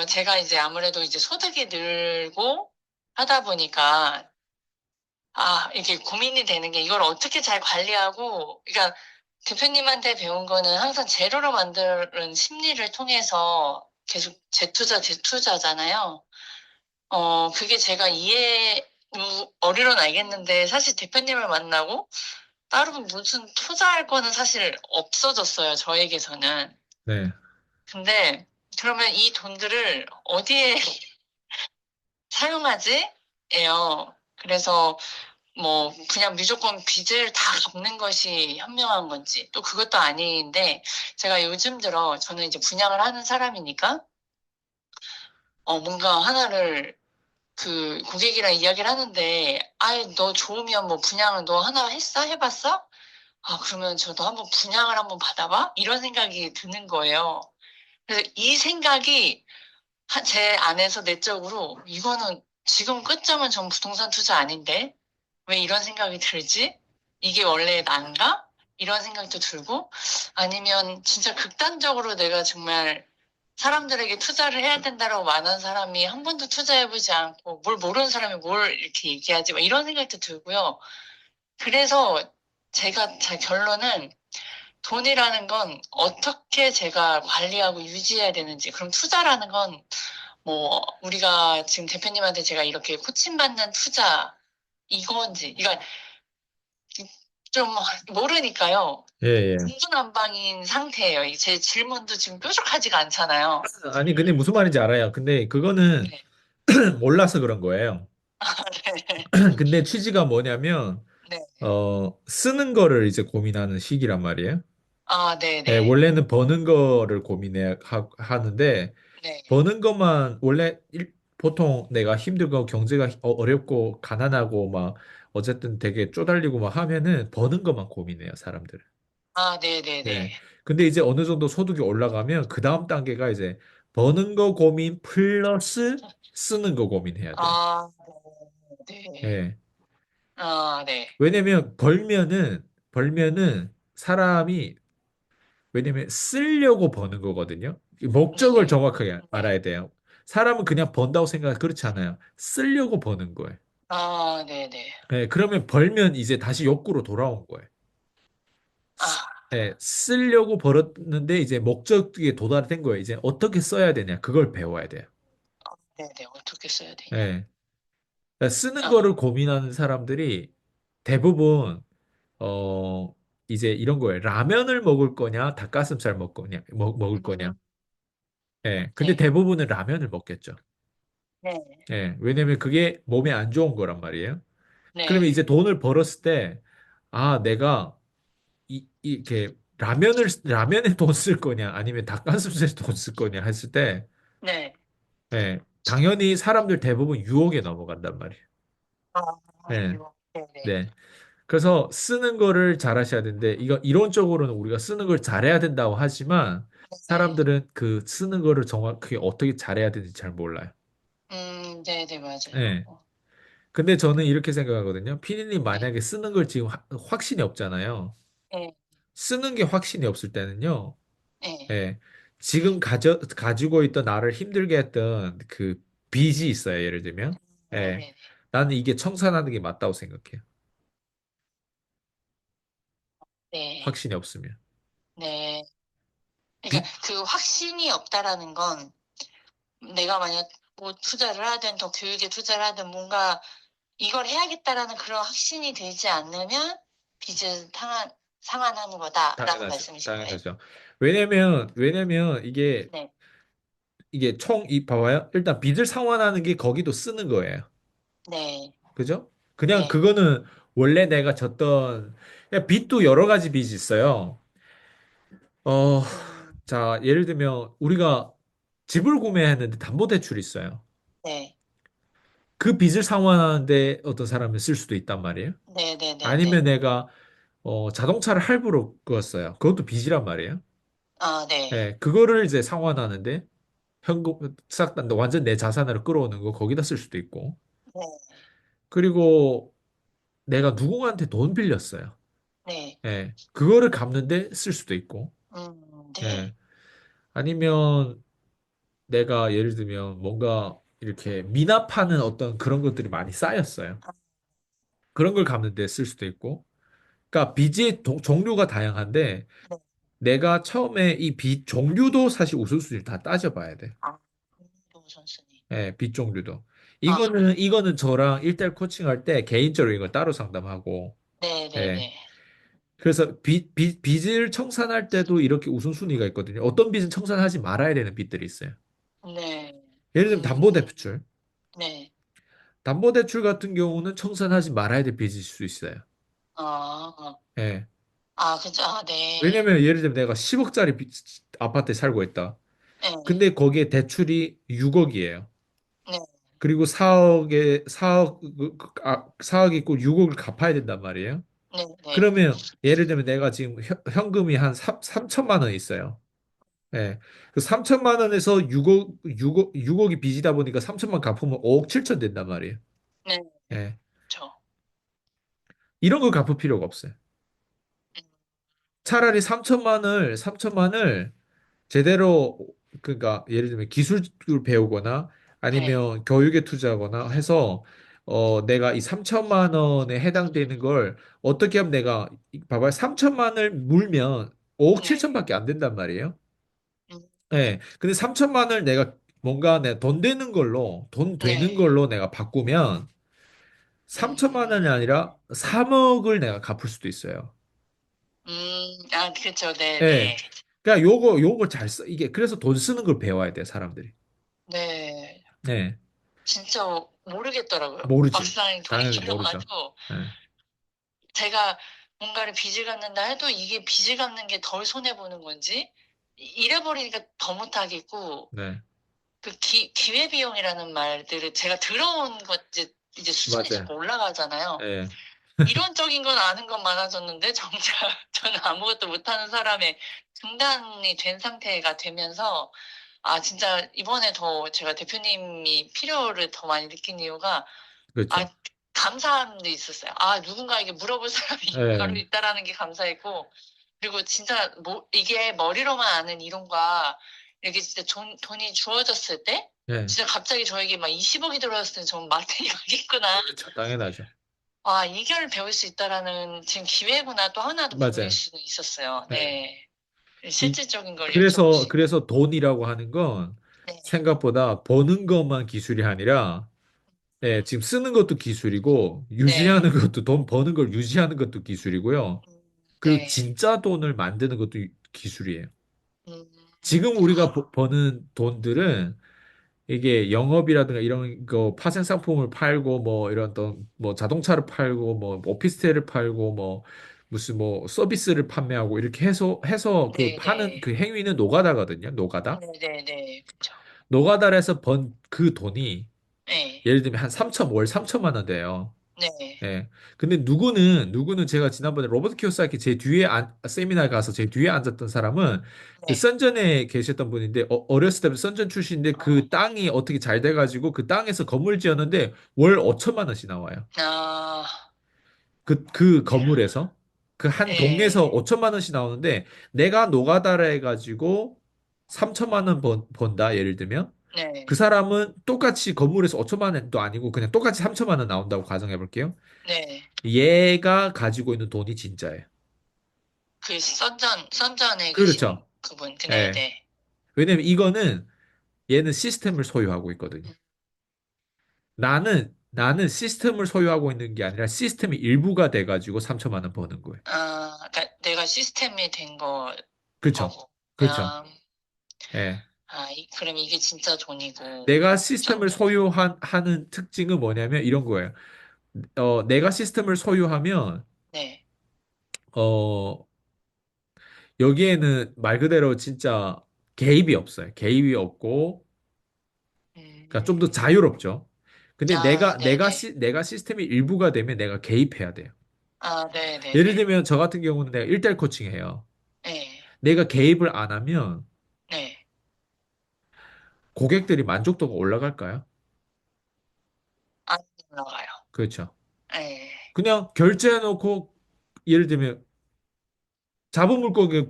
제가 이제 아무래도 이제 소득이 늘고 하다 보니까, 이게 고민이 되는 게 이걸 어떻게 잘 관리하고, 그러니까 대표님한테 배운 거는 항상 제로로 만드는 심리를 통해서 계속 재투자, 재투자잖아요. 그게 제가 어리로는 알겠는데, 사실 대표님을 만나고, 따로 무슨 투자할 거는 사실 없어졌어요, 저에게서는. 네. 근데, 그러면 이 돈들을 어디에 사용하지? 예요. 그래서, 뭐, 그냥 무조건 빚을 다 갚는 것이 현명한 건지, 또 그것도 아닌데, 제가 요즘 들어, 저는 이제 분양을 하는 사람이니까, 뭔가 하나를 고객이랑 이야기를 하는데, 아이, 너 좋으면 뭐 분양을 너 하나 했어? 해봤어? 그러면 저도 한번 분양을 한번 받아봐? 이런 생각이 드는 거예요. 그래서 이 생각이 제 안에서 내적으로, 이거는 지금 끝점은 전 부동산 투자 아닌데, 왜 이런 생각이 들지? 이게 원래 난가? 이런 생각도 들고, 아니면 진짜 극단적으로 내가 정말 사람들에게 투자를 해야 된다라고 말하는 사람이 한 번도 투자해보지 않고 뭘 모르는 사람이 뭘 이렇게 얘기하지? 막 이런 생각도 들고요. 그래서 제가 제 결론은 돈이라는 건 어떻게 제가 관리하고 유지해야 되는지, 그럼 투자라는 건 뭐 우리가 지금 대표님한테 제가 이렇게 코칭받는 투자 이건지, 그러니까 좀 모르니까요. 예, 예. 중구난방인 상태예요. 제 질문도 지금 뾰족하지가 않잖아요. 아니, 근데 무슨 말인지 알아요. 근데 그거는 네. 몰라서 그런 거예요. 네. 근데 취지가 뭐냐면, 네. 쓰는 거를 이제 고민하는 시기란 말이에요. 예, 네네. 원래는 버는 거를 하는데, 네. 버는 것만, 보통 내가 힘들고 경제가 어렵고 가난하고 막, 어쨌든 되게 쪼달리고 막 하면은 버는 것만 고민해요, 사람들은. 네. 네네네. 근데 이제 어느 정도 소득이 올라가면 그 다음 단계가 이제 버는 거 고민 플러스 쓰는 거 고민해야 돼요. 아, 네. 예. 네. 왜냐면 벌면은 사람이 왜냐면 쓰려고 버는 거거든요. 이 목적을 네네. 정확하게 네. 알아야 돼요. 사람은 그냥 번다고 생각 그렇지 않아요. 쓰려고 버는 거예요. 네네. 예, 그러면 벌면 이제 다시 욕구로 돌아온 거예요. 쓰- 아, 쓰려고 벌었는데 이제 목적에 도달된 거예요. 이제 어떻게 써야 되냐, 그걸 배워야 돼요. 네네. 어떻게 써야 되냐. 예. 그러니까 쓰는 아, 거를 고민하는 사람들이 대부분 어 이제 이런 거예요. 라면을 먹을 거냐, 닭가슴살 먹을 거냐. 음, 예. 근데 네. 대부분은 라면을 먹겠죠. 네. 예. 왜냐면 그게 몸에 안 좋은 거란 말이에요. 그러면 네. 이제 돈을 벌었을 때, 내가 이렇게 라면에 돈 쓸 거냐, 아니면 닭가슴살에 돈 쓸 거냐 했을 때, 네. 예. 당연히 사람들 대부분 유혹에 넘어간단 말이에요. 아, 예. 이거. 네네. 네. 그래서 쓰는 거를 잘하셔야 되는데, 이거 이론적으로는 우리가 쓰는 걸 잘해야 된다고 하지만, 네. 사람들은 그 쓰는 거를 정확하게 어떻게 잘해야 되는지 잘 몰라요. 네네, 맞아요. 예. 근데 저는 이렇게 생각하거든요. 피디님 네. 만약에 쓰는 걸 지금 확신이 없잖아요. 네. 쓰는 게 확신이 없을 때는요. 네. 예. 지금 가지고 있던 나를 힘들게 했던 그 빚이 있어요. 예를 들면. 예. 네네. 나는 이게 청산하는 게 맞다고 생각해요. 네. 확신이 없으면. 네. 그러니까 빚, 그 확신이 없다라는 건 내가 만약 뭐 투자를 하든 더 교육에 투자를 하든 뭔가 이걸 해야겠다라는 그런 확신이 들지 않으면 빚을 상환하는 거다라는 당연하죠. 말씀이신 거예요? 당연하죠. 왜냐면 네. 봐봐요. 일단 빚을 상환하는 게 거기도 쓰는 거예요. 네. 그죠? 그냥 네. 그거는 원래 내가 졌던, 그냥 빚도 여러 가지 빚이 있어요. 어, 음, 자, 예를 들면 우리가 집을 구매했는데 담보대출이 있어요. 네. 그 빚을 상환하는데 어떤 사람은 쓸 수도 있단 말이에요. 아니면 네네네네. 내가 자동차를 할부로 끄었어요. 그것도 빚이란 말이에요. 네. 예, 그거를 이제 상환하는데 현금 싹 다 완전 내 자산으로 끌어오는 거 거기다 쓸 수도 있고. 네. 그리고 내가 누군가한테 돈 빌렸어요. 네. 예, 그거를 갚는데 쓸 수도 있고. 네. 예, 아니면 내가 예를 들면 뭔가 이렇게 미납하는 어떤 그런 것들이 많이 쌓였어요. 아, 그런 걸 갚는 데 쓸 수도 있고. 그러니까 빚의 종류가 다양한데 네. 내가 처음에 이 빚 종류도 사실 우선순위를 다 따져봐야 돼. 아, 김도 선수님. 예, 빚 종류도. 아, 이거는 저랑 1대1 코칭할 때 개인적으로 이걸 따로 상담하고, 예. 네네네. 그래서 빚을 청산할 때도 이렇게 우선순위가 있거든요. 어떤 빚은 청산하지 말아야 되는 빚들이 있어요. 네. 예를 들면 담보대출. 네. 담보대출 같은 경우는 청산하지 말아야 될 빚일 수 있어요. 아, 예. 아, 그죠. 아, 네. 왜냐면 예를 들면 내가 10억짜리 아파트에 살고 있다. 네. 근데 거기에 대출이 6억이에요. 네. 그리고 4억 있고 6억을 갚아야 된단 말이에요. 네. 네. 그러면 예를 들면 내가 지금 현금이 한 3천만 원 있어요. 예. 그 3천만 원에서 6억이 빚이다 보니까 3천만 갚으면 5억 7천 된단 말이에요. 네. 예. 그렇죠. 이런 걸 갚을 필요가 없어요. 음, 차라리 3천만을 제대로 그러니까 예를 들면 기술을 배우거나 네. 아니면 교육에 투자하거나 해서 내가 이 3천만 원에 해당되는 걸 어떻게 하면 내가 봐봐요. 3천만을 물면 5억 네. 7천밖에 안 된단 말이에요. 음, 예. 근데 3천만을 내가 뭔가 내 돈 되는 걸로 돈 되는 네. 걸로 내가 바꾸면 3천만 원이 음, 아니라 3억을 내가 갚을 수도 있어요. 아, 그렇죠. 네. 네. 예. 그러니까 요거 잘 써. 이게 그래서 돈 쓰는 걸 배워야 돼, 사람들이. 네. 네. 진짜 모르겠더라고요. 모르지. 막상 돈이 당연히 모르죠. 들어와도 네. 제가 뭔가를 빚을 갚는다 해도 이게 빚을 갚는 게 덜 손해보는 건지 이래버리니까 더 못하겠고 네. 그 기회비용이라는 말들을 제가 들어온 것 이제 수준이 맞아요. 자꾸 올라가잖아요. 예. 이론적인 건 아는 건 많아졌는데 정작 저는 아무것도 못하는 사람의 중단이 된 상태가 되면서 아 진짜 이번에 더 제가 대표님이 필요를 더 많이 느낀 이유가 아 그렇죠. 감사함도 있었어요. 아 누군가에게 물어볼 사람이 바로 예. 있다라는 게 감사했고 그리고 진짜 뭐 이게 머리로만 아는 이론과 이렇게 진짜 돈이 주어졌을 때 예. 진짜 갑자기 저에게 막 20억이 들어왔을 때 저는 마탱이 가겠구나. 그렇죠. 당연하죠. 아, 이걸 배울 수 있다라는 지금 기회구나 또 하나도 보일 맞아요. 수는 있었어요. 예. 네. 이, 실질적인 걸 여쭤볼 그래서, 수 있고. 그래서 돈이라고 하는 건 네. 생각보다 버는 것만 기술이 아니라, 예, 지금 쓰는 것도 기술이고, 유지하는 네. 것도, 돈 버는 걸 유지하는 것도 기술이고요. 그리고 네. 진짜 돈을 만드는 것도 기술이에요. 음, 지금 우리가 아, 버는 돈들은 이게 영업이라든가 이런 거 파생 상품을 팔고 뭐 이런 뭐 자동차를 팔고 뭐 오피스텔을 팔고 뭐 무슨 뭐 서비스를 판매하고 이렇게 해서 그 파는 네네. 그 행위는 노가다거든요. 노가다. 네네네. 그쵸. 노가다를 해서 번 그 돈이 네. 예를 들면 한 3천 월 3천만 원 돼요. 네. 예. 근데 누구는 제가 지난번에 로버트 키오사키 제 뒤에 세미나 가서 제 뒤에 앉았던 사람은 그 네. 선전에 계셨던 분인데 어렸을 때부터 선전 출신인데 어, 그 땅이 어떻게 잘 돼가지고 그 땅에서 건물 지었는데 월 5천만 원씩 나와요. 아, 그 건물에서 그 한 동에서 네. 5천만 원씩 나오는데 내가 노가다라 해가지고 3천만 원 번다 예를 들면 그 네. 사람은 똑같이 건물에서 5천만 원도 아니고 그냥 똑같이 3천만 원 나온다고 가정해 볼게요. 네. 얘가 가지고 있는 돈이 진짜예요. 그 선전에 계신 그렇죠. 그분. 예. 네네. 왜냐면 이거는 얘는 시스템을 소유하고 있거든요. 나는 시스템을 소유하고 있는 게 아니라 시스템의 일부가 돼가지고 3천만 원 버는 거예요. 아, 그러니까 내가 시스템이 된 그렇죠. 거고. 그렇죠. 아, 예. 그럼 이게 진짜 돈이고. 내가 그쵸? 시스템을 하는 특징은 뭐냐면 이런 거예요. 내가 시스템을 소유하면, 네. 어, 여기에는 말 그대로 진짜 개입이 없어요. 개입이 없고, 그러니까 좀 더 음, 자유롭죠. 근데 아, 네네. 내가 시스템의 일부가 되면 내가 개입해야 돼요. 아, 예를 네네네. 들면 저 같은 경우는 내가 1대1 코칭해요. 네. 내가 개입을 안 하면 네. 고객들이 만족도가 올라갈까요? 안 올라가요. 그렇죠. 네. 그냥 결제해놓고 예를 들면 잡은 물고기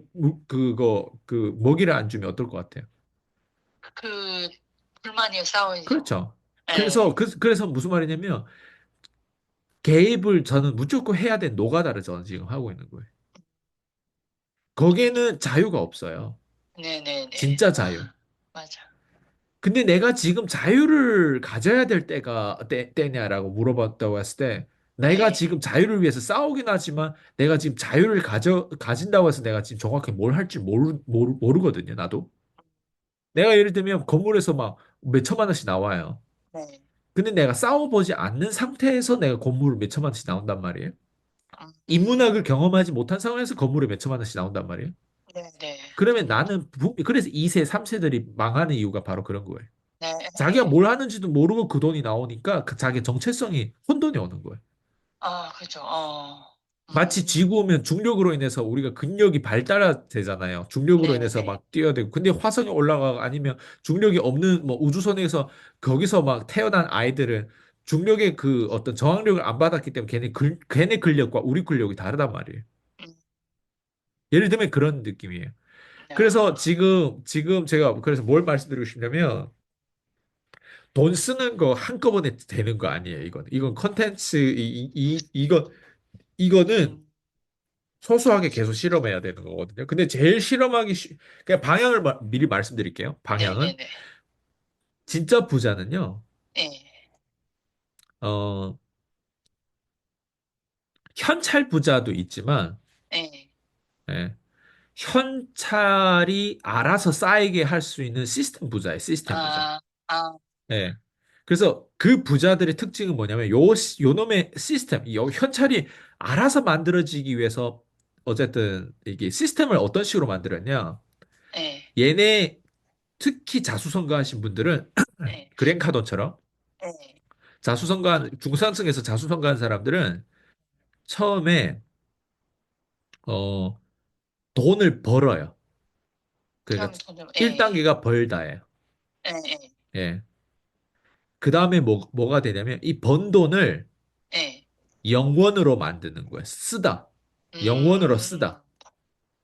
그거 그 먹이를 안 주면 어떨 것 같아요? 그, 불만이 싸우죠. 그렇죠. 그래서, 예, 그래서 무슨 말이냐면, 개입을 저는 무조건 해야 된 노가다를 저는 지금 하고 있는 거예요. 거기에는 자유가 없어요. 네네네. 진짜 자유. 아, 맞아. 근데 내가 지금 자유를 가져야 될 때냐라고 물어봤다고 했을 때, 내가 예, 지금 자유를 위해서 싸우긴 하지만, 내가 지금 자유를 가진다고 해서 내가 지금 정확히 뭘 할지 모르거든요, 나도. 내가 예를 들면 건물에서 막 몇 천만 원씩 나와요. 네. 근데 내가 싸워보지 않는 상태에서 내가 건물을 몇 천만 원씩 나온단 말이에요. 음, 인문학을 경험하지 못한 상황에서 건물에 몇 천만 원씩 나온단 말이에요. 네네. 그러면 그래서 2세, 3세들이 망하는 이유가 바로 그런 거예요. 네, 자기가 뭘 하는지도 모르고 그 돈이 나오니까 그 자기 정체성이 혼돈이 오는 거예요. 아, 그죠. 마치 지구 오면 중력으로 인해서 우리가 근력이 발달하 되잖아요. 중력으로 인해서 네네. 막 뛰어야 되고. 근데 화성에 올라가 아니면 중력이 없는 뭐 우주선에서 거기서 막 태어난 아이들은 중력의 그 어떤 저항력을 안 받았기 때문에 걔네 근력과 우리 근력이 다르단 말이에요. 음, 예를 들면 그런 느낌이에요. 그래서 야, 지금 제가 그래서 뭘 말씀드리고 싶냐면 돈 쓰는 거 한꺼번에 되는 거 아니에요. 이건 컨텐츠, 이거는 음, 소소하게 계속 실험해야 되는 거거든요. 근데 제일 그냥 방향을 미리 말씀드릴게요. 방향은. 네네네. 진짜 부자는요, 네, 어, 현찰 부자도 있지만, 네. 예, 현찰이 알아서 쌓이게 할 수 있는 시스템 부자예요. 시스템 부자. 아, 아, 예. 그래서 그 부자들의 특징은 뭐냐면, 요 놈의 시스템, 현찰이 알아서 만들어지기 위해서, 어쨌든, 이게 시스템을 어떤 식으로 만들었냐. 네, 얘네 특히 자수성가하신 분들은 네, 그랜카돈처럼 네. 중상층에서 자수성가한 사람들은 처음에 어 돈을 벌어요. 그러니까 처음 저도, 예, 1단계가 벌다예요. 예, 예, 예. 그 다음에 뭐가 되냐면 이 번 돈을 예. 영원으로 만드는 거예요. 쓰다. 영원으로 음, 쓰다.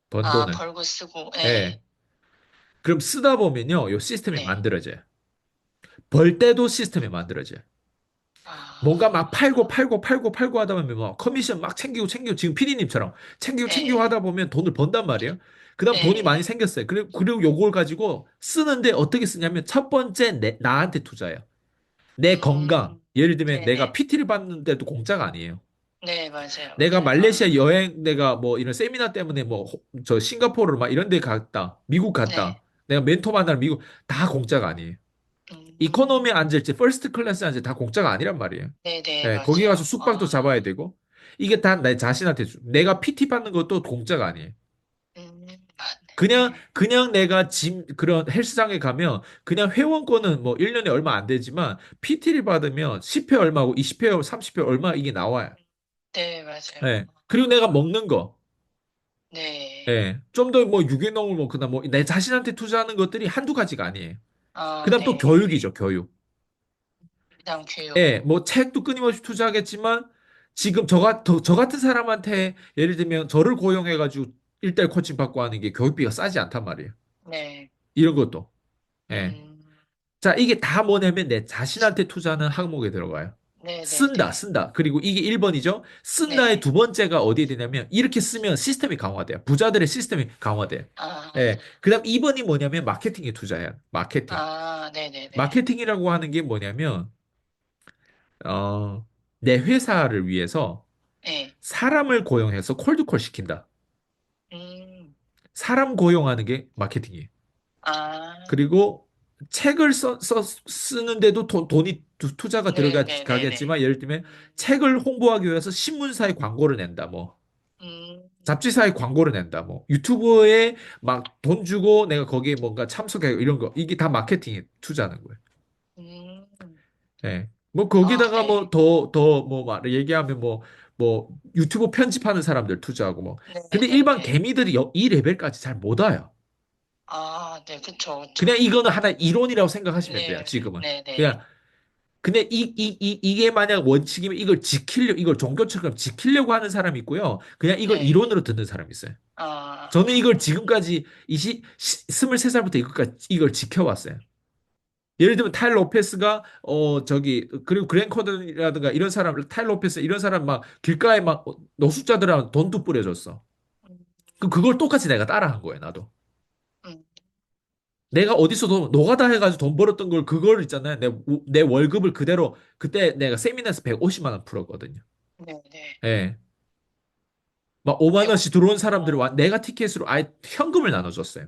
번 아, 돈을. 벌고 쓰고, 예, 예. 그럼 쓰다 보면요. 요 시스템이 네. 만들어져요. 벌 때도 시스템이 만들어져요. 뭔가 막 아, 팔고 하다 보면 뭐 커미션 막 챙기고 지금 피디님처럼 챙기고 예, 하다 보면 돈을 번단 말이에요. 그다음 돈이 많이 예. 생겼어요. 그리고 요걸 가지고 쓰는데 어떻게 쓰냐면 첫 번째 나한테 투자예요. 내 건강. 예를 들면 내가 네네. PT를 받는데도 공짜가 아니에요. 네, 맞아요, 내가 맞아요. 말레이시아 여행 내가 뭐 이런 세미나 때문에 뭐 저 싱가포르 막 이런 데 갔다. 미국 갔다. 네. 내가 멘토 만나러 미국 다 공짜가 아니에요. 이코노미 음, 앉을지 퍼스트 클래스 앉을지 다 공짜가 아니란 말이에요. 네네, 예, 거기 가서 맞아요. 숙박도 잡아야 되고 이게 다 내 자신한테 내가 PT 받는 것도 공짜가 아니에요. 맞네. 그냥 내가 그런 헬스장에 가면 그냥 회원권은 뭐 1년에 얼마 안 되지만 PT를 받으면 10회 얼마고 20회, 30회 얼마 이게 나와요. 네, 맞아요. 예. 그리고 내가 먹는 거. 네. 예. 좀 더 뭐 유기농을 먹거나 뭐 내 자신한테 투자하는 것들이 한두 가지가 아니에요. 아, 그다음 또 네. 교육이죠, 교육. 비상 교육. 예, 뭐 책도 끊임없이 투자하겠지만 지금 저 같은 사람한테 예를 들면 저를 고용해가지고 일대일 코칭 받고 하는 게 교육비가 싸지 않단 말이에요. 네. 이런 것도. 예. 음, 자, 이게 다 뭐냐면 내 자신한테 투자하는 항목에 들어가요. 네네네. 쓴다. 그리고 이게 1번이죠. 쓴다의 네. 두 번째가 어디에 되냐면 이렇게 쓰면 시스템이 강화돼요. 부자들의 시스템이 강화돼요. 아, 예. 그다음 2번이 뭐냐면 마케팅에 투자해요. 마케팅. 네네네. 마케팅이라고 하는 게 뭐냐면 내 회사를 위해서 네. 사람을 고용해서 콜드콜 시킨다. 음, 사람 고용하는 게 마케팅이에요. 아, 그리고 책을 쓰는데도 돈이 투자가 네네네네. 들어가겠지만 예를 들면 음, 책을 홍보하기 위해서 신문사에 광고를 낸다. 뭐 음, 잡지사에 광고를 낸다. 뭐 유튜브에 막 돈 주고 내가 거기에 뭔가 참석해 이런 거 이게 다 마케팅에 투자하는 거예요. 음. 예. 뭐 아, 거기다가 네. 뭐 더 뭐 말 얘기하면 뭐 유튜브 편집하는 사람들 투자하고 뭐 근데 일반 네네네. 개미들이 이 레벨까지 잘 못 와요. 아, 네, 그쵸, 그냥 그쵸. 이거는 하나의 이론이라고 생각하시면 돼요. 네, 지금은. 네네. 그냥 근데 이게 만약 원칙이면 이걸 종교처럼 지키려고 하는 사람이 있고요. 그냥 이걸 네. 이론으로 듣는 사람이 있어요. 아, 저는 이걸 지금까지 23살부터 이걸 지켜왔어요. 예를 들면 타일 로페스가 저기 그리고 그랜 커든이라든가 이런 사람 타일 로페스 이런 사람 막 길가에 막 노숙자들한테 돈도 뿌려줬어. 음, 그걸 똑같이 내가 따라한 거예요, 나도. 음, 내가 어디서도 노가다 해가지고 돈 벌었던 걸 그걸 있잖아요. 내 월급을 그대로 그때 내가 세미나에서 150만 원 풀었거든요. 네네. 예. 막 5만 백, 원씩 들어온 사람들을 어, 내가 티켓으로 아예 현금을 나눠줬어요.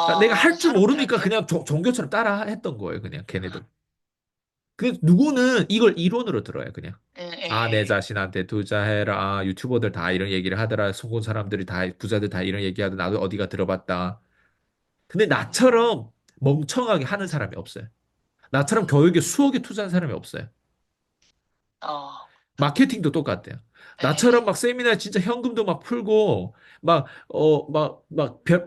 그러니까 내가 아, 할 줄 모르니까 사람들한테? 그냥 종교처럼 따라 했던 거예요, 그냥 아, 걔네들. 그 누구는 이걸 이론으로 들어요, 그냥. 예, 아, 내 예. 자신한테 투자해라. 아, 유튜버들 다 이런 얘기를 하더라. 성공 사람들이 다, 부자들 다 이런 얘기하더라. 나도 어디가 들어봤다. 근데 음, 나처럼 멍청하게 하는 사람이 없어요. 나처럼 교육에 음, 수억에 투자한 사람이 없어요. 그렇군요. 마케팅도 똑같대요. 나처럼 예. 막 세미나에 진짜 현금도 막 풀고,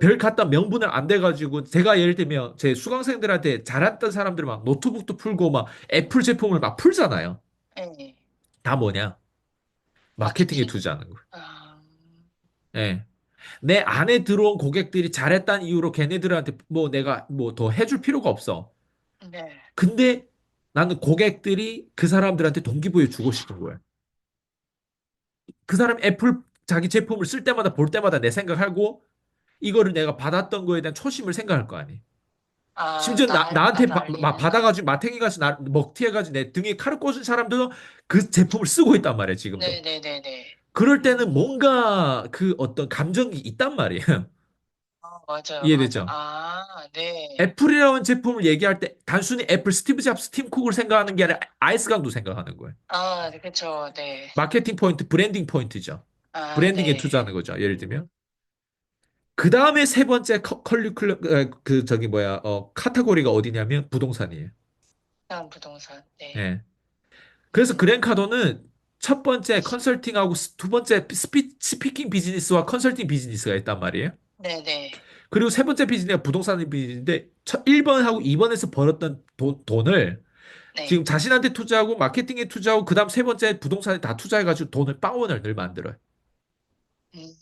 별 갖다 명분을 안 돼가지고, 제가 예를 들면 제 수강생들한테 잘했던 사람들 막 노트북도 풀고 막 애플 제품을 막 풀잖아요. 예. 다 뭐냐? 마케팅에 마케팅. 투자하는 거예요. 아, 예. 내 안에 들어온 고객들이 잘했다는 이유로 걔네들한테 뭐 내가 뭐 더 해줄 필요가 없어. 네. 근데 나는 고객들이 그 사람들한테 동기부여 주고 싶은 거야. 그 사람 애플 자기 제품을 쓸 때마다 볼 때마다 내 생각하고 이거를 내가 받았던 거에 대한 초심을 생각할 거 아니. 아, 심지어 나한테 나를 알리는, 받아가지고 마탱이 가서 먹튀해가지고 내 등에 칼을 꽂은 사람들도 그 제품을 쓰고 있단 말이야, 지금도. 네네네네. 그럴 때는 뭔가 그 어떤 감정이 있단 말이에요. 맞아요, 맞아. 이해되죠? 아, 네. 애플이라는 제품을 얘기할 때 단순히 애플 스티브 잡스 팀 쿡을 생각하는 게 아니라 아이스강도 생각하는 거예요. 아, 네, 그쵸, 네. 마케팅 포인트, 브랜딩 포인트죠. 아, 브랜딩에 네. 투자하는 거죠. 예를 들면. 그 다음에 세 번째 컬리큘럼, 그, 저기 뭐야, 카테고리가 어디냐면 부동산이에요. 다음 부동산, 네. 예. 그래서 그랜카도는 첫 번째 컨설팅하고 두 번째 스피킹 비즈니스와 컨설팅 비즈니스가 있단 말이에요. 네네. 그리고 세 번째 비즈니스가 부동산 비즈니스인데 1번하고 2번에서 벌었던 돈을 지금 네. 자신한테 투자하고 마케팅에 투자하고 그다음 세 번째 부동산에 다 투자해가지고 돈을 빵원을 늘 만들어요. 음,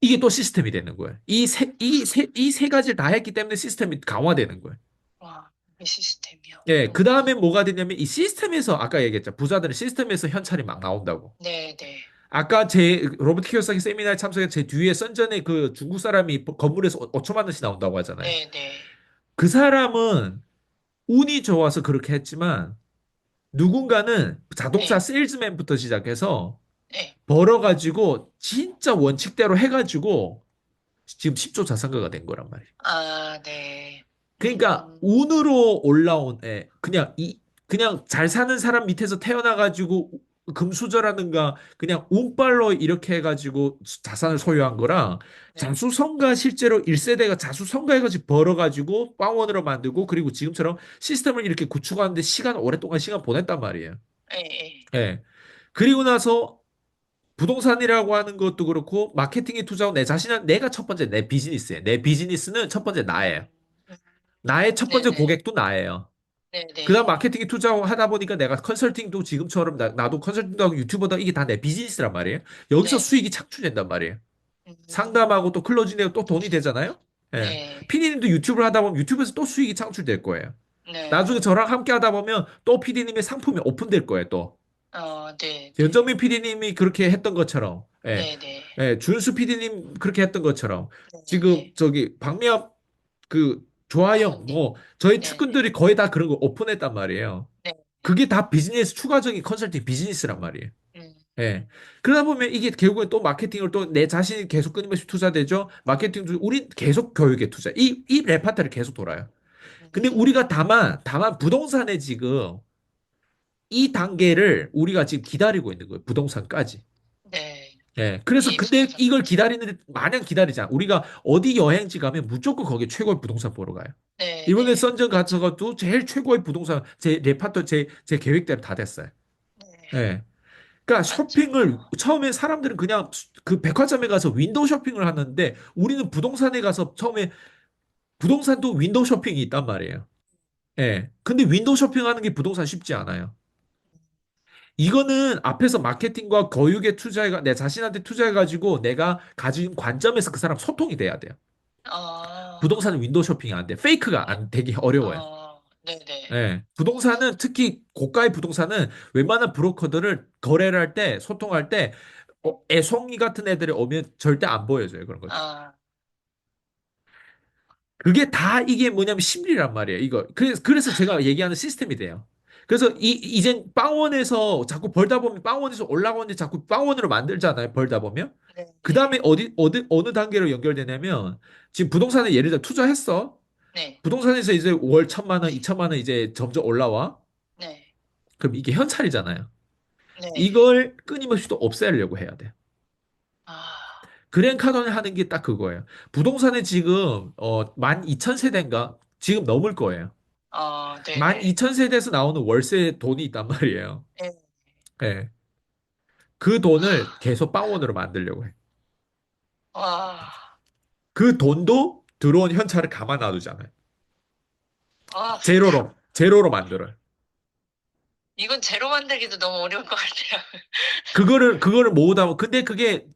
이게 또 시스템이 되는 거예요. 이 세 가지를 다 했기 때문에 시스템이 강화되는 거예요. 와, 이 시스템이요. 예, 그 다음에 뭐가 되냐면 이 시스템에서 아까 얘기했죠. 부자들은 시스템에서 현찰이 막 나온다고. 네네. 아까 제 로버트 키오사키 세미나에 참석해 제 뒤에 선전에 그 중국 사람이 건물에서 5천만 원씩 나온다고 하잖아요. 네네. 그 사람은 운이 좋아서 그렇게 했지만 누군가는 자동차 네. 세일즈맨부터 시작해서 네. 벌어가지고 진짜 원칙대로 해가지고 지금 10조 자산가가 된 거란 말이에요. 아, 네. 그러니까 운으로 올라온 그냥 잘 사는 사람 밑에서 태어나가지고 금수저라든가 그냥 운빨로 이렇게 해가지고 자산을 소유한 거랑 네. 자수성가 실제로 1세대가 자수성가해가지고 벌어가지고 빵원으로 만들고 그리고 지금처럼 시스템을 이렇게 구축하는데 오랫동안 시간 보냈단 말이에요. 예, 예. 예. 그리고 나서 부동산이라고 하는 것도 그렇고 마케팅에 투자하고 내가 첫 번째 내 비즈니스예요. 내 비즈니스는 첫 번째 나예요. 음, 나의 첫 번째 네네. 고객도 나예요. 그다음 네네. 마케팅에 투자하다 보니까 내가 컨설팅도 지금처럼 나도 컨설팅도 하고 유튜버도 하고 이게 다 내 비즈니스란 말이에요. 여기서 네네. 수익이 창출된단 말이에요. 상담하고 음, 또 클로징되고 또 돈이 되잖아요. 예. 네. 피디님도 유튜브를 하다 보면 유튜브에서 또 수익이 창출될 거예요. 나중에 네. 저랑 함께 하다 보면 또 피디님의 상품이 오픈될 거예요, 또. 네, 네. 연정민 피디님이 그렇게 했던 것처럼, 예. 네네. 준수 피디님 그렇게 했던 것처럼, 지금 네네. 저기 박미엽 그 아, 조아영 네. 뭐 저희 네네. 측근들이 거의 다 그런 거 오픈했단 말이에요. 네. 그게 다 비즈니스 추가적인 컨설팅 비즈니스란 말이에요. 음, 예. 그러다 보면 이게 결국엔 또 마케팅을 또 내 자신이 계속 끊임없이 투자되죠. 마케팅도 우리 계속 교육에 투자. 이 레파토리 계속 돌아요. 근데 우리가 다만 부동산에 지금 이 단계를 우리가 지금 기다리고 있는 거예요. 부동산까지. 네. 예. 그래서 근데 이걸 이익소득까지. 기다리는데 마냥 기다리지 않아. 우리가 어디 여행지 가면 무조건 거기 최고의 부동산 보러 가요. 이번에 네네. 선전 가서도 제일 최고의 부동산 제 레파토 제 계획대로 다 됐어요. 네. 예. 그러니까 쇼핑을 맞아요. 처음에 사람들은 그냥 그 백화점에 가서 윈도우 쇼핑을 하는데 우리는 부동산에 가서 처음에 부동산도 윈도우 쇼핑이 있단 말이에요. 예. 근데 윈도우 쇼핑하는 게 부동산 쉽지 않아요. 이거는 앞에서 마케팅과 교육에 투자해가 내 자신한테 투자해가지고 내가 가진 관점에서 그 사람 소통이 돼야 돼요. 아, 부동산은 윈도우 쇼핑이 안 돼. 페이크가 안 되기 어려워요. 네네. 예. 부동산은 특히 고가의 부동산은 웬만한 브로커들을 거래를 할 때, 소통할 때, 애송이 같은 애들이 오면 절대 안 보여줘요. 그런 것들. 아, 그게 다 이게 뭐냐면 심리란 말이에요. 이거. 그래서 제가 얘기하는 시스템이 돼요. 그래서 이젠 빵원에서 자꾸 벌다 보면 빵원에서 올라가는데 자꾸 빵원으로 만들잖아요. 벌다 보면. 그 다음에 네네. 어느 단계로 연결되냐면 지금 부동산에 예를 들어 투자했어. 네, 부동산에서 이제 월 1,000만 원, 2,000만 원 이제 점점 올라와. 네, 그럼 이게 현찰이잖아요. 네. 이걸 끊임없이 또 없애려고 해야 돼. 아, 그랜카돈을 하는 게 딱 그거예요. 부동산에 지금 12,000세대인가? 지금 넘을 거예요. 네네. 12,000세대에서 나오는 월세 돈이 있단 말이에요. 네. 예. 그 돈을 계속 빵원으로 만들려고 해. 와, 그 돈도 들어온 현찰을 가만 놔두잖아요. 근데 제로로 만들어요. 이건 제로 만들기도 너무 어려울 것 같아요. 그거를 모으다 근데 그게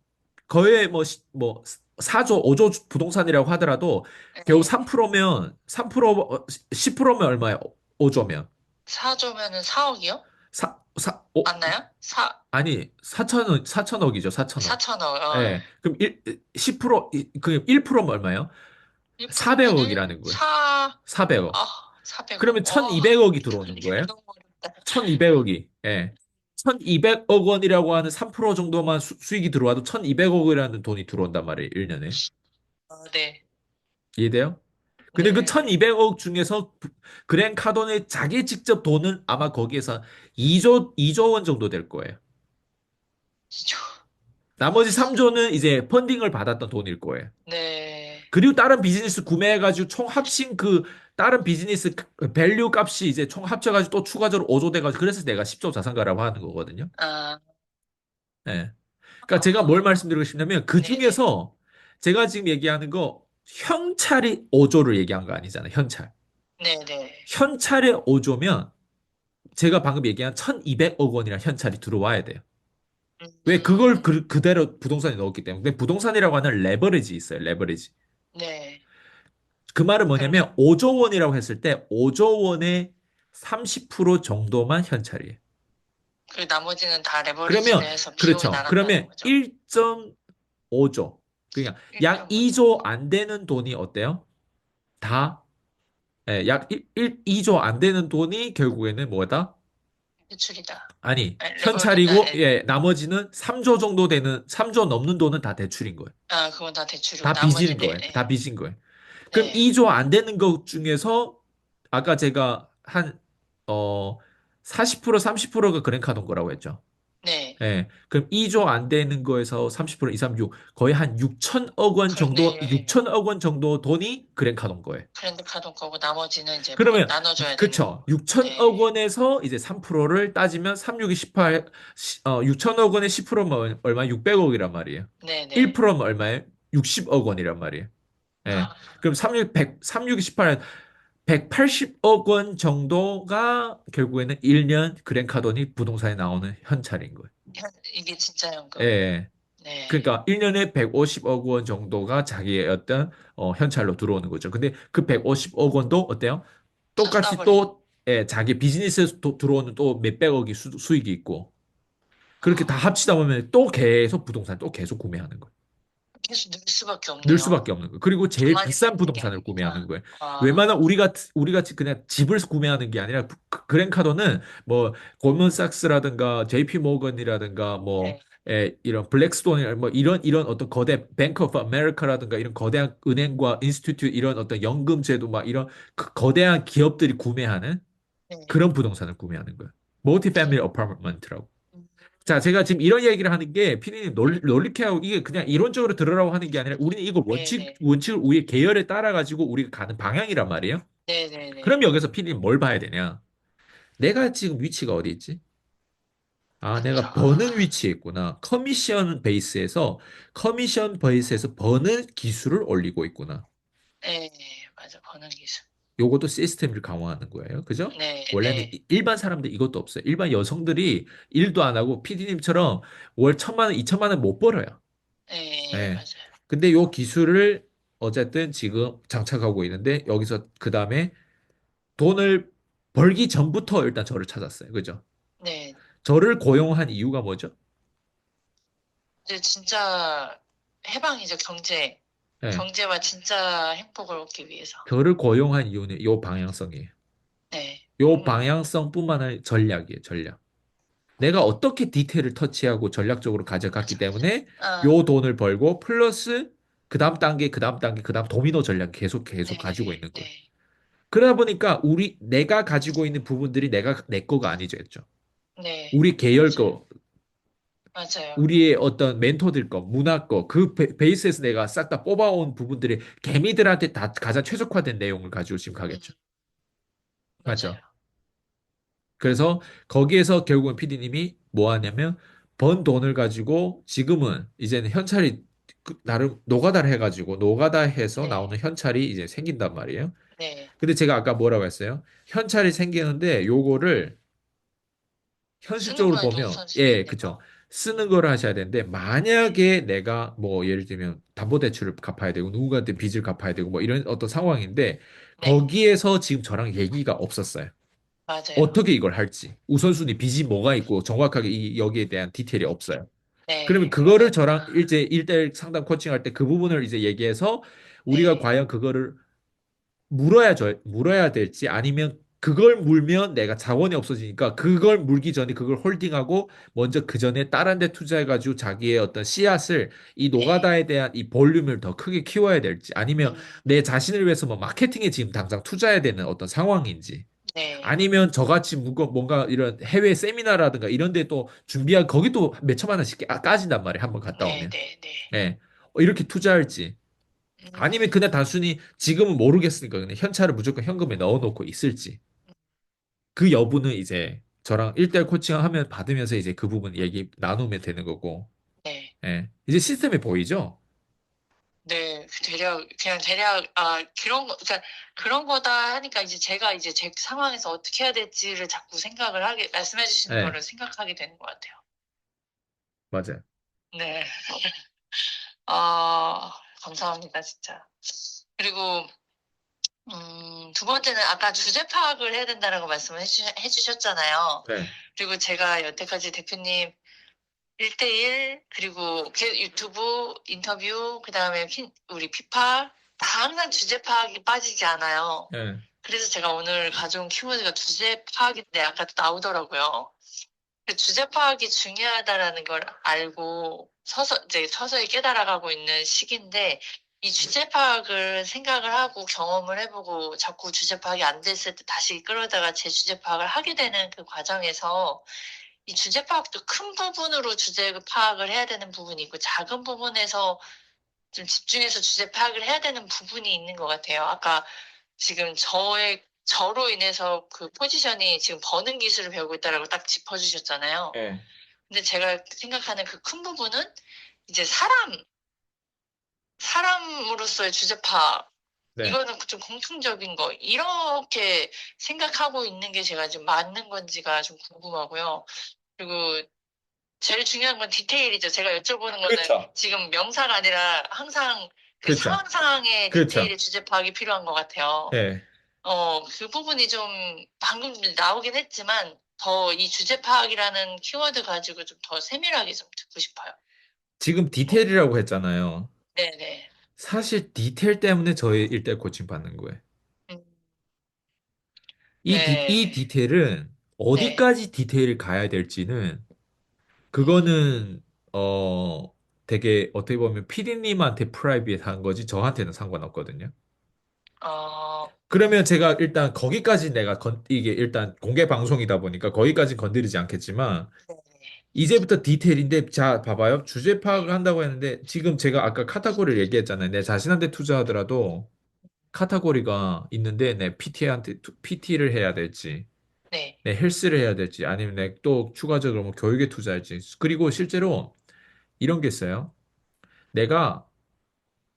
거의 뭐 4조, 5조 부동산이라고 하더라도 겨우 네. 3%면 10%면 얼마예요? 5조면. 4조면은 4억이요? 오, 맞나요? 아니, 4천억이죠, 4천억. 4천억, 예. 그럼 1%면 얼마예요? 1%면은 400억이라는 거예요. 400억. 400억. 그러면 1,200억이 들어오는 분리가 거예요. 너무 어렵다. 1,200억이. 예. 1,200억 원이라고 하는 3% 정도만 수익이 들어와도 1,200억이라는 돈이 들어온단 말이에요, 1년에. 네, 이해돼요? 근데 그 네. 1,200억 중에서 그랜 카돈의 자기 직접 돈은 아마 거기에서 2조 원 정도 될 거예요. 진짜. 나머지 3조는 이제 펀딩을 받았던 돈일 거예요. 네. 그리고 다른 비즈니스 구매해가지고 총 합친 그 다른 비즈니스 밸류 값이 이제 총 합쳐가지고 또 추가적으로 5조 돼가지고 그래서 내가 10조 자산가라고 하는 거거든요. 아, 예. 그러니까 제가 뭘 말씀드리고 싶냐면 그 네네. 중에서 제가 지금 얘기하는 거 현찰이 5조를 얘기한 거 아니잖아요. 현찰. 네네. 현찰의 5조면 제가 방금 얘기한 1,200억 원이랑 현찰이 들어와야 돼요. 왜 그걸 음, 그대로 부동산에 넣었기 때문에. 근데 부동산이라고 하는 레버리지 있어요. 레버리지. 네. 그 말은 그럼, 뭐냐면 5조 원이라고 했을 때 5조 원의 30% 정도만 현찰이에요. 그 나머지는 다 레버리지를 그러면 해서 비용이 그렇죠. 나간다는 그러면 거죠. 1.5조. 그러니까 약 1.5조. 2조 안 되는 돈이 어때요? 다 약 2조 안 되는 돈이 결국에는 뭐다? 대출이다. 아니, 레버리다. 현찰이고 나머지는 3조 정도 되는 3조 넘는 돈은 다 대출인 거예요. 그건 다 대출이고, 다 빚인 나머지는, 거예요. 다 빚인 거예요. 그럼 네. 2조 안 되는 것 중에서 아까 제가 어, 40% 30%가 그랜카돈 거라고 했죠. 네. 예. 그럼 2조 안 되는 거에서 30% 2, 3, 6 거의 한 6천억 원 정도 네. 6천억 원 정도 돈이 그랜카돈 거예요. 브랜드 카드 거고, 나머지는 이제 뭐 그러면 나눠줘야 되는 그쵸. 거. 6천억 네. 원에서 이제 3%를 따지면 3, 6이 18 6천억 원에 10%면 얼마? 600억이란 말이에요. 네네. 1%면 얼마예요? 60억 원이란 말이에요. 예. 아, 그럼 3, 6이 18 180억 원 정도가 결국에는 1년 그랜카돈이 부동산에 나오는 현찰인 거예요. 이게 진짜 예. 연금. 예. 네. 그러니까 1년에 150억 원 정도가 자기의 어떤 현찰로 들어오는 거죠. 근데 그 150억 원도 어때요? 다 똑같이 싸버리는. 또 자기 비즈니스에서 들어오는 또 몇백억이 수익이 있고 그렇게 다 아, 합치다 보면 또 계속 부동산 또 계속 구매하는 거예요. 계속 늘 수밖에 늘 없네요. 수밖에 없는 거예요. 그리고 제일 저만이 비싼 받는 게 부동산을 구매하는 아니니까. 거예요. 아, 웬만한 우리 같이 그냥 집을 구매하는 게 아니라 그랜카도는 뭐 골먼삭스라든가 JP 모건이라든가 뭐 네. 이런 블랙스톤 뭐 이런 어떤 거대 뱅크 오브 아메리카라든가 이런 거대한 은행과 인스티튜트 이런 어떤 연금 제도 막 이런 거대한 기업들이 구매하는 네. 그런 부동산을 구매하는 거예요. 멀티 패밀리 어파트먼트라고. 음, 자, 제가 지금 이런 얘기를 하는 게 피디님 놀리게 하고 이게 그냥 이론적으로 들으라고 하는 게 아니라 우리는 이걸 네네. 원칙을 우리의 계열에 따라 가지고 우리가 가는 방향이란 말이에요. 그럼 네네네. 여기서 피디님 뭘 봐야 되냐? 내가 지금 위치가 어디 있지? 아, 그쵸. 내가 버는 위치에 있구나. 커미션 베이스에서 버는 기술을 올리고 있구나. 네, 맞아. 버는 기술. 요것도 시스템을 강화하는 거예요. 그죠? 네, 원래는 네. 일반 사람들 이것도 없어요. 일반 여성들이 일도 안 하고 피디님처럼 월 1,000만 원, 2천만 원 못 벌어요. 네, 예. 맞아요. 근데 요 기술을 어쨌든 지금 장착하고 있는데 여기서 그 다음에 돈을 벌기 전부터 일단 저를 찾았어요. 그죠? 네. 저를 고용한 이유가 뭐죠? 이제 진짜 해방이죠, 예. 경제와 진짜 행복을 얻기 위해서. 저를 고용한 이유는 요 방향성이에요. 네. 요 방향성뿐만 아니라 전략이에요, 전략. 내가 어떻게 디테일을 터치하고 전략적으로 가져갔기 때문에 아, 요 돈을 벌고 플러스 그 다음 단계, 그 다음 단계, 그 다음 도미노 전략 계속 네, 가지고 있는 거예요. 네, 그러다 보니까 내가 가지고 있는 부분들이 내 거가 아니죠. 네. 우리 계열 맞아요. 거, 맞아요. 우리의 어떤 멘토들 거, 문화 거, 그 베이스에서 내가 싹 다 뽑아온 부분들이 개미들한테 다 가장 최적화된 내용을 가지고 지금 음, 가겠죠. 맞죠? 맞아요. 그래서 거기에서 결국은 PD님이 뭐 하냐면 번 돈을 가지고 지금은 이제는 현찰이 나름 노가다를 해가지고 노가다 해서 네, 나오는 현찰이 이제 생긴단 말이에요. 네. 근데 제가 아까 뭐라고 했어요? 현찰이 생기는데 요거를 쓰는 현실적으로 거에도 보면, 우선순위 예, 있는 그쵸. 거. 쓰는 거를 하셔야 되는데, 네, 만약에 내가 뭐 예를 들면 담보대출을 갚아야 되고, 누군가한테 빚을 갚아야 되고, 뭐 이런 어떤 상황인데, 네. 거기에서 지금 저랑 얘기가 없었어요. 맞아요. 어떻게 이걸 할지. 우선순위 빚이 뭐가 있고, 정확하게 여기에 대한 디테일이 없어요. 그러면 네, 그거를 저랑 그렇구나. 일제 1대1 상담 코칭할 때 그 부분을 이제 얘기해서 우리가 네, 과연 그거를 물어야 될지 아니면 그걸 물면 내가 자원이 없어지니까 그걸 물기 전에 그걸 홀딩하고 먼저 그 전에 다른 데 투자해가지고 자기의 어떤 씨앗을 이 네, 노가다에 대한 이 볼륨을 더 크게 키워야 될지 아니면 음, 내 자신을 위해서 뭐 마케팅에 지금 당장 투자해야 되는 어떤 상황인지 네, 아니면 저같이 뭔가 이런 해외 세미나라든가 이런 데 또 준비한 거기 또 몇 천만 원씩 까진단 말이에요. 한번 갔다 네, 오면. 네, 네. 예. 이렇게 투자할지 아니면 음, 그냥 단순히 지금은 모르겠으니까 그냥 현찰을 무조건 현금에 넣어놓고 있을지. 그 여부는 이제 저랑 1대1 코칭을 하면 받으면서 이제 그 부분 얘기 나누면 되는 거고. 네. 예. 이제 시스템이 보이죠? 네, 그냥 대략, 그러니까 그런 거다 하니까 이제 제가 이제 제 상황에서 어떻게 해야 될지를 자꾸 말씀해 주시는 예. 거를 생각하게 되는 것 같아요. 맞아요. 네. 아, 감사합니다, 진짜. 그리고, 두 번째는 아까 주제 파악을 해야 된다는 거 말씀을 해주셨잖아요. 네. 그리고 제가 여태까지 대표님 1대1, 그리고 유튜브 인터뷰, 그 다음에 우리 피파, 다 항상 주제 파악이 빠지지 않아요. 예. 그래서 제가 오늘 가져온 키워드가 주제 파악인데 아까도 나오더라고요. 그 주제 파악이 중요하다라는 걸 알고 이제 서서히 깨달아가고 있는 시기인데 이 주제 파악을 생각을 하고 경험을 해보고 자꾸 주제 파악이 안 됐을 때 다시 끌어다가 재 주제 파악을 하게 되는 그 과정에서 이 주제 파악도 큰 부분으로 주제 파악을 해야 되는 부분이 있고 작은 부분에서 좀 집중해서 주제 파악을 해야 되는 부분이 있는 것 같아요. 아까 지금 저로 인해서 그 포지션이 지금 버는 기술을 배우고 있다라고 딱 짚어주셨잖아요. 예. 근데 제가 생각하는 그 큰 부분은 이제 사람으로서의 주제 파악. 네. 이거는 좀 공통적인 거. 이렇게 생각하고 있는 게 제가 지금 맞는 건지가 좀 궁금하고요. 그리고 제일 중요한 건 디테일이죠. 제가 여쭤보는 거는 그렇죠. 지금 명사가 아니라 항상 그 그렇죠. 상황의 그렇죠. 디테일의 주제 파악이 필요한 것 같아요. 예. 그 부분이 좀 방금 나오긴 했지만 더 이 주제 파악이라는 키워드 가지고 좀 더 세밀하게 좀 듣고 싶어요. 지금 디테일이라고 했잖아요. 네네. 사실 디테일 때문에 저희 일대 코칭 받는 거예요. 음, 이 네. 디테일은 네. 어디까지 디테일을 가야 될지는 음, 그거는 되게 어떻게 보면 PD님한테 프라이빗한 거지 저한테는 상관없거든요. 어, 그러면 제가 일단 거기까지 이게 일단 공개 방송이다 보니까 거기까지 건드리지 않겠지만 네네. 이제부터 디테일인데 자 봐봐요. 주제 파악을 네. 한다고 했는데 지금 제가 아까 카테고리를 얘기했잖아요. 내 자신한테 투자하더라도 카테고리가 있는데 내 PT를 해야 될지 네. 내 헬스를 해야 될지 아니면 내 또 추가적으로 뭐 교육에 투자할지 그리고 실제로 이런 게 있어요. 내가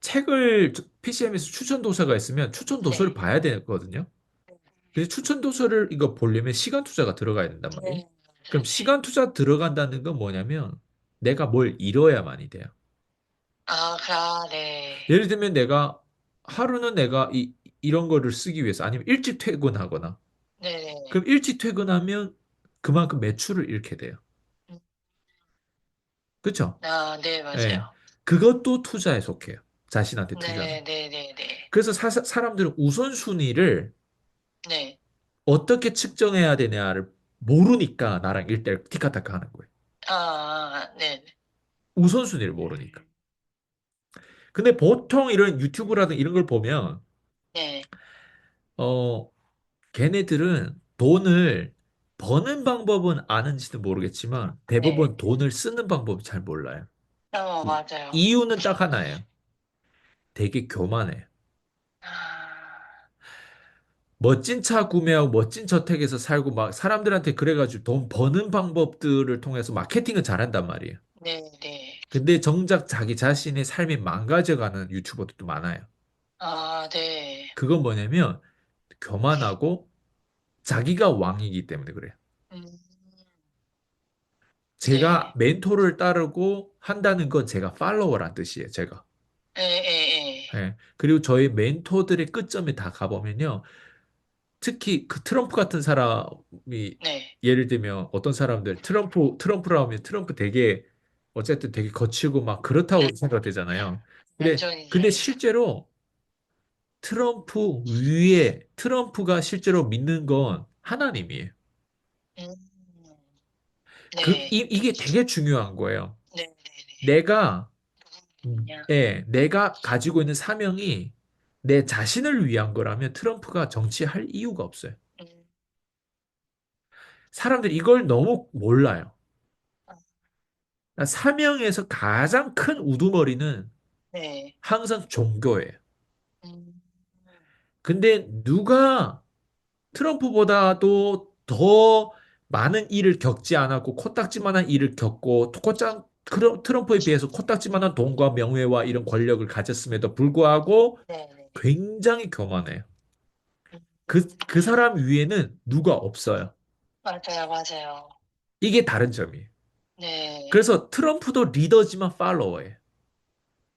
책을 PCM에서 추천 도서가 있으면 추천 도서를 네. 봐야 되거든요. 근데 추천 도서를 이거 보려면 시간 투자가 들어가야 된단 말이에요. 네. 그럼 네. 시간 투자 들어간다는 건 뭐냐면 내가 뭘 잃어야만이 돼요. 네. 예를 들면 내가 하루는 내가 이런 거를 쓰기 위해서 아니면 일찍 퇴근하거나 네네. 그럼 일찍 퇴근하면 그만큼 매출을 잃게 돼요. 음, 그렇죠? 아, 네, 예. 맞아요. 그것도 투자에 속해요. 자신한테 투자는. 네네네네. 그래서 사람들은 우선순위를 네. 어떻게 측정해야 되냐를 모르니까 나랑 일대일 티카타카 하는 거예요. 네네. 우선순위를 모르니까. 근데 보통 이런 유튜브라든 이런 걸 보면, 네. 어, 걔네들은 돈을 버는 방법은 아는지도 모르겠지만 네. 대부분 돈을 쓰는 방법을 잘 몰라요. 맞아요. 이유는 딱 하나예요. 되게 교만해요. 아, 멋진 차 구매하고 멋진 저택에서 살고 막 사람들한테 그래가지고 돈 버는 방법들을 통해서 마케팅을 잘한단 말이에요. 네네. 근데 정작 자기 자신의 삶이 망가져가는 유튜버들도 많아요. 아, 네. 그건 뭐냐면 교만하고 자기가 왕이기 때문에 그래요. 음, 제가 네. 멘토를 따르고 한다는 건 제가 팔로워란 뜻이에요. 제가. 에. 예. 그리고 저희 멘토들의 끝점에 다 가보면요. 특히 그 트럼프 같은 사람이 네. 예를 들면 어떤 사람들 트럼프라 하면 트럼프 되게 어쨌든 되게 거칠고 막 네. 그렇다고 생각되잖아요. 완전 근데 이제, 실제로 트럼프가 실제로 믿는 건 하나님이에요. 음, 네. 이게 되게 중요한 거예요. 네네네. 내가 누구냐. 내가 가지고 있는 사명이 내 자신을 위한 거라면 트럼프가 정치할 이유가 없어요. 음, 사람들이 이걸 너무 몰라요. 아, 사명에서 가장 큰 우두머리는 네. 항상 종교예요. 음, 근데 누가 트럼프보다도 더 많은 일을 겪지 않았고 코딱지만한 일을 겪고 트럼프에 비해서 코딱지만한 돈과 명예와 이런 권력을 가졌음에도 불구하고 네네. 굉장히 교만해요. 음, 그 사람 위에는 누가 없어요. 맞아요, 맞아요. 이게 다른 점이에요. 네. 그래서 트럼프도 리더지만 팔로워예요.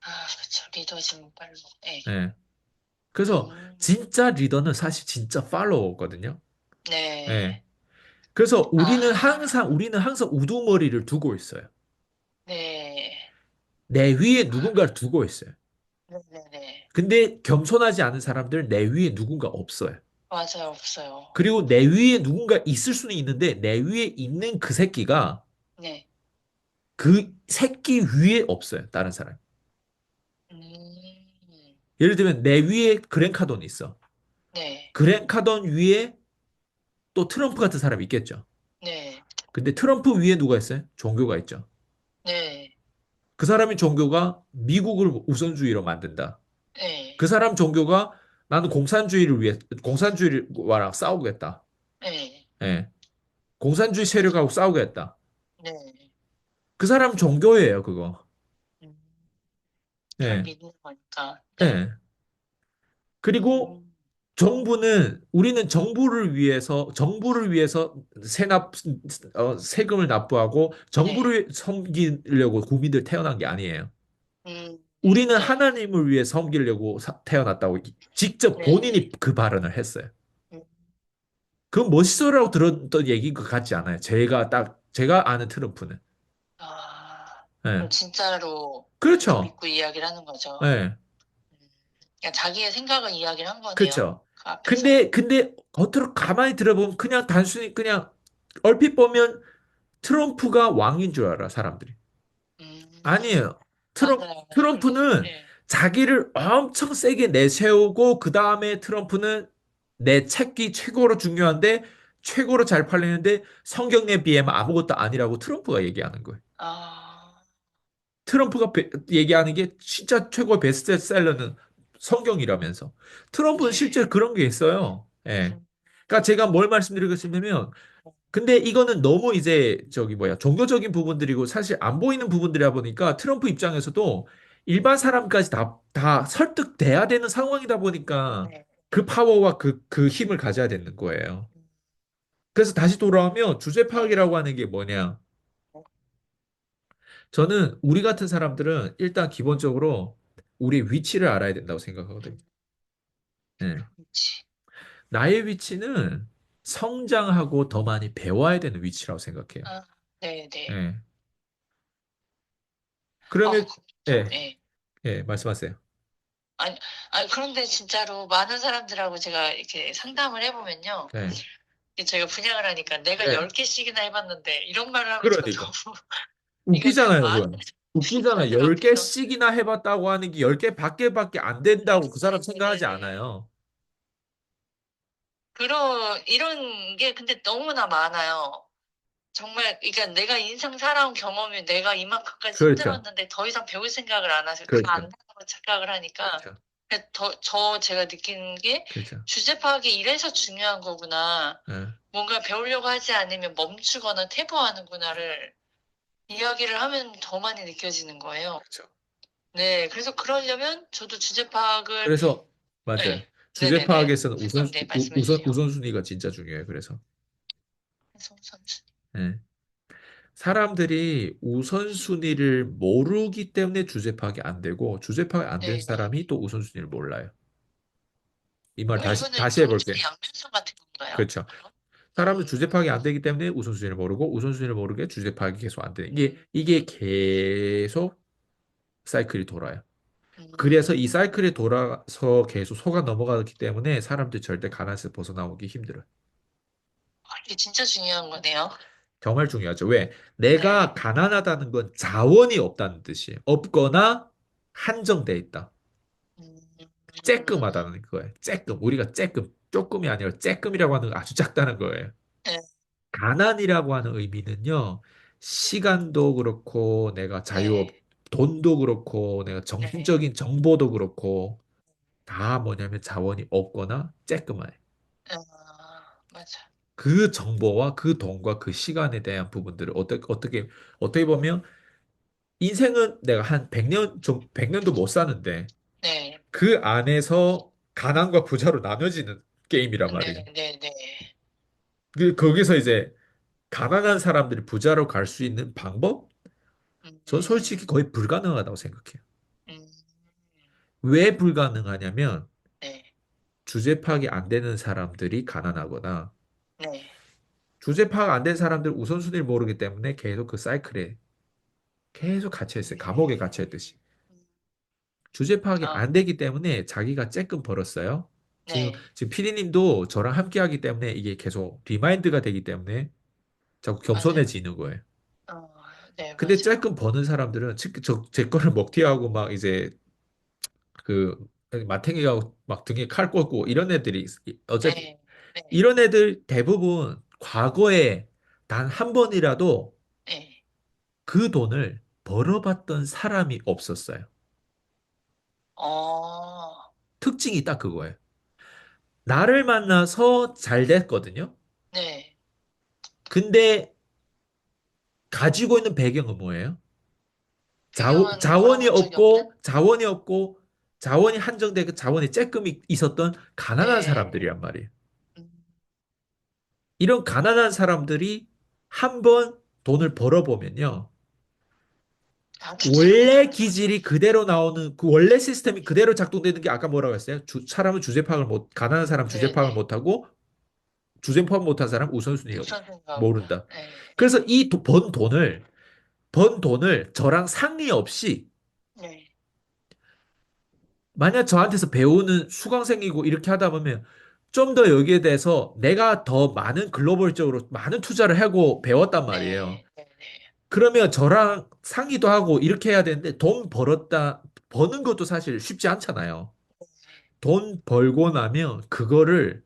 아, 그쵸. 리더십 빨로. 네. 예. 그래서 음, 진짜 리더는 사실 진짜 팔로워거든요. 예. 네. 그래서 아, 우리는 항상 우두머리를 두고 있어요. 네. 내 위에 아, 누군가를 두고 있어요. 네네네. 근데 겸손하지 않은 사람들은 내 위에 누군가 없어요. 맞아요, 없어요. 그리고 내 위에 누군가 있을 수는 있는데 내 위에 있는 그 새끼가 네. 그 새끼 위에 없어요. 다른 사람. 음, 예를 들면 내 위에 그랜카돈이 있어. 네. 그랜카돈 위에 또 트럼프 같은 사람이 있겠죠. 네. 근데 트럼프 위에 누가 있어요? 종교가 있죠. 네. 그 사람의 종교가 미국을 우선주의로 만든다. 네. 그 사람 종교가 나는 공산주의와랑 싸우겠다. 네. 예. 공산주의 세력하고 싸우겠다. 네. 그 사람 종교예요, 그거. 음, 잘 예. 믿는 거니까. 네. 예. 그리고 음, 우리는 정부를 위해서 세금을 납부하고 네. 정부를 섬기려고 국민들 태어난 게 아니에요. 음, 우리는 네. 하나님을 위해 섬기려고 태어났다고 직접 네. 본인이 그 발언을 했어요. 음, 그 멋있어라고 들었던 얘기 것 같지 않아요. 제가 아는 트럼프는. 아, 그럼 예. 진짜로 그렇게 그렇죠. 믿고 이야기를 하는 거죠. 예. 그냥 자기의 생각을 이야기를 한 거네요. 그렇죠. 그 앞에서. 근데 겉으로 가만히 들어보면 그냥 단순히 그냥 얼핏 보면 트럼프가 왕인 줄 알아, 사람들이. 음, 아니에요. 맞아요. 트럼프는 네. 자기를 엄청 세게 내세우고, 그 다음에 트럼프는 내 책이 최고로 중요한데, 최고로 잘 팔리는데, 성경에 비하면 아무것도 아니라고 트럼프가 얘기하는 거예요. 아, 트럼프가 얘기하는 게 진짜 최고의 베스트셀러는 성경이라면서. 트럼프는 네. 실제 그런 게 있어요. 예. 음, 그러니까 제가 뭘 말씀드리고 싶냐면, 근데 이거는 너무 이제 저기 뭐야 종교적인 부분들이고 사실 안 보이는 부분들이다 보니까 트럼프 입장에서도 일반 사람까지 다 설득돼야 되는 상황이다 보니까 네. 그 파워와 그 힘을 가져야 되는 거예요. 음, 그래서 다시 돌아오면 주제 네. 파악이라고 하는 게 뭐냐? 저는 우리 같은 사람들은 일단 기본적으로 우리의 위치를 알아야 된다고 생각하거든요. 예. 그렇지. 나의 위치는 성장하고 더 많이 배워야 되는 위치라고 생각해요. 아, 네네. 예. 아, 그러면, 좀, 예, 예. 예, 말씀하세요. 아니, 아니, 그런데 진짜로 많은 사람들하고 제가 이렇게 상담을 해보면요. 예, 이게 저희가 분양을 하니까 내가 예. 10개씩이나 해봤는데 이런 말을 하면 저 그러니까. 너무, 이거 내가 웃기잖아요, 많은 그건. 웃기잖아. 사람들 앞에서. 10개씩이나 해봤다고 하는 게 10개 밖에밖에 안 된다고 그 사람 생각하지 네네네. 않아요. 이런 게 근데 너무나 많아요. 정말, 그러니까 내가 인생 살아온 경험이 내가 이만큼까지 그렇죠. 힘들었는데 더 이상 배울 생각을 안 하세요. 다 그렇죠. 안다고 착각을 하니까. 그렇죠. 제가 느끼는 게 그렇죠. 주제 파악이 이래서 중요한 거구나. 예, 뭔가 배우려고 하지 않으면 멈추거나 퇴보하는구나를 이야기를 하면 더 많이 느껴지는 거예요. 그렇죠. 네, 그래서 그러려면 저도 주제 파악을, 그래서, 맞아요. 네, 주제 네네네. 파악에서는 네, 말씀해 주세요. 우선순위가 진짜 중요해요. 그래서. 해성 선수. 예. 사람들이 우선순위를 모르기 때문에 주제 파악이 안 되고, 주제 파악이 안 된 네네. 사람이 또 우선순위를 몰라요. 이 말 이거는 다시 해볼게. 경전의 양면성 같은 건가요? 그렇죠. 그럼? 사람은 주제 파악이 안 음, 되기 때문에 우선순위를 모르고, 우선순위를 모르게 주제 파악이 계속 안 되는. 음, 이게 계속 사이클이 돌아요. 그래서 이 음. 사이클이 돌아서 계속 속아 넘어가기 때문에 사람들이 절대 가난에서 벗어나오기 힘들어요. 이게 진짜 중요한 거네요. 정말 중요하죠. 왜? 내가 네. 가난하다는 건 자원이 없다는 뜻이에요. 없거나 한정돼 있다. 음, 쬐끔하다는 거예요. 쬐끔. 우리가 쬐끔. 조금이 아니라 쬐끔이라고 하는 거 아주 작다는 거예요. 네, 가난이라고 하는 의미는요, 시간도 그렇고, 내가 네, 돈도 그렇고, 내가 네. 정신적인 정보도 그렇고, 다 뭐냐면 자원이 없거나 쬐끔해요. 맞아. 그 정보와 그 돈과 그 시간에 대한 부분들을 어떻게 보면 인생은 내가 한 100년, 좀 100년도 못 사는데 네, 그 안에서 가난과 부자로 나눠지는 게임이란 말이에요. 네, 네, 네. 거기서 이제 가난한 사람들이 부자로 갈 수 있는 방법? 음, 전 솔직히 거의 불가능하다고 생각해요. 음, 왜 불가능하냐면 네, 주제 파악이 안 되는 사람들이 가난하거나 네, 주제 파악 안 된 사람들 우선순위를 모르기 때문에 계속 그 사이클에 계속 갇혀 있어요. 감옥에 갇혀 있듯이. 음, 주제 파악이 아, 안 되기 때문에 자기가 쬐끔 벌었어요. 네, 지금 피디님도 저랑 함께 하기 때문에 이게 계속 리마인드가 되기 때문에 자꾸 맞아요. 겸손해지는 거예요. 어, 네, 근데 맞아요. 쬐끔 버는 사람들은 제 거를 먹튀하고 막 이제 그 마탱이가 막 등에 칼 꽂고 이런 애들이 어차피 네, 네, 이런 애들 대부분 과거에 단 한 번이라도 네. 그 돈을 벌어봤던 사람이 없었어요. 어, 특징이 딱 그거예요. 나를 만나서 잘 됐거든요. 네. 근데 가지고 있는 배경은 뭐예요? 배경은 벌어본 적이 없는? 자원이 없고, 자원이 한정되고 자원이 쬐끔이 있었던 가난한 네. 사람들이란 말이에요. 음, 이런 가난한 사람들이 한 번 돈을 벌어보면요. 아주 재밌는 원래 거네요. 기질이 그대로 나오는, 그 원래 시스템이 그대로 작동되는 게 아까 뭐라고 했어요? 사람은 가난한 사람 주제 네, 파악을 네. 못하고, 주제 파악 못한 사람 우선순위가 우선 생각하구나. 모른다. 네, 그래서 네, 번 돈을 저랑 상의 없이 네. 만약 저한테서 배우는 수강생이고 이렇게 하다 보면 좀 더 여기에 대해서 내가 더 많은 글로벌적으로 많은 투자를 하고 배웠단 말이에요. 네, 네, 네. 그러면 저랑 상의도 하고 이렇게 해야 되는데 버는 것도 사실 쉽지 않잖아요. 돈 벌고 나면 그거를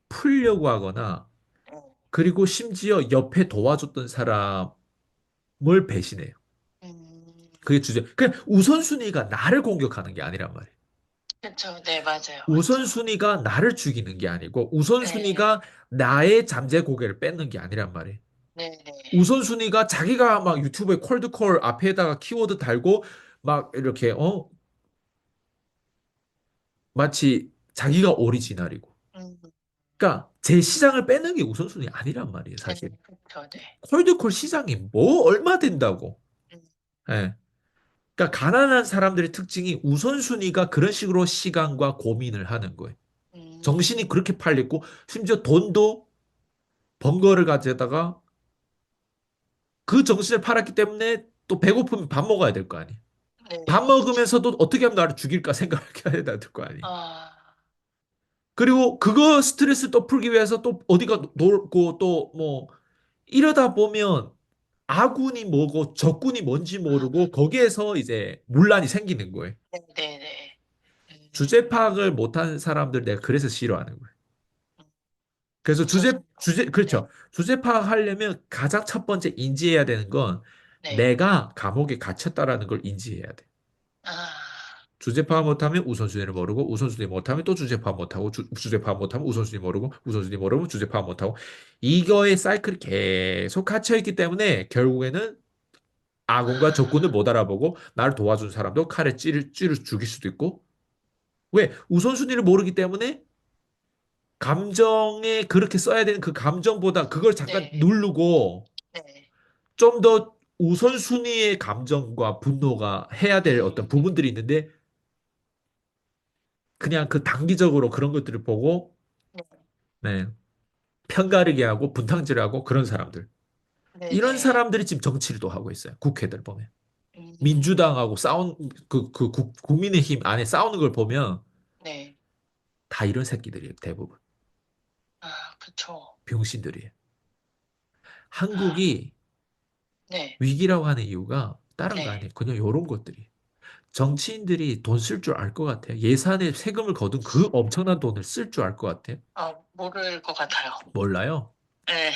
풀려고 하거나 네. 그리고 심지어 옆에 도와줬던 사람을 배신해요. 그게 주제. 그냥 우선순위가 나를 공격하는 게 아니란 말이에요. 그쵸. 네, 맞아요. 맞죠. 우선순위가 나를 죽이는 게 아니고 네, 우선순위가 나의 잠재 고개를 뺏는 게 아니란 말이에요. 네, 네. 우선순위가 자기가 막 유튜브에 콜드콜 앞에다가 키워드 달고 막 이렇게 마치 자기가 오리지널이고. 음, 그러니까 제 시장을 뺏는 게 우선순위 아니란 말이에요, 네, 사실. 그쵸. 네. 콜드콜 시장이 뭐 얼마 된다고. 음, 예. 그러니까 가난한 사람들의 특징이 우선순위가 그런 식으로 시간과 고민을 하는 거예요. 정신이 음, 그렇게 팔렸고 심지어 돈도 번 거를 가져다가 그 정신을 팔았기 때문에 또 배고프면 밥 먹어야 될 거 아니에요. 밥 네. 먹으면서도 어떻게 하면 나를 죽일까 생각해야 될 거 아니에요. 아, 그리고 그거 스트레스 또 풀기 위해서 또 어디가 놀고 또 뭐 이러다 보면 아군이 뭐고 적군이 뭔지 모르고 거기에서 이제 문란이 생기는 거예요. 네네네. 주제 파악을 못하는 사람들 내가 그래서 싫어하는 거예요. 그래서 우선순위로. 네, 그렇죠. 주제 파악하려면 가장 첫 번째 인지해야 되는 건 네. 내가 감옥에 갇혔다라는 걸 인지해야 돼. 아, 주제 파악 못하면 우선순위를 모르고 우선순위 못하면 또 주제 파악 못하고 주제 파악 못하면 우선순위 모르고 우선순위 모르면 주제 파악 못하고 이거의 사이클이 계속 갇혀있기 때문에 결국에는 아군과 적군을 아, 못 알아보고 나를 도와준 사람도 칼에 찌를 죽일 수도 있고 왜? 우선순위를 모르기 때문에 감정에 그렇게 써야 되는 그 감정보다 그걸 잠깐 네, 누르고 네. 좀 더 우선순위의 감정과 분노가 해야 될 어떤 음, 부분들이 있는데 그냥 그 단기적으로 그런 것들을 보고 네, 네, 편가르기 하고 분탕질하고 그런 사람들. 이런 네네. 사람들이 지금 정치를 또 하고 있어요. 국회들 보면. 음, 민주당하고 국민의힘 안에 싸우는 걸 보면 네. 다 이런 새끼들이에요. 대부분. 아, 그쵸. 병신들이에요. 아, 한국이 네, 위기라고 하는 이유가 다른 거 네. 아니에요. 그냥 이런 것들이. 정치인들이 돈 쓸 줄 알 것 같아요. 예산에 세금을 거둔 그 엄청난 돈을 쓸 줄 알 것 같아요. 아, 모를 것 같아요. 몰라요. 네,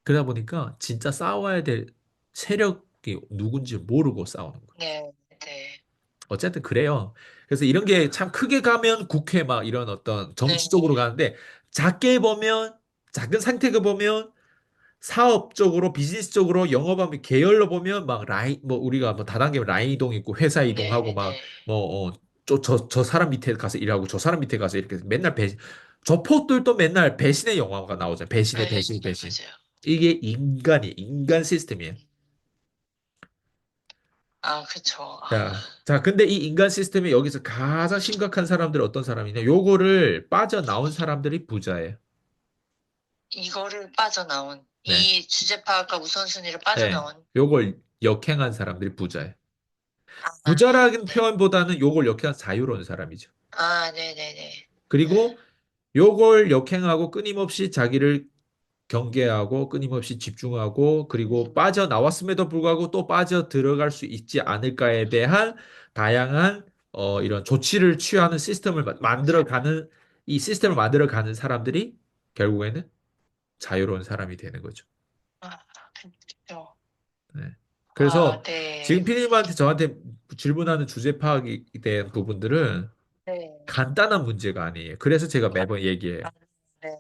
그러다 보니까 진짜 싸워야 될 세력이 누군지 모르고 싸우는 거예요. 네, 네. 어쨌든 그래요. 그래서 이런 게 참 크게 가면 국회 막 이런 어떤 정치 쪽으로 네, 가는데 작게 보면 작은 상태가 보면 사업적으로 비즈니스적으로 영업하면 계열로 보면 막 라인 뭐 우리가 뭐 다단계 라인 이동 있고 회사 이동하고 네, 막 네. 뭐 저 사람 밑에 가서 일하고 저 사람 밑에 가서 이렇게 맨날 저 폭들도 맨날 배신의 영화가 나오잖아요. 배신의 네, 배신 배신. 맞아요. 이게 인간 시스템이에요. 아, 그쵸. 아, 자, 근데 이 인간 시스템에 여기서 가장 심각한 사람들은 어떤 사람이냐? 요거를 빠져나온 사람들이 부자예요. 이거를 빠져나온, 네. 이 주제 파악과 우선순위를 네. 빠져나온, 요걸 역행한 사람들이 부자예요. 아, 부자라는 네. 표현보다는 요걸 역행한 자유로운 사람이죠. 아, 네네네. 그리고 요걸 역행하고 끊임없이 자기를 경계하고 끊임없이 집중하고 그리고 음, 빠져나왔음에도 불구하고 또 빠져 들어갈 수 있지 않을까에 대한 다양한 이런 조치를 취하는 시스템을 만들어가는 이 시스템을 만들어가는 사람들이 결국에는 자유로운 사람이 되는 거죠. 아, 그쵸. 네. 아, 그래서 지금 네. 피디님한테 저한테 질문하는 주제 파악에 대한 부분들은 네. 간단한 문제가 아니에요. 그래서 제가 아, 매번 얘기해요. 아, 네.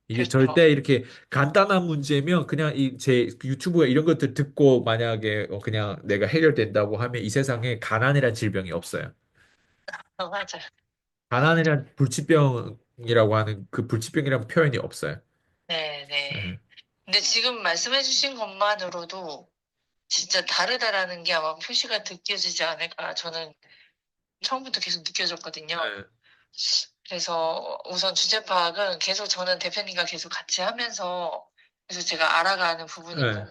이게 그쵸. 절대 이렇게 간단한 문제면 그냥 제 유튜브에 이런 것들 듣고 만약에 그냥 내가 해결된다고 하면 이 세상에 가난이란 질병이 없어요. 맞아요. 가난이란 불치병이라고 하는 그 불치병이라는 표현이 없어요. 네, 네. 네. 근데 지금 말씀해주신 것만으로도 진짜 다르다라는 게 아마 표시가 느껴지지 않을까. 저는 처음부터 계속 느껴졌거든요. 네. 그래서 우선 주제 파악은 계속 저는 대표님과 계속 같이 하면서 그래서 제가 알아가는 부분이고, 네.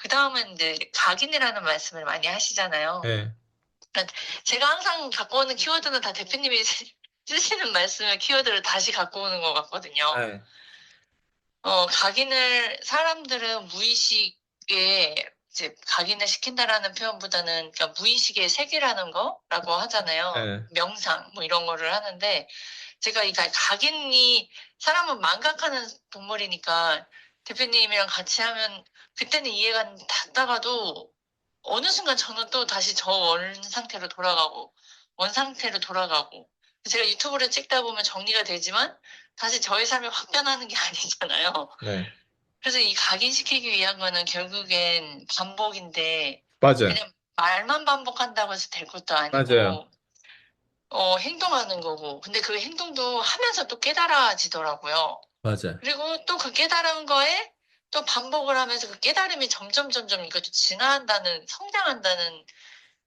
그 다음은 이제 각인이라는 말씀을 많이 하시잖아요. 네. 그러니까 제가 항상 갖고 오는 키워드는 다 대표님이 쓰시는 말씀의 키워드를 다시 갖고 오는 것 같거든요. 네. 각인을, 사람들은 무의식에 이제 각인을 시킨다라는 표현보다는, 그러니까 무의식의 세계라는 거라고 하잖아요. 네. 명상, 뭐 이런 거를 하는데, 제가 이 각인이 사람은 망각하는 동물이니까 대표님이랑 같이 하면 그때는 이해가 닿다가도 어느 순간 저는 또 다시 저 원 상태로 돌아가고 원 상태로 돌아가고 제가 유튜브를 찍다 보면 정리가 되지만 다시 저의 삶이 확 변하는 게 아니잖아요. 네. 그래서 이 각인시키기 위한 거는 결국엔 반복인데 맞아요. 그냥 말만 반복한다고 해서 될 것도 맞아요. 아니고 행동하는 거고. 근데 그 행동도 하면서 또 깨달아지더라고요. 맞아요. 그리고 또 그 깨달은 거에 또 반복을 하면서 그 깨달음이 점점 점점 이것도 진화한다는, 성장한다는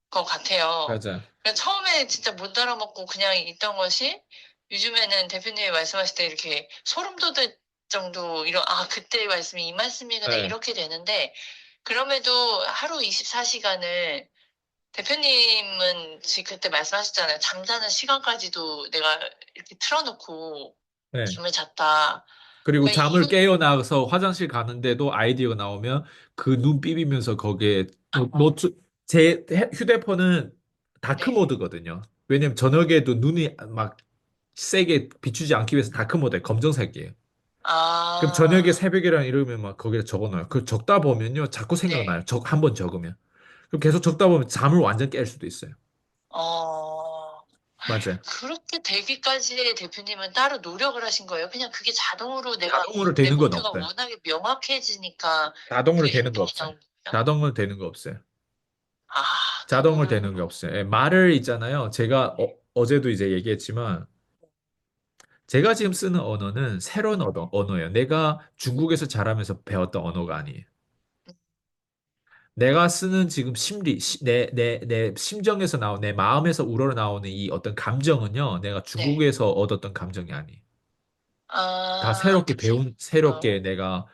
것 같아요. 맞아. 그러니까 처음에 진짜 못 알아먹고 그냥 있던 것이 요즘에는 대표님이 말씀하실 때 이렇게 소름 돋을 정도 이런, 아, 그때 말씀이 이 말씀이구나 네. 이렇게 되는데 그럼에도 하루 24시간을 대표님은 지금 그때 말씀하셨잖아요. 잠자는 시간까지도 내가 이렇게 틀어놓고 네. 잠을 잤다. 그리고 그러니까 잠을 이건, 깨어나서 화장실 가는데도 아이디어가 나오면 그 눈 비비면서 거기에 제 휴대폰은 다크 네. 모드거든요. 왜냐면 저녁에도 눈이 막 세게 비추지 않기 위해서 다크 모드에 검정색이에요. 그럼 저녁에 아, 새벽이랑 이러면 막 거기에 적어놔요. 그 적다 보면요. 자꾸 생각나요. 네. 한 번 적으면. 그럼 계속 적다 보면 잠을 완전 깰 수도 있어요. 어, 맞아요. 그렇게 되기까지 대표님은 따로 노력을 하신 거예요? 그냥 그게 자동으로 자동으로 내 되는 건 목표가 없어요. 워낙에 명확해지니까 자동으로 그게 되는 거 행동이 없어요. 나온 거예요? 자동으로 되는 거 없어요. 아, 자동으로 되는 게 없어요. 예, 말을 있잖아요. 제가 네. 어제도 이제 얘기했지만 제가 지금 쓰는 언어는 새로운 언어예요. 내가 중국에서 자라면서 배웠던 언어가 아니에요. 내가 쓰는 지금 내 심정에서 나온, 내 마음에서 우러나오는 이 어떤 감정은요, 내가 네. 중국에서 얻었던 감정이 아니에요. 다 아, 새롭게 내가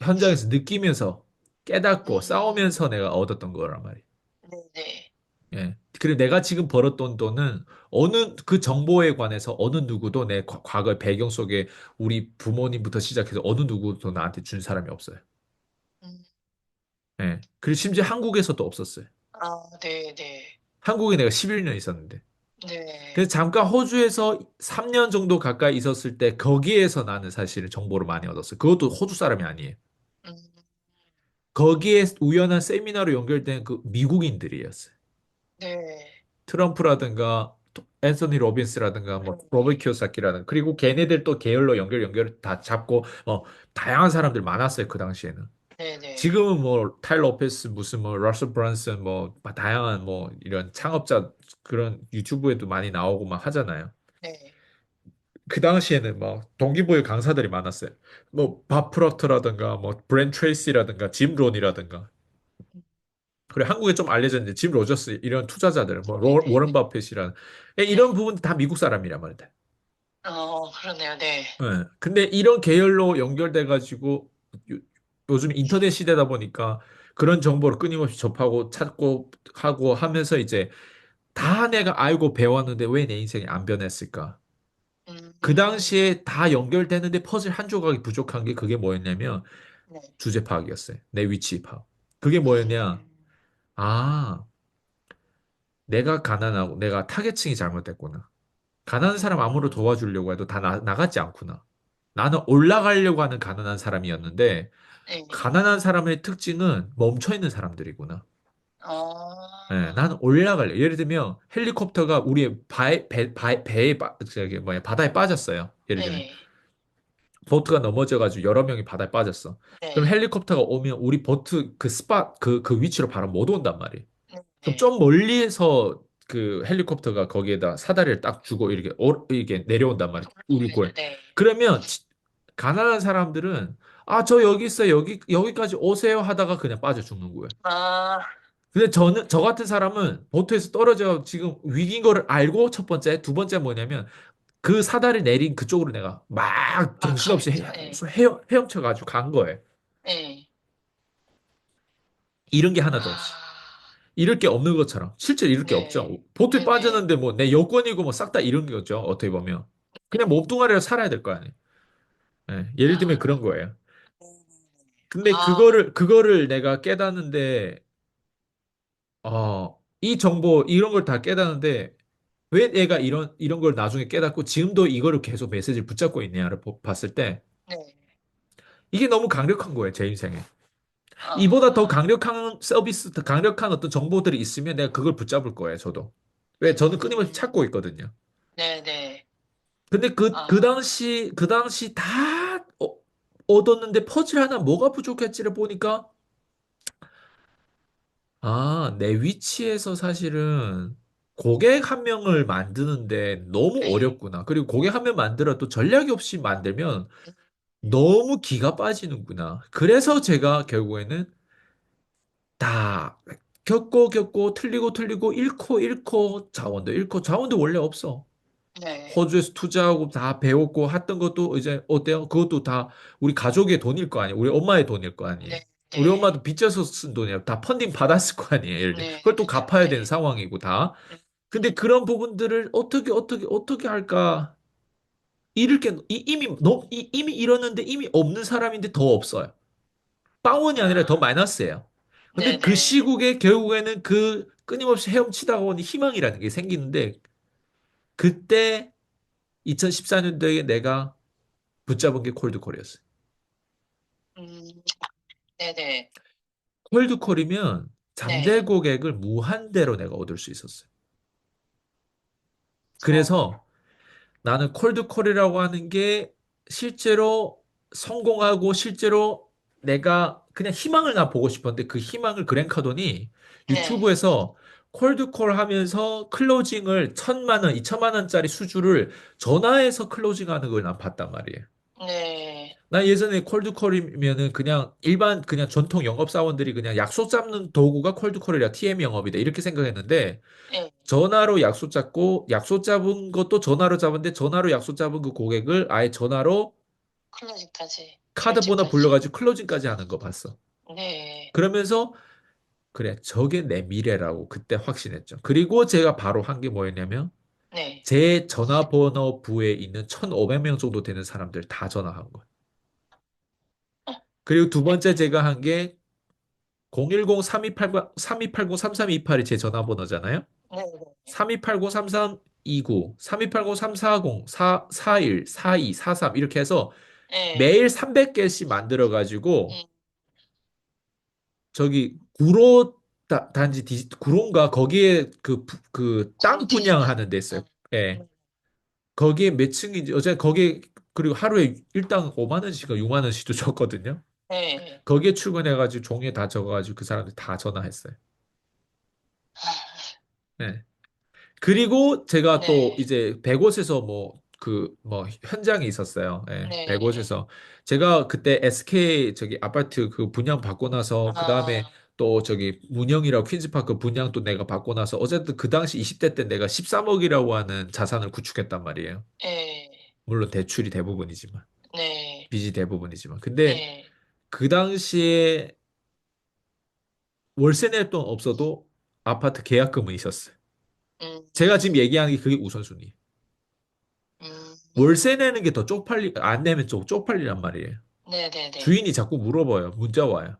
현장에서 느끼면서 깨닫고 음, 싸우면서 내가 얻었던 거란 말이에요. 네네. 예. 그리고 내가 지금 벌었던 돈은 어느 그 정보에 관해서 어느 누구도 내 과거의 배경 속에 우리 부모님부터 시작해서 어느 누구도 나한테 준 사람이 없어요. 음, 예. 그리고 심지어 한국에서도 없었어요. 아, 네네. 한국에 내가 11년 있었는데. 그래서 네. 잠깐 호주에서 3년 정도 가까이 있었을 때 거기에서 나는 사실은 정보를 많이 얻었어요. 그것도 호주 사람이 아니에요. 음, 거기에 우연한 세미나로 연결된 그 미국인들이었어요. 네. 트럼프라든가 앤서니 로빈스라든가 뭐 로버트 네. 키요사키라든가 그리고 걔네들 또 계열로 연결 다 잡고 다양한 사람들 많았어요 그 당시에는. 네네. 지금은 뭐 타일러 오페스 무슨 뭐 러셀 브런슨 뭐 다양한 뭐 이런 창업자 그런 유튜브에도 많이 나오고 막 하잖아요. 네. 그 당시에는 막 동기부여 강사들이 많았어요. 뭐 밥 프로크터라든가 뭐 브랜 트레이시라든가 짐 론이라든가 그리고 한국에 좀 알려졌는데 짐 로저스 이런 투자자들 뭐 네네. 워런 바핏이란 이런 네. 부분 다 미국 사람이란 말이다. 그러네요. 네. 예. 근데 이런 계열로 연결돼 가지고 요즘 인터넷 시대다 보니까 그런 정보를 끊임없이 접하고 찾고 하고 하면서 이제 다 내가 알고 배웠는데 왜 내 인생이 안 변했을까? 음, 그 당시에 다 연결되는데 퍼즐 한 조각이 부족한 게 그게 뭐였냐면 네. 주제 파악이었어요. 내 위치 파악. 그게 뭐였냐? 음, 아, 내가 가난하고 내가 타겟층이 잘못됐구나. 가난한 사람 아무로 음, 도와주려고 해도 다 나가지 않구나. 나는 올라가려고 하는 가난한 사람이었는데, 네. 가난한 사람의 특징은 멈춰 있는 사람들이구나. 예, 아, 나는 올라갈래. 예를 들면 헬리콥터가 우리의 배에 저기 뭐야 바다에 빠졌어요. 예를 들면 네. 보트가 넘어져가지고 여러 명이 바다에 빠졌어. 그럼 네. 헬리콥터가 오면 우리 보트 그 스팟 그 위치로 바로 못 온단 말이에요. 네. 그럼 네. 좀 멀리에서 그 헬리콥터가 거기에다 사다리를 딱 주고 이렇게 내려온단 말이에요. 우리 네. 꼴. 네. 그러면 가난한 사람들은 아, 저 여기 있어요. 여기까지 오세요 하다가 그냥 빠져 죽는 거예요. 아, 근데 저 같은 사람은 보트에서 떨어져 지금 위기인 거를 알고 첫 번째, 두 번째 뭐냐면 그 사다리 내린 그쪽으로 내가 막 정신없이 가야죠. 네. 헤엄쳐가지고 간 거예요. 네. 잃은 게 하나도 없이. 아, 잃을 게 없는 것처럼. 실제 잃을 게 네. 없죠. 보트에 네네. 빠졌는데 뭐 내 여권이고 뭐 싹 다 잃은 거죠. 어떻게 보면. 그냥 몸뚱아리로 살아야 될 거 아니에요. 예, 예를 들면 그런 아, 거예요. 근데 아, 그거를 내가 깨닫는데, 이 정보, 이런 걸 다 깨닫는데, 왜 내가 이런 걸 나중에 깨닫고 지금도 이거를 계속 메시지를 붙잡고 있냐를 봤을 때, 네. 이게 너무 강력한 거예요, 제 인생에. 이보다 더 아, 강력한 서비스, 더 강력한 어떤 정보들이 있으면 내가 그걸 붙잡을 거예요, 저도. 왜? 저는 끊임없이 찾고 있거든요. 네네. 근데 아, 그 당시 다 얻었는데 퍼즐 하나 뭐가 부족했지를 보니까, 내 위치에서 사실은 고객 한 명을 만드는데 너무 네. 어렵구나. 그리고 고객 한 명 만들어도 전략이 없이 만들면 너무 기가 빠지는구나. 그래서 제가 결국에는 다 겪고 틀리고 잃고 자원도 원래 없어. 네, 호주에서 투자하고 다 배웠고 했던 것도 이제 어때요? 그것도 다 우리 가족의 돈일 거 아니에요. 우리 엄마의 돈일 거 아니에요. 네, 우리 네, 엄마도 빚져서 쓴 돈이에요. 다 펀딩 받았을 거 아니에요. 예를 들어. 네, 그걸 또 그죠, 갚아야 되는 네, 상황이고 다. 근데 네. 그런 부분들을 어떻게 할까? 잃을 게 이미 잃었는데 이미 없는 사람인데 더 없어요. 빵원이 아니라 더 아, 마이너스예요. 근데 네, 그 네. 시국에 결국에는 그 끊임없이 헤엄치다가 보니 희망이라는 게 생기는데 그때 2014년도에 내가 붙잡은 게 콜드콜이었어요. 음, 네네, 콜드콜이면 잠재 네, 고객을 무한대로 내가 얻을 수 있었어요. 어, 그래서 나는 콜드콜이라고 하는 게 실제로 성공하고 실제로 내가 그냥 희망을 나 보고 싶었는데 그 희망을 그랜카돈이 네, 유튜브에서 콜드콜 하면서 클로징을 1,000만 원, 2천만 원짜리 수주를 전화해서 클로징하는 걸 난 봤단 말이에요. 네, 난 예전에 콜드콜이면은 그냥 일반 그냥 전통 영업사원들이 그냥 약속 잡는 도구가 콜드콜이라 TM 영업이다 이렇게 생각했는데 네, 전화로 약속 잡고 약속 잡은 것도 전화로 잡은데 전화로 약속 잡은 그 고객을 아예 전화로 클로징까지, 카드 번호 결제까지. 불러가지고 클로징까지 하는 거 봤어. 네, 그러면서 그래 저게 내 미래라고 그때 확신했죠. 그리고 제가 바로 한 게 뭐였냐면 네, 제 전화번호 부에 있는 1,500명 정도 되는 사람들 다 전화한 거예요. 그리고 두 번째 제가 한 게 010-3280-3328이 제 전화번호잖아요. 네, 3280-3329, 3280-340, 41, 42, 43 이렇게 해서 네, 매일 300개씩 만들어가지고 음, 저기 구로 단지 구로인가 거기에 그 땅 구로 디지털. 분양하는 데 있어요. 음, 예. 음, 거기에 몇 층인지 어제 거기에 그리고 하루에 일당 5만 원씩과 6만 원씩도 줬거든요. 네, 거기에 출근해가지고 종이에 다 적어가지고 그 사람들 다 전화했어요. 아, 예. 그리고 제가 또 네, 이제 백옷에서 뭐 현장이 있었어요. 예, 네, 백옷에서 제가 그때 SK 저기 아파트 그 분양 받고 나서 그 다음에 아, 또 저기 문영이라고 퀸즈파크 분양 또 내가 받고 나서 어쨌든 그 당시 20대 때 내가 13억이라고 하는 자산을 구축했단 말이에요. 네, 물론 대출이 대부분이지만 네, 빚이 대부분이지만 근데 네, 그 당시에 월세 낼 돈 없어도 아파트 계약금은 있었어요. 제가 지금 음, 얘기하는 게 그게 우선순위. 음, 월세 내는 게 더 안 내면 쪽팔리란 말이에요. 네, 네, 네, 주인이 자꾸 물어봐요. 문자 와요.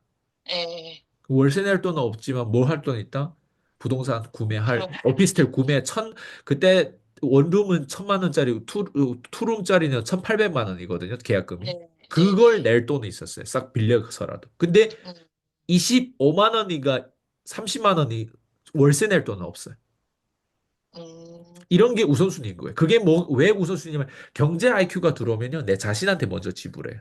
네, 월세 낼 돈은 없지만 뭘 할 돈 있다? 부동산 구매할, 그럼, 오피스텔 구매 그때 원룸은 1,000만 원짜리, 투룸짜리는 1,800만 원이거든요. 계약금이. 네, 네, 그걸 네, 낼 돈이 있었어요. 싹 빌려서라도. 근데 음, 25만 원이가 30만 원이 월세 낼 돈은 없어요. 음, 이런 게 우선순위인 거예요. 그게 왜 우선순위냐면 경제 IQ가 들어오면요. 내 자신한테 먼저 지불해요.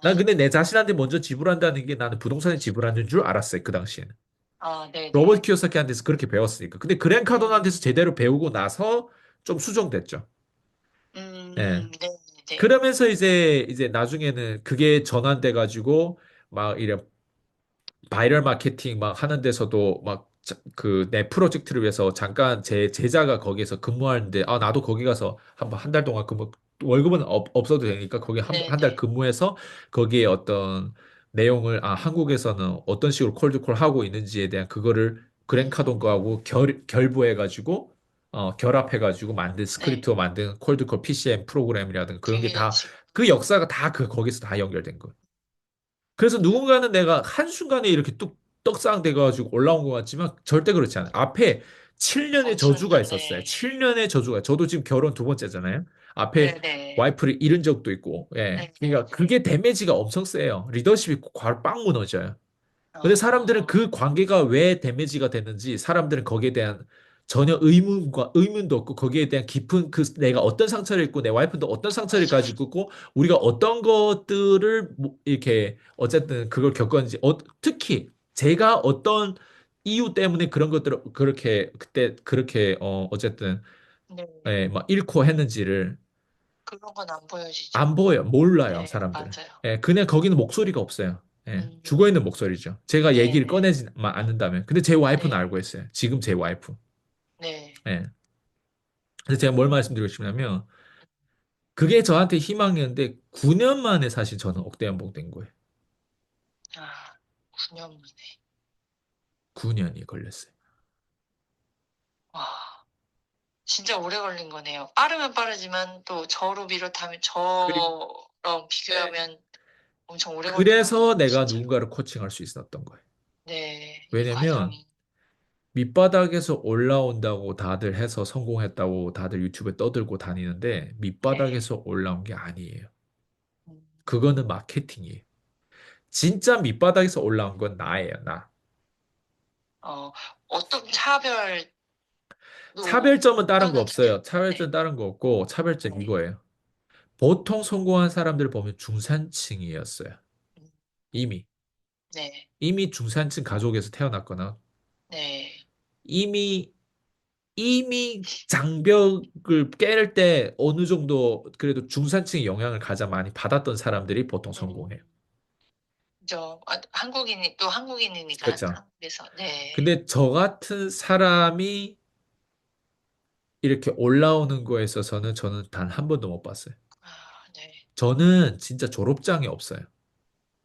난 아, 근데 내 자신한테 먼저 지불한다는 게 나는 부동산에 지불하는 줄 알았어요. 그 당시에는. 아, 네, 로버트 네, 키요사키한테서 그렇게 배웠으니까. 근데 그랜 카도나한테서 음, 제대로 배우고 나서 좀 수정됐죠. 예. 네, 네, 그러면서 이제 나중에는 그게 전환돼 가지고 막 이런 바이럴 마케팅 막 하는 데서도 막 그 내 프로젝트를 위해서 잠깐 제 제자가 거기에서 근무하는데 아 나도 거기 가서 한번 한 달 동안 근무 월급은 없어도 되니까 거기 네, 한 달 네, 근무해서 거기에 어떤 내용을 아 한국에서는 어떤 식으로 콜드콜 하고 있는지에 대한 그거를 그랜카돈 거하고 결부해 가지고 결합해 가지고 만든 네, 스크립트로 만든 콜드콜 PCM 프로그램이라든가 그런 게 다 기획안식. 그 역사가 다 거기서 다 연결된 거예요. 그래서 누군가는 내가 한순간에 이렇게 뚝 떡상 돼가지고 올라온 것 같지만 절대 그렇지 않아요. 앞에 7년의 저주가 엄청난, 있었어요. 네, 7년의 저주가. 저도 지금 결혼 두 번째잖아요. 앞에 네, 네, 와이프를 잃은 적도 있고, 예. 네, 그러니까 그게 데미지가 엄청 세요. 리더십이 바로 빵 무너져요. 근데 사람들은 어, 그 관계가 왜 데미지가 됐는지 사람들은 거기에 대한 전혀 의문도 없고 거기에 대한 깊은 그 내가 어떤 상처를 입고 내 와이프도 어떤 상처를 맞아요. 가지고 있고 우리가 어떤 것들을 이렇게 어쨌든 그걸 겪었는지 특히 제가 어떤 이유 때문에 그런 것들을 그렇게 그때 그렇게 어쨌든 네, 예, 막 잃고 했는지를 그런 건 안 안 보여지죠. 보여요. 몰라요, 네, 사람들은. 맞아요. 예, 그냥 거기는 목소리가 없어요. 예, 음, 죽어 있는 목소리죠. 제가 얘기를 네, 꺼내지 않는다면. 근데 제 와이프는 네, 알고 있어요. 지금 제 와이프. 네. 예. 그래서 제가 뭘 말씀드리고 싶냐면, 그게 저한테 희망이었는데, 9년 만에 사실 저는 억대연봉 된 거예요. 아, 9년 만에. 9년이 걸렸어요. 와, 진짜 오래 걸린 거네요. 빠르면 빠르지만 또 저로 비롯하면 저랑 비교하면 엄청 오래 걸린 그래서 거네요, 내가 진짜로. 누군가를 코칭할 수 있었던 거예요. 네, 이 왜냐면 과정이. 밑바닥에서 올라온다고 다들 해서 성공했다고 다들 유튜브에 떠들고 다니는데 네. 밑바닥에서 올라온 게 아니에요. 음, 그거는 마케팅이에요. 진짜 밑바닥에서 올라온 건 나예요, 나. 어, 어떤 차별도 차별점은 다른 거 어떠는데? 없어요. 차별점 네, 다른 거 없고 차별점 네. 이거예요. 보통 성공한 사람들 보면 중산층이었어요. 음, 이미. 네, 이미 중산층 가족에서 태어났거나 네. 이미 장벽을 깨를 때 어느 정도 그래도 중산층의 영향을 가장 많이 받았던 사람들이 보통 성공해요. 음, 한국인이, 또 한국인이니까, 그렇죠. 한국에서. 네. 근데 저 같은 사람이 이렇게 올라오는 거에 있어서는 저는 단 한 번도 못 봤어요. 아, 네. 저는 진짜 졸업장이 없어요.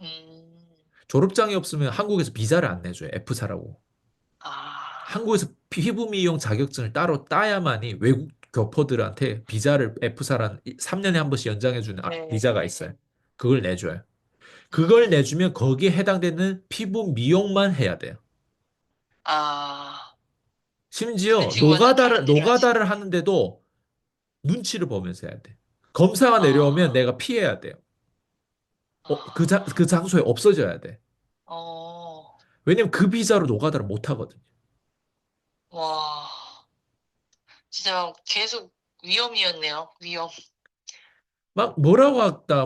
음, 졸업장이 없으면 한국에서 비자를 안 내줘요. F사라고. 아, 한국에서 피부 미용 자격증을 따로 따야만이 외국 교포들한테 비자를 F사란 3년에 한 번씩 연장해주는 네. 비자가 있어요. 그걸 내줘요. 그걸 음, 내주면 거기에 해당되는 피부 미용만 해야 돼요. 아, 그 심지어 친구는 다른 일을 하시는. 노가다를 하는데도 눈치를 보면서 해야 돼. 검사가 내려오면 아, 내가 피해야 돼요. 그 아, 장소에 없어져야 돼. 어, 왜냐면 그 비자로 노가다를 못 하거든요. 와, 진짜 계속 위험이었네요, 위험. 막 뭐라고 했다.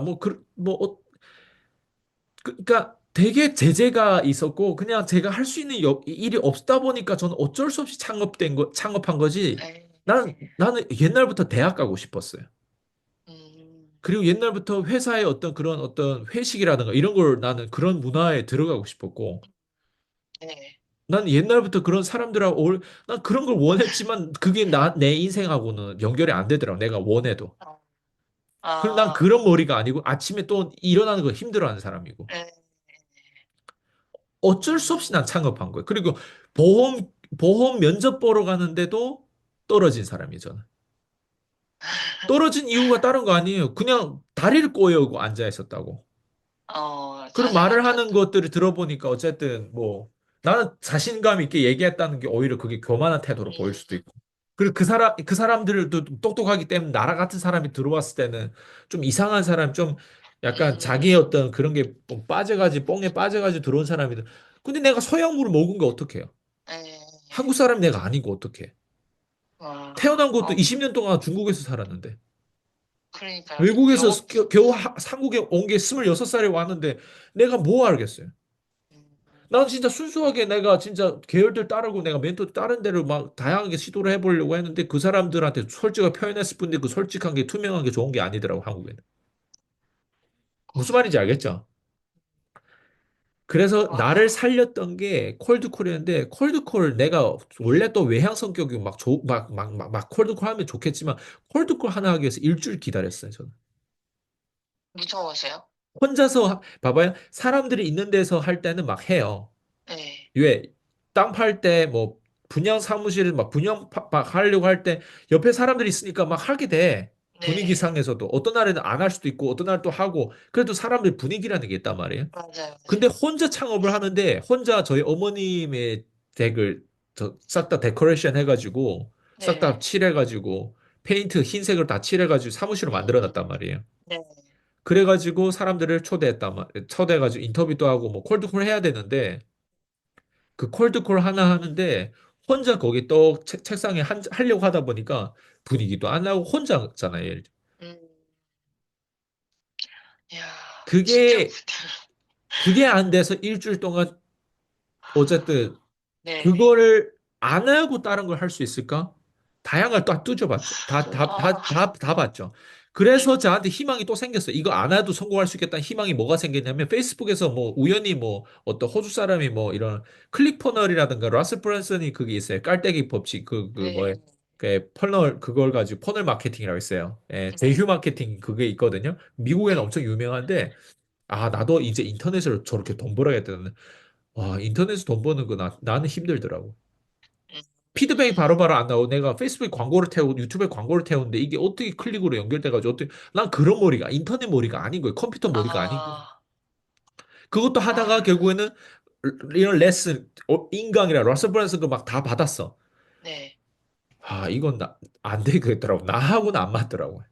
그러니까 되게 제재가 있었고 그냥 제가 할 수 있는 일이 없다 보니까 저는 어쩔 수 없이 창업한 거지. 네. 나는 옛날부터 대학 가고 싶었어요. 음, 그리고 옛날부터 회사의 어떤 그런 어떤 회식이라든가 이런 걸 나는 그런 문화에 들어가고 싶었고 네. 난 옛날부터 그런 사람들하고 난 그런 걸 원했지만 그게 내 인생하고는 연결이 안 되더라고. 내가 원해도. 어, 그럼 난 아, 그런 머리가 아니고 아침에 또 일어나는 거 힘들어하는 사람이고. 네. 어쩔 수 없이 난 음, 창업한 거예요. 그리고 보험, 보험 면접 보러 가는데도 떨어진 사람이에요, 저는. 떨어진 이유가 다른 거 아니에요. 그냥 다리를 꼬여고 앉아 있었다고. 그런 자세가 안 말을 하는 좋았다. 것들을 들어보니까 어쨌든 뭐 나는 자신감 있게 얘기했다는 게 오히려 그게 교만한 태도로 보일 수도 있고. 그리고 그 사람들도 똑똑하기 때문에 나라 같은 사람이 들어왔을 때는 좀 이상한 사람, 좀 약간 자기의 음, 어떤 그런 게 뽕에 빠져가지고 들어온 사람이든. 근데 내가 서양물을 먹은 게 어떡해요? 네. 한국 사람이 내가 아니고 어떡해? 태어난 와, 것도 20년 동안 중국에서 살았는데. 그러니까요. 외국에서 영업, 겨우 한국에 온 게 26살에 왔는데 내가 뭐 알겠어요? 음, 난 진짜 순수하게 내가 진짜 계열들 따르고 내가 멘토 다른 데를 막 다양하게 시도를 해보려고 했는데 그 사람들한테 솔직하게 표현했을 뿐인데 그 솔직한 게 투명한 게 좋은 게 아니더라고, 한국에는. 무슨 말인지 알겠죠? 그래서 나를 와, 살렸던 게 콜드콜이었는데 콜드콜 내가 원래 또 외향 성격이고 막 콜드콜 하면 좋겠지만 콜드콜 하나 하기 위해서 일주일 기다렸어요, 저는. 무서워서요? 혼자서 봐봐요. 사람들이 있는 데서 할 때는 막 해요. 네, 왜? 땅 팔 때 뭐 분양 사무실을 막 막 하려고 할 때 옆에 사람들이 있으니까 막 하게 돼. 네, 분위기상에서도 어떤 날에는 안 할 수도 있고 어떤 날 또 하고 그래도 사람들 분위기라는 게 있단 말이에요. 맞아요, 근데 맞아요. 혼자 창업을 하는데 혼자 저희 어머님의 댁을 싹 다 데코레이션 해가지고 싹 다 네, 칠해가지고 페인트 흰색으로 다 칠해가지고 사무실을 만들어 음, 놨단 말이에요. 네, 그래가지고 사람들을 초대해가지고 인터뷰도 하고 뭐 콜드콜 해야 되는데 그 콜드콜 하나 하는데 혼자 거기 또 책상에 하려고 하다 보니까 분위기도 안 나고 혼자잖아요. 음, 이야, 진짜 그게 그게 안 돼서 일주일 동안 어쨌든 네, 그거를 안 하고 다른 걸 할 수 있을까? 다양한 걸 다 뚜져봤죠. 아, 다 봤죠. 그래서 저한테 희망이 또 생겼어요. 이거 안 해도 성공할 수 있겠다는 희망이 뭐가 생겼냐면 페이스북에서 뭐 우연히 뭐 어떤 호주 사람이 뭐 이런 클릭퍼널이라든가 라셀 브랜슨이 그게 있어요. 깔때기 법칙 그 뭐에 네, 그 퍼널 그걸 가지고 퍼널 마케팅이라고 있어요. 예, 네, 제휴 마케팅 그게 있거든요. 미국에는 네, 엄청 유명한데 아 나도 이제 인터넷으로 저렇게 돈 벌어야겠다는 와 인터넷에서 돈 버는 거 나는 힘들더라고. 음, 피드백이 바로바로 안 나오고 내가 페이스북에 광고를 태우고 유튜브에 광고를 태우는데 이게 어떻게 클릭으로 연결돼가지고 어떻게 난 그런 머리가 인터넷 머리가 아닌 거예요. 컴퓨터 머리가 아닌 거예요. 아, 그것도 하다가 아, 결국에는 이런 레슨 인강이라 러셀 브랜슨 거막 다 받았어. 네, 아 이건 안 되겠더라고. 나하고는 안 맞더라고.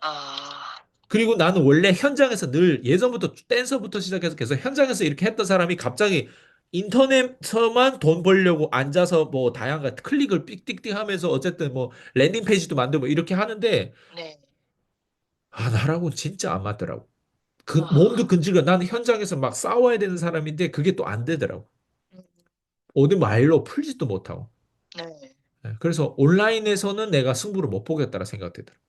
아, 그리고 나는 원래 현장에서 늘 예전부터 댄서부터 시작해서 계속 현장에서 이렇게 했던 사람이 갑자기 인터넷에서만 돈 벌려고 앉아서 뭐 다양한 클릭을 삑띡띡 하면서 어쨌든 뭐 랜딩 페이지도 만들고 이렇게 하는데 네, 아 나라고는 진짜 안 맞더라고. 그 몸도 아, 근질거 나는 현장에서 막 싸워야 되는 사람인데 그게 또 안 되더라고. 음, 어디 말로 풀지도 못하고. 네. 예, 그래서 온라인에서는 내가 승부를 못 보겠다라 생각되더라고.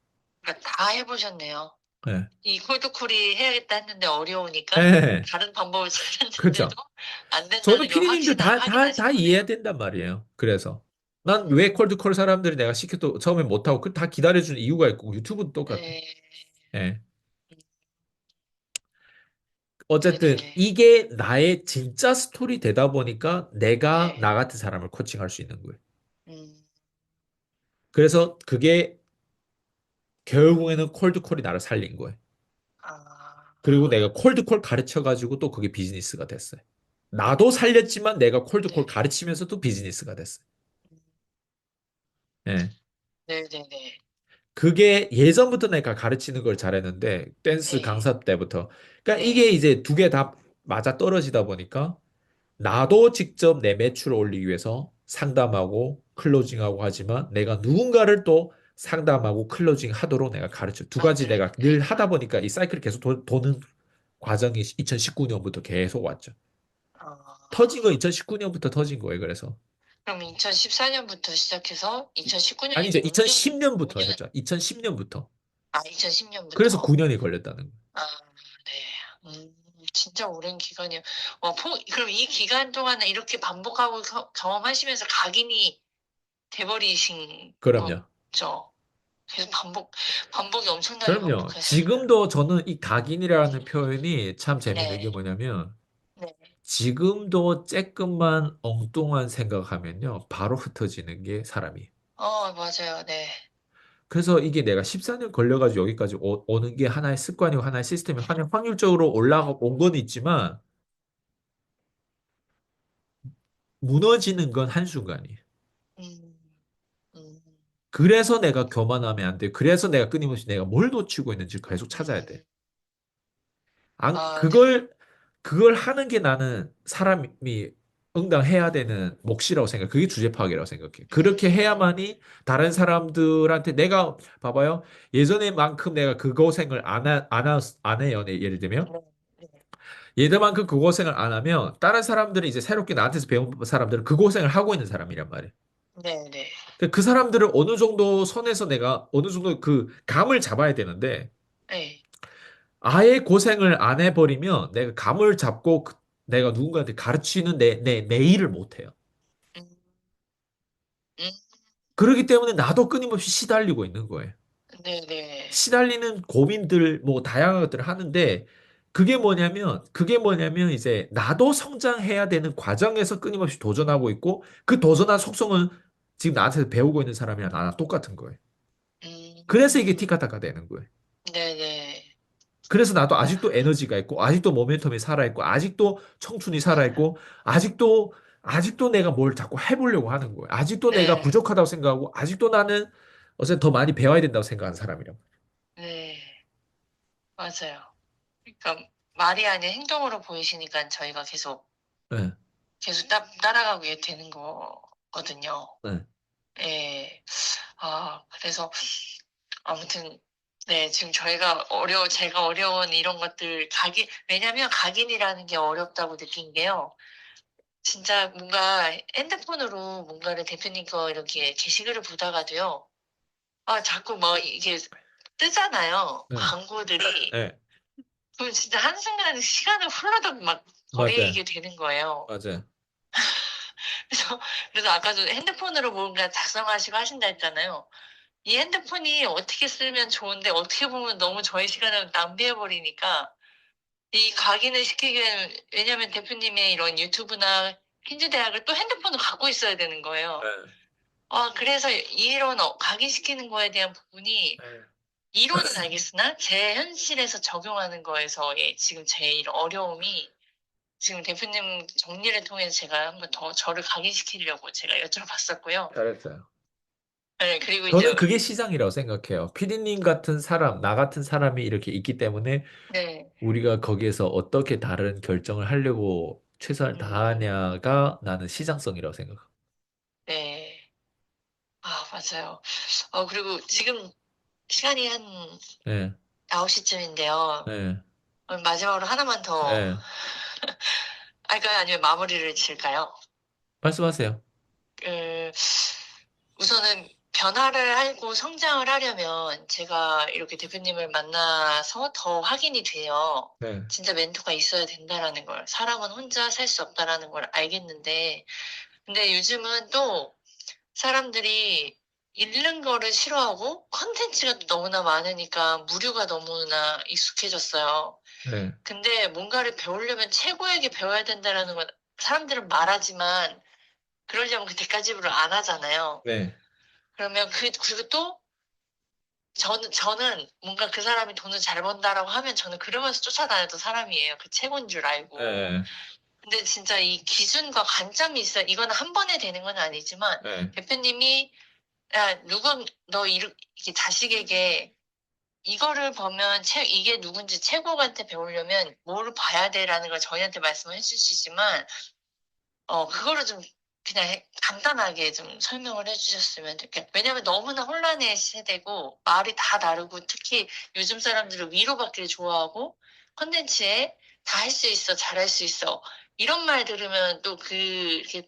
그러니까 다 해보셨네요. 예. 이 콜드콜이 해야겠다 했는데 어려우니까 예. 다른 방법을 찾았는데도 그렇죠. 안 저는 된다는 걸 피디님들 다 확인하신 이해해야 거네요. 된단 말이에요. 그래서. 난 음, 왜 콜드콜 사람들이 내가 시켜도 처음에 못하고 그 다 기다려주는 이유가 있고 유튜브도 똑같아. 네, 예. 음, 어쨌든 네네, 이게 나의 진짜 스토리 되다 보니까 내가 네, 나 같은 사람을 코칭할 수 있는 거예요. 음, 그래서 그게 결국에는 콜드콜이 나를 살린 거예요. 아, 그리고 내가 콜드콜 가르쳐가지고 또 그게 비즈니스가 됐어요. 나도 살렸지만 내가 콜드콜 네, 가르치면서도 비즈니스가 됐어요. 음, 예. 네네네, 그게 예전부터 내가 가르치는 걸 잘했는데 댄스 네, 강사 때부터 그러니까 이게 네, 이제 두 개 다 맞아 떨어지다 보니까 나도 직접 내 매출을 올리기 위해서 상담하고 클로징하고 하지만 내가 누군가를 또 상담하고 클로징 하도록 내가 가르쳐 두 가지 만들어야 내가 늘 하다 되니까. 보니까 이 사이클이 계속 도는 과정이 2019년부터 계속 왔죠. 터진 건 아, 2019년부터 터진 거예요. 그래서 그럼 2014년부터 시작해서 아니죠. 2019년이면 5년, 2010년부터 5년, 했죠. 2010년부터. 아, 그래서 2010년부터. 9년이 걸렸다는 거예요. 아, 네. 진짜 오랜 기간이요. 그럼 이 기간 동안에 이렇게 반복하고 경험하시면서 각인이 돼버리신 그럼요. 거죠. 계속 반복이 엄청나게 그럼요. 반복하셨어요. 지금도 저는 이 각인이라는 표현이 참 재밌는 게 네, 뭐냐면 네. 지금도 쬐끔만 엉뚱한 생각하면요. 바로 흩어지는 게 사람이에요. 맞아요. 네. 그래서 이게 내가 14년 걸려가지고 여기까지 오는 게 하나의 습관이고 하나의 시스템이 확률적으로 올라가 온 건 있지만 무너지는 건 한순간이에요. 음, 음, 그래서 내가 교만하면 안 돼. 그래서 내가 끊임없이 내가 뭘 놓치고 있는지 계속 찾아야 돼. 음. 안, 아, 네. 그걸 하는 게 나는 사람이 응당해야 되는 몫이라고 생각해. 그게 주제 파악이라고 생각해. 그렇게 음, 해야만이 다른 사람들한테 내가, 봐봐요. 예전에만큼 내가 그 고생을 안 해요. 예를 들면. 네, 네, 예전만큼 그 고생을 안 하면 다른 사람들은 이제 새롭게 나한테서 배운 사람들은 그 고생을 하고 있는 사람이란 말이에요. 네, 네. 그 사람들을 어느 정도 선에서 내가 어느 정도 그 감을 잡아야 되는데 네. 아예 고생을 안 해버리면 내가 감을 잡고 내가 누군가한테 가르치는 내 일을 못해요. 음, 음, 그렇기 때문에 나도 끊임없이 시달리고 있는 거예요. 네, 네. 시달리는 고민들, 뭐, 다양한 것들을 하는데, 그게 뭐냐면, 이제, 나도 성장해야 되는 과정에서 끊임없이 도전하고 있고, 그 도전한 속성은 지금 나한테 배우고 있는 사람이랑 나랑 똑같은 거예요. 그래서 이게 음, 티카타카 되는 거예요. 네, 네. 그래서 나도 아직도 에너지가 있고, 아직도 모멘텀이 살아있고, 아직도 청춘이 맞아요. 살아있고, 아직도 내가 뭘 자꾸 해보려고 하는 거예요. 아직도 내가 네, 부족하다고 생각하고, 아직도 나는 어쨌든 더 많이 배워야 된다고 생각하는 사람이라고. 네. 맞아요. 그러니까 말이 아닌 행동으로 보이시니까 저희가 네, 계속 따라가게 되는 거거든요. 네, 예. 그래서 아무튼 네, 지금 제가 어려운 이런 것들 왜냐면 각인이라는 게 어렵다고 느낀 게요. 진짜 뭔가 핸드폰으로 뭔가를 대표님 거 이렇게 게시글을 보다가도요. 자꾸 뭐 이게 뜨잖아요. 네, 광고들이. 네, 그럼 진짜 한순간에 시간을 훌러덩 막 맞아요, 버리게 되는 거예요. 맞아요. 그래서, 그래서 아까도 핸드폰으로 뭔가 작성하시고 하신다 했잖아요. 이 핸드폰이 어떻게 쓰면 좋은데 어떻게 보면 너무 저의 시간을 낭비해버리니까 이 각인을 시키기에는 왜냐면 대표님의 이런 유튜브나 퀸즈 대학을 또 핸드폰을 갖고 있어야 되는 거예요. 네, 그래서 이런 각인시키는 거에 대한 부분이 네. 이론은 알겠으나 제 현실에서 적용하는 거에서의 지금 제일 어려움이 지금 대표님 정리를 통해서 제가 한번 더 저를 각인시키려고 제가 여쭤봤었고요. 잘했어요. 네, 그리고 저는 이제, 그게 시장이라고 생각해요. 피디님 같은 사람, 나 같은 사람이 이렇게 있기 때문에 네, 우리가 거기에서 어떻게 다른 결정을 하려고 최선을 음, 다하냐가 나는 시장성이라고 생각해요. 네. 맞아요. 그리고 지금 시간이 한 예, 9시쯤인데요. 예, 마지막으로 하나만 더 예. 할까요? 아니면 마무리를 질까요? 말씀하세요. 그, 우선은 변화를 하고 성장을 하려면 제가 이렇게 대표님을 만나서 더 확인이 돼요. 네, 진짜 멘토가 있어야 된다라는 걸. 사람은 혼자 살 수 없다라는 걸 알겠는데, 근데 요즘은 또 사람들이 읽는 거를 싫어하고 컨텐츠가 또 너무나 많으니까 무료가 너무나 익숙해졌어요. 네, 근데 뭔가를 배우려면 최고에게 배워야 된다라는 건 사람들은 말하지만 그러려면 그때까지 지불을 안 하잖아요. 네, 그러면 그리고 또 저는 뭔가 그 사람이 돈을 잘 번다라고 하면 저는 그러면서 쫓아다녔던 사람이에요. 그 최고인 줄 알고. 예, 근데 진짜 이 기준과 관점이 있어요. 이거는 한 번에 되는 건 아니지만 예, 대표님이 야, 너 이렇게 자식에게 이거를 보면 이게 누군지 최고한테 배우려면 뭘 봐야 돼라는 걸 저희한테 말씀을 해주시지만, 그거를 좀 그냥 간단하게 좀 설명을 해주셨으면 좋겠 왜냐면 너무나 혼란의 세대고, 말이 다 다르고, 특히 요즘 사람들은 위로받기를 좋아하고, 컨텐츠에 다 할 수 있어, 잘할 수 있어. 이런 말 들으면 또 이렇게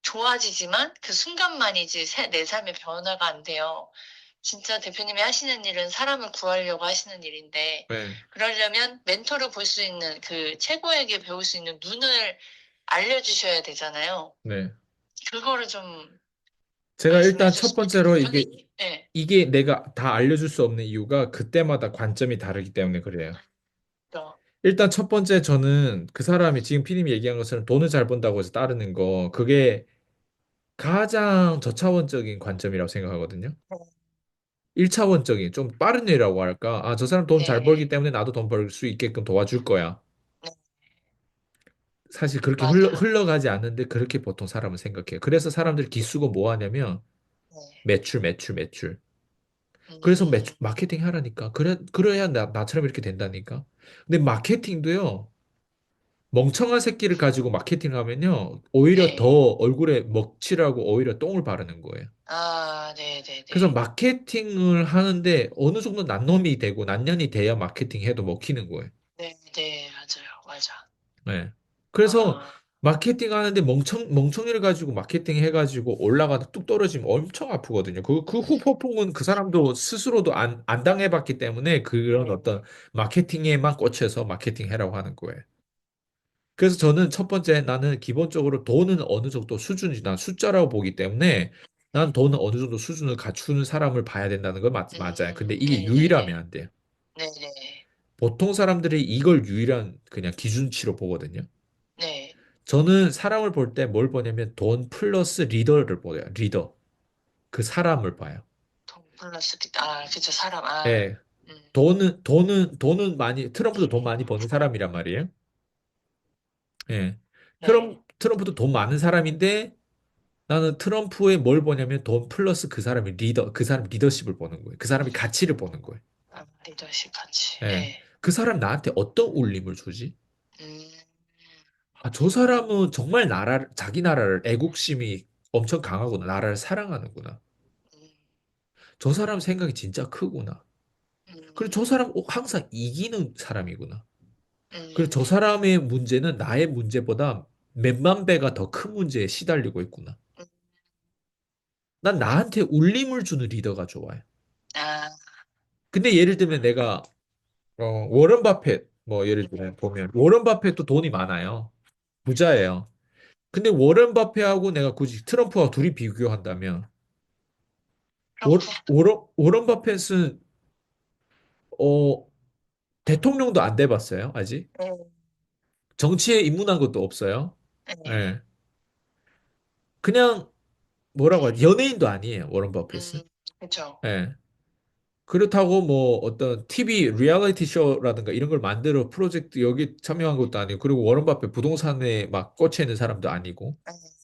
좋아지지만 그 순간만이지 내 삶의 변화가 안 돼요. 진짜 대표님이 하시는 일은 사람을 구하려고 하시는 일인데, 네, 그러려면 멘토를 볼 수 있는 그 최고에게 배울 수 있는 눈을 알려주셔야 되잖아요. 네. 그거를 좀 제가 말씀해 일단 첫 주셨으면 좋겠어요. 번째로 저는, 네, 이게 내가 다 알려줄 수 없는 이유가 그때마다 관점이 다르기 때문에 그래요. 저, 일단 첫 번째 저는 그 사람이 지금 피디님이 얘기한 것처럼 돈을 잘 번다고 해서 따르는 거 그게 가장 저차원적인 관점이라고 생각하거든요. 1차원적인 좀 빠른 일이라고 할까? 아, 저 사람 돈 잘 벌기 네, 때문에 나도 돈 벌 수 있게끔 도와줄 거야. 네, 사실 그렇게 맞아. 흘러가지 않는데 그렇게 보통 사람은 생각해요. 그래서 사람들이 기수고 뭐 하냐면 네, 매출, 매출, 매출. 그래서 음, 마케팅 하라니까. 그래야 나처럼 이렇게 된다니까. 근데 마케팅도요. 멍청한 새끼를 가지고 마케팅 하면요. 오히려 더 네. 얼굴에 먹칠하고 오히려 똥을 바르는 거예요. 네, 네, 그래서 네. 마케팅을 하는데 어느 정도 난놈이 되고 난년이 돼야 마케팅 해도 먹히는 거예요. 네, 네, 맞아요. 맞아. 네. 그래서 아, 마케팅 하는데 멍청이를 가지고 마케팅 해가지고 올라가다 뚝 떨어지면 엄청 아프거든요. 그 후폭풍은 그 사람도 스스로도 안 당해봤기 때문에 그런 어떤 마케팅에만 꽂혀서 마케팅 해라고 하는 거예요. 그래서 저는 첫 번째 나는 기본적으로 돈은 어느 정도 수준이 난 숫자라고 보기 때문에 난 돈은 어느 정도 수준을 갖추는 사람을 봐야 된다는 건 맞아요. 근데 이게 네, 네, 유일하면 네. 안 돼요. 네, 네. 보통 사람들이 이걸 유일한 그냥 기준치로 보거든요. 네. 저는 사람을 볼 때 뭘 보냐면 돈 플러스 리더를 보여요. 리더. 그 사람을 봐요. 돈 플러스 그죠, 사람, 예. 음, 돈은 많이, 트럼프도 돈 많이 버는 사람이란 말이에요. 예. 네, 트럼프도 돈 많은 사람인데 나는 트럼프에 뭘 보냐면 돈 플러스 그 사람의 리더, 그 사람 리더십을 보는 거예요. 그 사람의 가치를 보는 거예요. 리더십 같이, 예. 예, 그 사람 나한테 어떤 울림을 주지? 음, 아, 저 사람은 정말 자기 나라를 애국심이 엄청 강하구나. 나라를 사랑하는구나. 음, 저 사람 생각이 진짜 크구나. 그리고 저 음, 사람 항상 이기는 사람이구나. 그리고 저 음, 사람의 문제는 나의 문제보다 몇만 배가 더 큰 문제에 시달리고 있구나. 음, 난 나한테 울림을 주는 리더가 좋아요. 아, 근데 예를 들면 내가 워런 바펫 뭐 예를 들면 보면 워런 바펫도 돈이 많아요. 부자예요. 근데 워런 바페하고 내가 굳이 트럼프와 둘이 비교한다면 트럼프? 워런 바페트는 어, 대통령도 안 돼봤어요, 아직. 네, 정치에 입문한 것도 없어요. 네, 예. 그냥 뭐라고 하지? 네. 연예인도 아니에요, 워런 버핏은. 음, 그쵸. 예. 그렇다고 뭐 어떤 TV 리얼리티 쇼라든가 이런 걸 만들어 프로젝트 여기 참여한 것도 아니고 그리고 워런 버핏 부동산에 막 꽂혀 있는 사람도 아니고.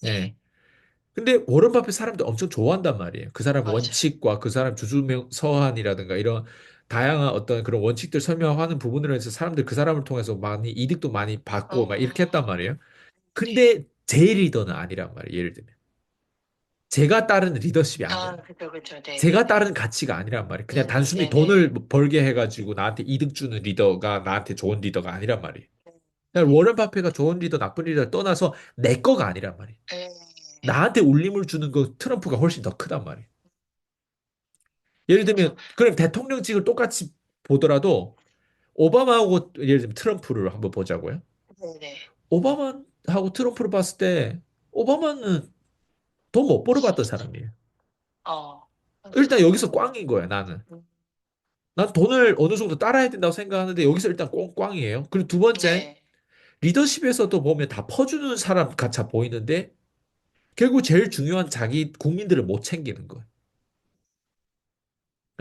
예. 네, 근데 워런 버핏 사람들 엄청 좋아한단 말이에요. 그 사람 맞아요. 원칙과 그 사람 주주명 서한이라든가 이런 다양한 어떤 그런 원칙들 설명하는 부분으로 해서 사람들 그 사람을 통해서 많이 이득도 많이 받고 막 이렇게 했단 말이에요. 네. 근데 제 리더는 아니란 말이에요. 예를 들면. 제가 따르는 리더십이 아니에요. 아, 그쵸, 그쵸. 제가 네네네. 따르는 가치가 아니란 말이에요. 그냥 단순히 네네. 돈을 벌게 해가지고 나한테 이득 주는 리더가 나한테 좋은 리더가 아니란 말이에요. 그냥 네. 워런 바페가 좋은 리더, 나쁜 리더를 떠나서 내 거가 아니란 말이에요. 네. 나한테 울림을 주는 거 트럼프가 훨씬 더 크단 말이에요. 예를 그쵸. 들면, 그럼 대통령직을 똑같이 보더라도 오바마하고 예를 들면 트럼프를 한번 보자고요. 네네. 오바마하고 트럼프를 봤을 때 오바마는 돈 못 벌어봤던 사람이에요. 일단 그쵸. 여기서 꽝인 거야, 나는. 난 돈을 어느 정도 따라야 된다고 생각하는데 여기서 일단 꽝이에요. 그리고 두 번째, 네. 리더십에서도 보면 다 퍼주는 사람 같아 보이는데 결국 제일 중요한 자기 국민들을 못 챙기는 거예요.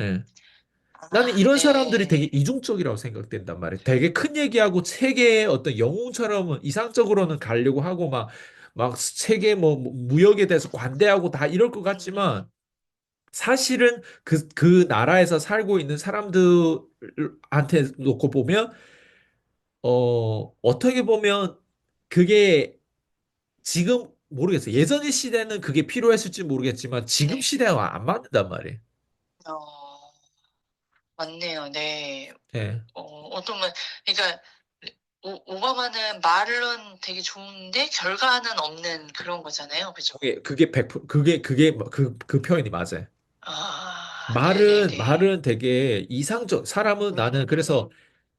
예. 나는 이런 사람들이 되게 네. 이중적이라고 생각된단 말이에요. 되게 큰 얘기하고 세계의 어떤 영웅처럼 이상적으로는 가려고 하고 막 세계 뭐 무역에 대해서 관대하고 다 이럴 것 같지만 사실은 그 나라에서 살고 있는 사람들한테 놓고 보면 어떻게 보면 그게 지금 모르겠어요. 예전의 시대는 그게 필요했을지 모르겠지만 지금 네. 시대와 안 맞는단 말이에요. 어, 맞네요. 네. 예. 어떤 말, 그러니까, 오바마는 말은 되게 좋은데, 결과는 없는 그런 거잖아요. 그죠? 그게 100%, 그게 그 표현이 맞아요. 아, 네네네. 말은 되게 이상적, 사람은 나는 그래서, 음,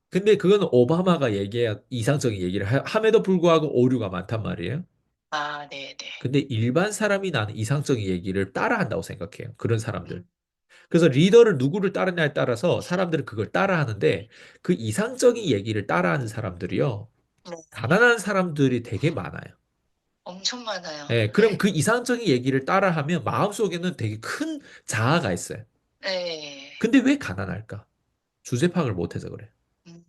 근데 그건 오바마가 얘기해야 이상적인 얘기를 함에도 불구하고 오류가 많단 말이에요. 아, 네네. 근데 일반 사람이 나는 이상적인 얘기를 따라한다고 생각해요. 그런 사람들. 음, 그래서 리더를 누구를 따르냐에 따라서 사람들은 그걸 따라하는데 그 이상적인 얘기를 따라하는 사람들이요. 네. 가난한 사람들이 되게 많아요. 엄청 많아요. 예, 그럼 네. 그 이상적인 얘기를 따라하면 마음속에는 되게 큰 자아가 있어요. 네. 근데 왜 가난할까? 주제 파악을 못해서 그래. 음,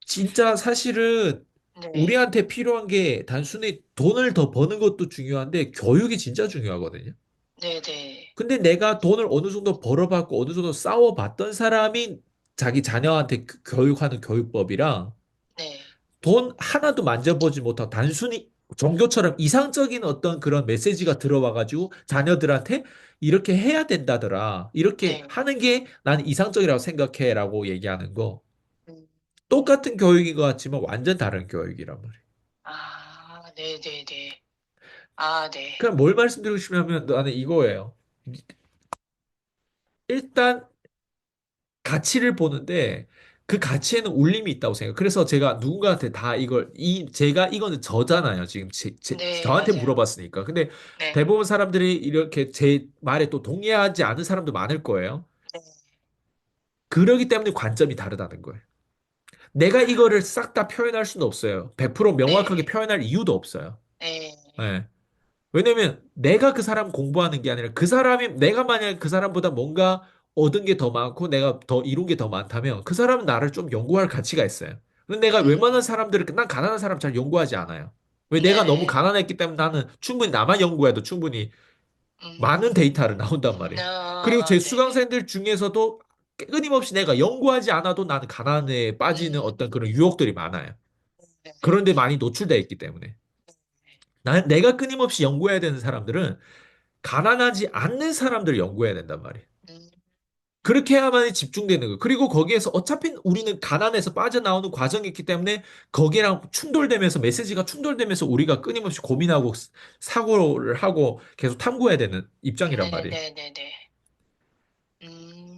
진짜 사실은 네. 우리한테 필요한 게 단순히 돈을 더 버는 것도 중요한데 교육이 진짜 중요하거든요. 네네. 근데 내가 돈을 어느 정도 벌어봤고 어느 정도 싸워봤던 사람이 자기 자녀한테 교육하는 교육법이랑 네. 돈 하나도 만져보지 못하고 단순히 종교처럼 이상적인 어떤 그런 메시지가 들어와가지고 자녀들한테 이렇게 해야 된다더라. 이렇게 네. 하는 게 나는 이상적이라고 생각해라고 얘기하는 거. 음, 똑같은 교육인 것 같지만 완전 다른 교육이란 말이에요. 아, 네네네. 아, 네. 그럼 뭘 말씀드리고 싶냐면 나는 이거예요. 일단 가치를 보는데 그 가치에는 울림이 있다고 생각해요. 그래서 제가 누군가한테 다 제가 이거는 저잖아요. 지금 네, 저한테 맞아요. 물어봤으니까. 근데 네. 대부분 사람들이 이렇게 제 말에 또 동의하지 않은 사람도 많을 거예요. 네. 그러기 때문에 관점이 다르다는 거예요. 내가 이거를 싹 다 표현할 수는 없어요. 100% 명확하게 네. 표현할 이유도 없어요. 네. 예. 왜냐면 내가 그 사람 공부하는 게 아니라 그 사람이 내가 만약 그 사람보다 뭔가 얻은 게 더 많고 내가 더 이룬 게 더 많다면 그 사람은 나를 좀 연구할 가치가 있어요. 근데 내가 웬만한 음, 사람들을 난 가난한 사람 잘 연구하지 않아요. 왜 내가 너무 네. 가난했기 때문에 나는 충분히 나만 연구해도 충분히 많은 데이터를 나온단 말이에요. 그리고 제 네네. 수강생들 중에서도 끊임없이 내가 연구하지 않아도 나는 가난에 빠지는 음, 어떤 그런 유혹들이 많아요. 네네. 그런데 많이 노출되어 있기 때문에. 내가 끊임없이 연구해야 되는 사람들은 가난하지 않는 사람들을 연구해야 된단 말이에요. 음, 그렇게 해야만이 집중되는 거예요. 그리고 거기에서 어차피 우리는 가난에서 빠져나오는 과정이 있기 때문에 거기랑 충돌되면서 메시지가 충돌되면서 우리가 끊임없이 고민하고 사고를 하고 계속 탐구해야 되는 입장이란 말이에요. 네네네네.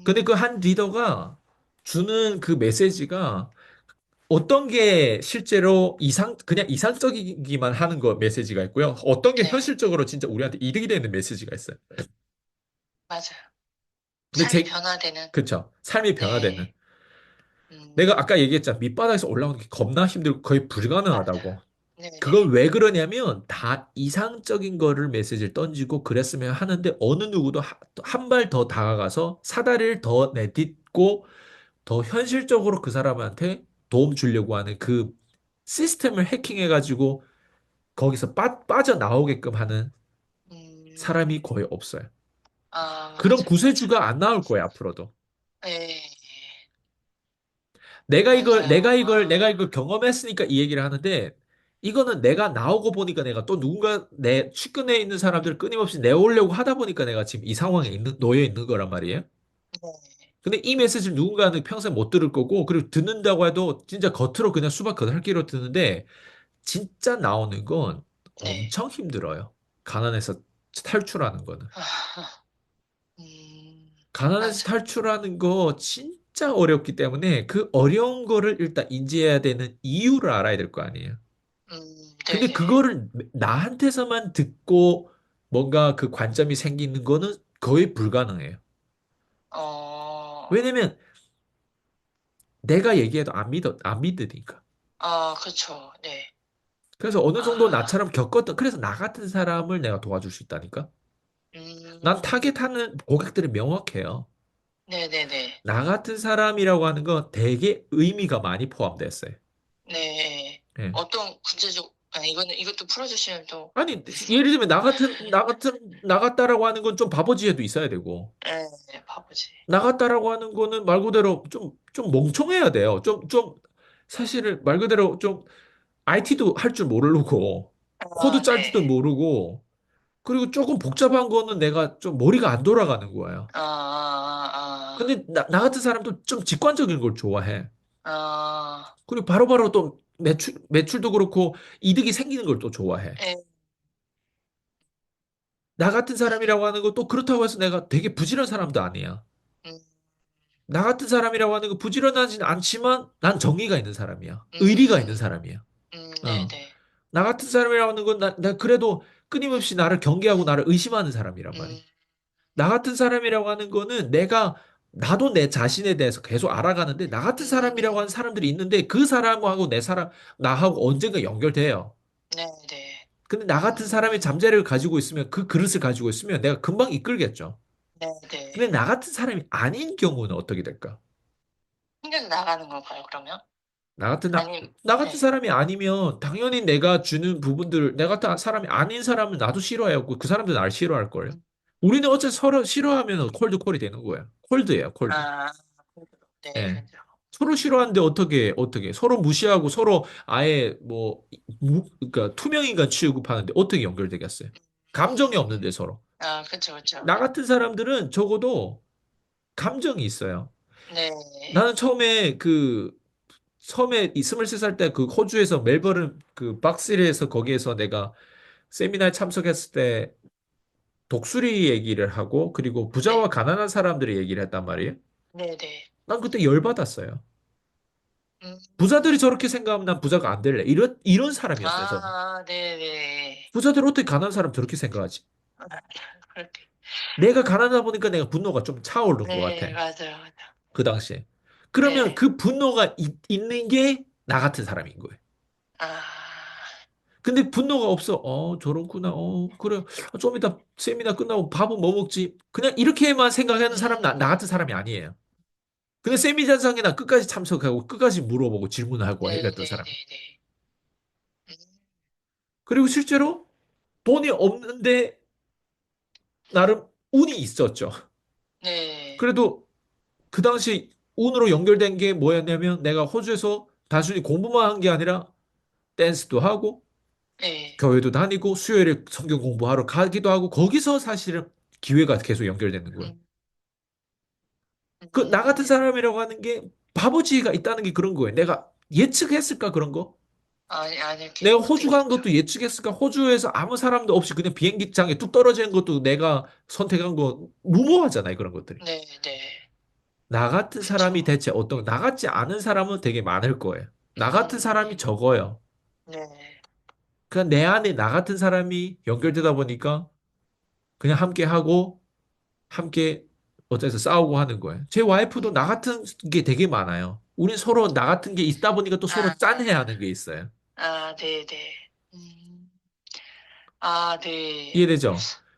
근데 그 한 리더가 주는 그 메시지가 어떤 게 실제로 그냥 이상적이기만 하는 거 메시지가 있고요. 어떤 게 네, 현실적으로 진짜 우리한테 이득이 되는 메시지가 있어요. 맞아요. 근데 삶이 변화되는, 그쵸. 삶이 변화되는. 네, 내가 음, 아까 얘기했잖아. 밑바닥에서 올라오는 게 겁나 힘들고 거의 맞아요. 불가능하다고. 그걸 네네, 왜 그러냐면 다 이상적인 거를 메시지를 던지고 그랬으면 하는데 어느 누구도 한 발 더 다가가서 사다리를 더 내딛고 더 현실적으로 그 사람한테 도움 주려고 하는 그 시스템을 해킹해가지고 거기서 빠져나오게끔 하는 사람이 음, 거의 없어요. 그런 맞아요, 맞아요. 구세주가 안 나올 거예요, 앞으로도. 네, 내가 맞아요. 이걸 경험했으니까 이 얘기를 하는데, 이거는 내가 나오고 보니까 내가 또 누군가 내 측근에 있는 사람들을 끊임없이 내오려고 하다 보니까 내가 지금 이 상황에 놓여 있는 거란 말이에요. 네, 근데 이 메시지를 누군가는 평생 못 들을 거고, 그리고 듣는다고 해도 진짜 겉으로 그냥 수박 겉핥기로 듣는데, 진짜 나오는 건 네. 엄청 힘들어요. 가난에서 탈출하는 거는. 가난에서 맞아요. 탈출하는 거 진짜 어렵기 때문에 그 어려운 거를 일단 인지해야 되는 이유를 알아야 될 거 아니에요. 근데 네네. 그거를 나한테서만 듣고 뭔가 그 관점이 생기는 거는 거의 불가능해요. 어, 왜냐면 내가 얘기해도 안 믿으니까. 그쵸. 네. 그래서 어느 정도 아, 나처럼 겪었던, 그래서 나 같은 사람을 내가 도와줄 수 있다니까. 난 음, 타겟하는 고객들이 명확해요. 네네네. 나 같은 사람이라고 하는 건 되게 의미가 많이 포함됐어요. 네. 예. 어떤 구체적, 이것도 풀어주시면 또, 아니, 예를 들면 나 같다라고 하는 건 좀 바보지혜도 있어야 되고, 네, 바보지. 나 같다라고 하는 거는 말 그대로 좀 멍청해야 돼요. 사실은 말 그대로 좀 IT도 할 줄 모르고, 코드 짤 줄도 네. 모르고, 그리고 조금 복잡한 거는 내가 좀 머리가 안 돌아가는 거예요. 근데 나 같은 사람도 좀 직관적인 걸 좋아해. 아, 그리고 바로바로 또 매출도 그렇고 이득이 생기는 걸 또 좋아해. 네. 나 같은 사람이라고 하는 거 또 그렇다고 해서 내가 되게 부지런한 사람도 아니야. 음, 나 같은 사람이라고 하는 거 부지런하진 않지만 난 정의가 있는 사람이야. 의리가 있는 음, 사람이야. 어. 네네. 나 같은 사람이라고 하는 건 나 그래도 끊임없이 나를 경계하고 나를 의심하는 사람이란 말이야. 음, 나 같은 사람이라고 하는 거는 나도 내 자신에 대해서 계속 알아가는데 나 같은 사람이라고 하는 사람들이 있는데 그 사람하고 나하고 언젠가 연결돼요. 네네. 근데 나 같은 사람이 잠재력을 가지고 있으면 그 그릇을 가지고 있으면 내가 금방 이끌겠죠. 근데 네네. 나 같은 사람이 아닌 경우는 어떻게 될까? 생각 나가는 건가요, 그러면? 나 같은, 나, 아니, 나 같은 네. 사람이 아니면 당연히 내가 주는 부분들, 내 같은 사람이 아닌 사람은 나도 싫어하고 그 사람도 나를 싫어할 거예요. 음, 우리는 어차피 서로 싫어하면 콜드콜이 되는 거예요. 콜드예요, 콜드. 아, 네, 예. 그죠. 서로 싫어하는데 어떻게. 서로 무시하고 서로 아예 그러니까 투명인간 취급하는데 어떻게 연결되겠어요? 감정이 없는데 서로. 그쵸, 그쵸. 나 같은 사람들은 적어도 감정이 있어요. 네, 나는 처음에 이 23살 때 그 호주에서 멜버른 그 박스릴에서 거기에서 내가 세미나에 참석했을 때 독수리 얘기를 하고 그리고 부자와 네, 가난한 사람들의 얘기를 했단 말이에요. 네, 네. 난 그때 열받았어요. 음, 부자들이 저렇게 생각하면 난 부자가 안 될래. 이런 사람이었어요, 저는. 네, 네. 부자들 어떻게 가난한 사람 저렇게 생각하지? 아, 그렇게. 내가 가난하다 보니까 내가 분노가 좀 차오른 것 네, 같아. 맞아요, 맞아요. 그 당시에. 그러면 네. 그 분노가 있는 게 나 같은 사람인 거예요. 아, 근데 분노가 없어. 저렇구나. 그래. 좀 이따 세미나 끝나고 밥은 뭐 먹지? 그냥 이렇게만 생각하는 사람, 나 같은 사람이 아니에요. 근데 세미나장이나 끝까지 참석하고 끝까지 물어보고 질문하고 네, 해갔던 네, 사람. 네, 네. 음, 그리고 실제로 돈이 없는데 나름 운이 있었죠. 네, 그래도 그 당시 운으로 연결된 게 뭐였냐면 내가 호주에서 단순히 공부만 한 게 아니라 댄스도 하고 네. 교회도 다니고 수요일에 성경 공부하러 가기도 하고 거기서 사실은 기회가 계속 연결되는 거예요. 음, 나 같은 음. 사람이라고 하는 게 바보지가 있다는 게 그런 거예요. 내가 예측했을까 그런 거? 아니, 내가 이렇게, 호주 간 어떻겠죠. 것도 예측했을까? 호주에서 아무 사람도 없이 그냥 비행기장에 뚝 떨어지는 것도 내가 선택한 거 무모하잖아요, 그런 것들이. 네, 네. 나 같은 사람이 그쵸. 대체 나 같지 않은 사람은 되게 많을 거예요. 나 같은 사람이 음, 적어요. 네. 그냥 내 안에 나 같은 사람이 연결되다 보니까 그냥 함께 하고 함께 어째서 싸우고 하는 거예요. 제 와이프도 나 음, 같은 게 되게 많아요. 우린 서로 나 같은 게 있다 보니까 또 서로 아, 짠해야 하는 게 있어요. 네네. 음, 네. 이해되죠?